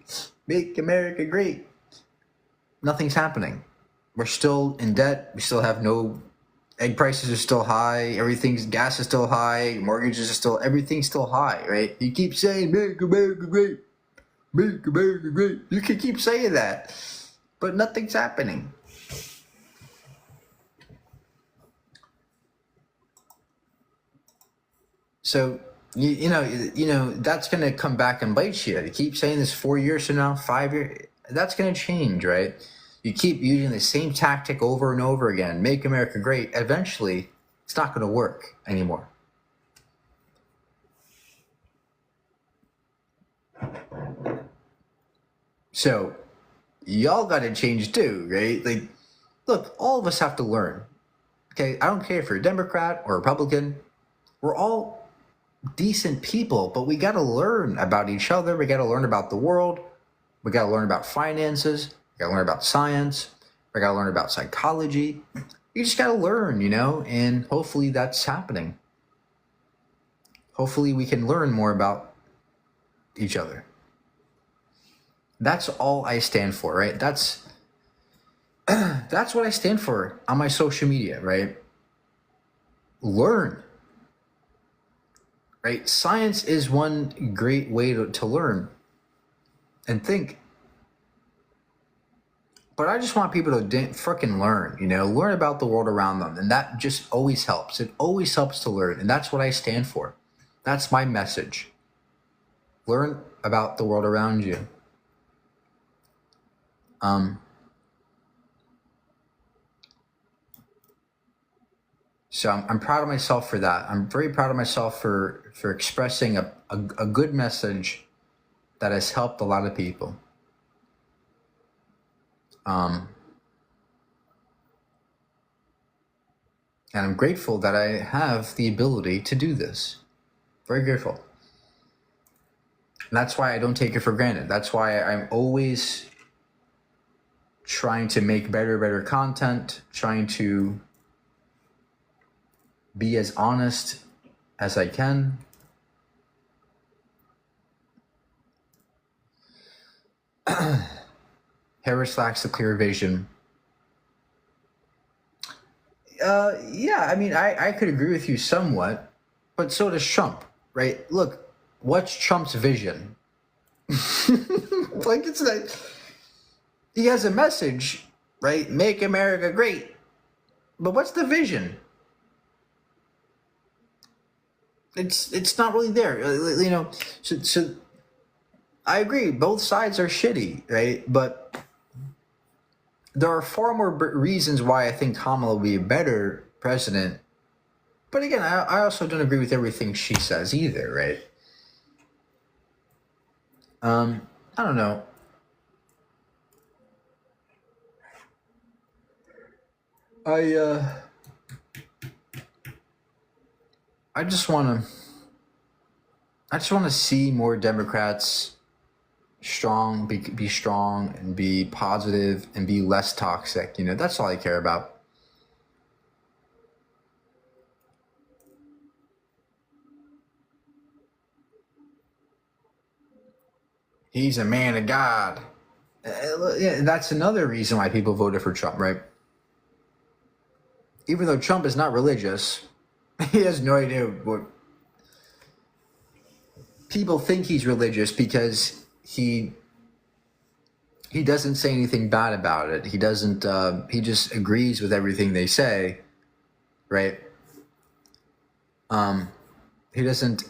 Make America great. Nothing's happening. We're still in debt. We still have no... Egg prices are still high. Gas is still high. Mortgages are still... Everything's still high, right? You keep saying, make America great. Make America great. You can keep saying that. But nothing's happening. So... You know that's going to come back and bite you. You keep saying this 4 years from now, 5 years, that's going to change, right? You keep using the same tactic over and over again, make America great. Eventually, it's not going to work anymore. So, y'all got to change too, right? Like, look, all of us have to learn. Okay, I don't care if you're a Democrat or Republican. We're all decent people, but we got to learn about each other. We got to learn about the world. We got to learn about finances. We got to learn about science. We got to learn about psychology. You just got to learn, and hopefully that's happening. Hopefully we can learn more about each other. That's all I stand for, right? That's what I stand for on my social media, right? Learn, right? Science is one great way to learn and think. But I just want people to freaking learn, learn about the world around them. And that just always helps. It always helps to learn. And that's what I stand for. That's my message. Learn about the world around you. So I'm proud of myself for that. I'm very proud of myself for expressing a good message that has helped a lot of people. And I'm grateful that I have the ability to do this. Very grateful. And that's why I don't take it for granted. That's why I'm always trying to make better content, trying to be as honest as I can. Harris lacks a clear vision. Yeah, I mean, I could agree with you somewhat, but so does Trump, right? Look, what's Trump's vision? Like, it's like, he has a message, right? Make America great. But what's the vision? It's not really there, so I agree, both sides are shitty, right? But there are far more reasons why I think Kamala will be a better president. But again, I also don't agree with everything she says either, right? I don't know. I just want to see more Democrats strong, be strong, and be positive, and be less toxic. That's all I care about. He's a man of God. Yeah, that's another reason why people voted for Trump, right? Even though Trump is not religious, he has no idea what people think. He's religious because he doesn't say anything bad about it. He doesn't. He just agrees with everything they say, right? He doesn't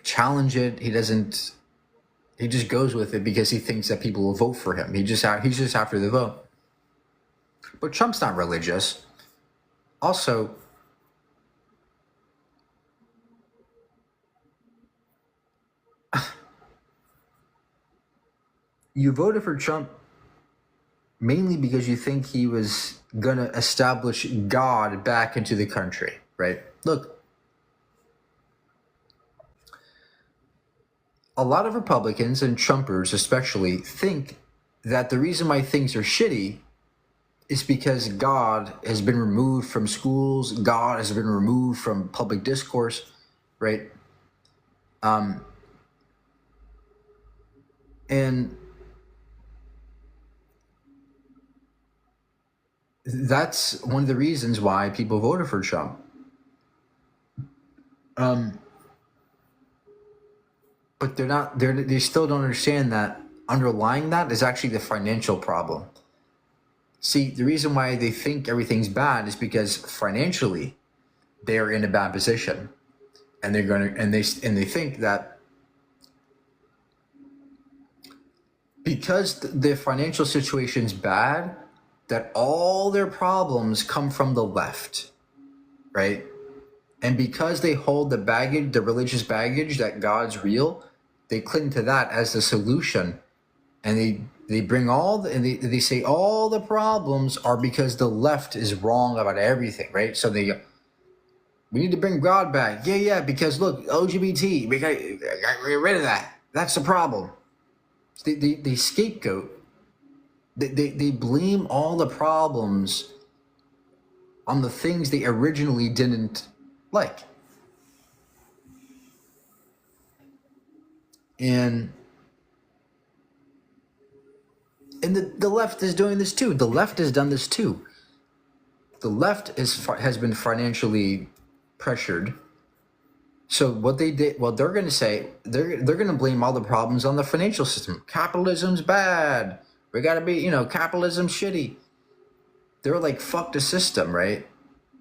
challenge it. He doesn't. He just goes with it because he thinks that people will vote for him. He's just after the vote. But Trump's not religious. Also, you voted for Trump mainly because you think he was going to establish God back into the country, right? Look, a lot of Republicans and Trumpers especially think that the reason why things are shitty is because God has been removed from schools, God has been removed from public discourse, right? And that's one of the reasons why people voted for Trump. But they still don't understand that underlying that is actually the financial problem. See, the reason why they think everything's bad is because financially they are in a bad position, and they think that because their financial situation's bad, that all their problems come from the left, right? And because they hold the baggage, the religious baggage that God's real, they cling to that as the solution, and they bring they say all the problems are because the left is wrong about everything, right? So we need to bring God back. Yeah, because look, LGBT, we got to get rid of that. That's the problem. They scapegoat. They blame all the problems on the things they originally didn't like. And the left is doing this too. The left has done this too. The left has been financially pressured. So what they did, well, they're going to say, they're going to blame all the problems on the financial system. Capitalism's bad. We got to be, capitalism's shitty. They're like, fuck the system, right?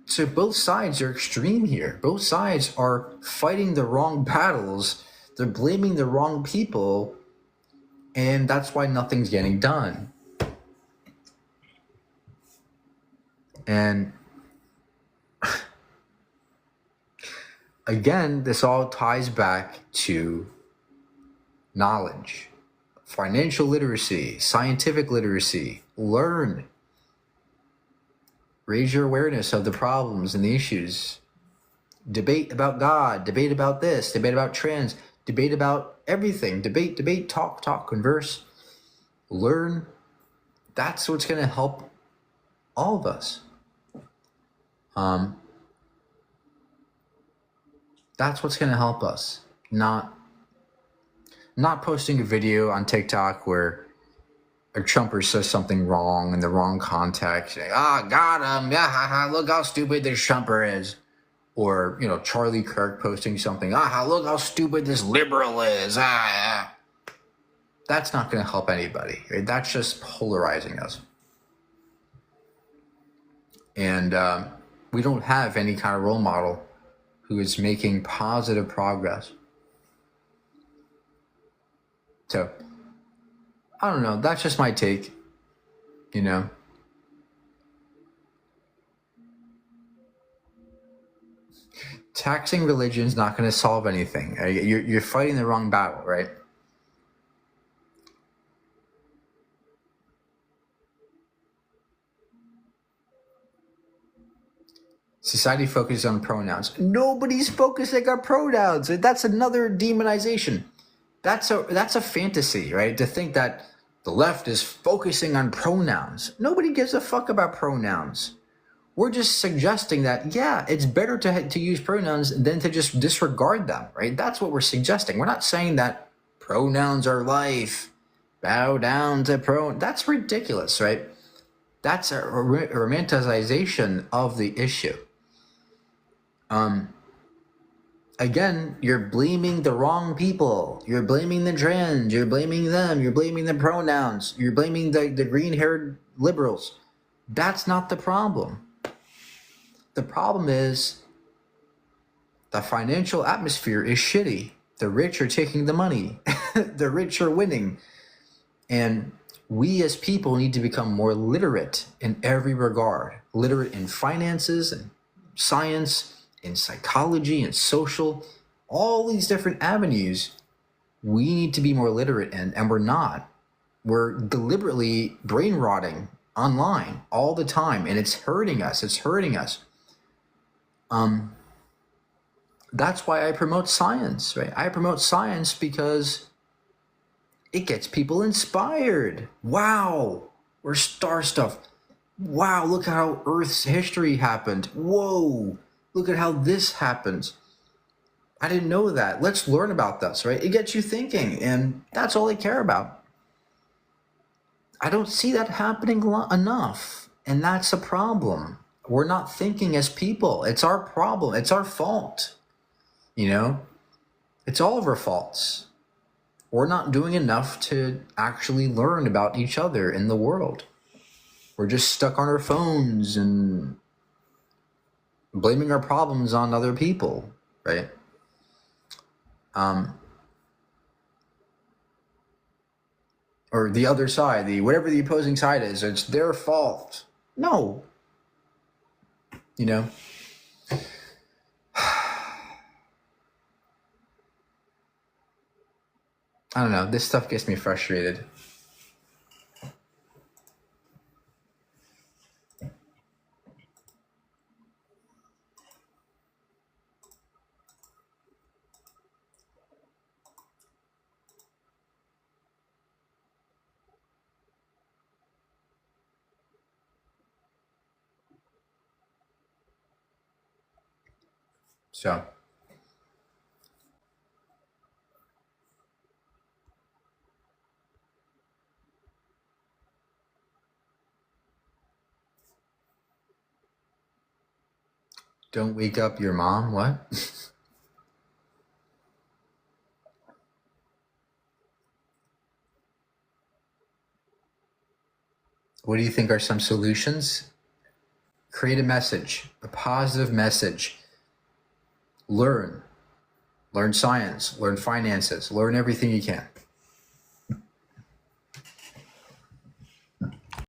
So both sides are extreme here. Both sides are fighting the wrong battles. They're blaming the wrong people. And that's why nothing's getting done. And again, this all ties back to knowledge, financial literacy, scientific literacy. Learn. Raise your awareness of the problems and the issues. Debate about God, debate about this, debate about trans, debate about everything. Debate, talk, converse, learn. That's what's going to help all of us. That's what's going to help us. Not posting a video on TikTok where a Trumper says something wrong in the wrong context. Got him. Yeah, look how stupid this Trumper is. Or, Charlie Kirk posting something. Look how stupid this liberal is. That's not going to help anybody. Right? That's just polarizing us. And we don't have any kind of role model who is making positive progress. So, I don't know. That's just my take. Taxing religion is not going to solve anything. You're fighting the wrong battle, right? Society focuses on pronouns. Nobody's focusing on pronouns. That's another demonization. That's a fantasy, right? To think that the left is focusing on pronouns. Nobody gives a fuck about pronouns. We're just suggesting that, yeah, it's better to use pronouns than to just disregard them, right? That's what we're suggesting. We're not saying that pronouns are life. Bow down to pronouns. That's ridiculous, right? That's a romanticization of the issue. Again, you're blaming the wrong people. You're blaming the trans. You're blaming them. You're blaming the pronouns. You're blaming the green-haired liberals. That's not the problem. The problem is the financial atmosphere is shitty. The rich are taking the money. The rich are winning. And we as people need to become more literate in every regard. Literate in finances and science, in psychology and social, all these different avenues we need to be more literate in, and we're not. We're deliberately brain rotting online all the time, and it's hurting us. That's why I promote science, right? I promote science because it gets people inspired. Wow, we're star stuff. Wow, look at how Earth's history happened. Whoa, look at how this happens. I didn't know that. Let's learn about this, right? It gets you thinking, and that's all I care about. I don't see that happening enough, and that's a problem. We're not thinking as people. It's our problem. It's our fault. It's all of our faults. We're not doing enough to actually learn about each other in the world. We're just stuck on our phones and blaming our problems on other people, right? Or the other side, whatever the opposing side is, it's their fault. No. I don't know. This stuff gets me frustrated. So Don't wake up your mom. What? What do you think are some solutions? Create a message, a positive message. Learn science, learn finances, learn everything you can.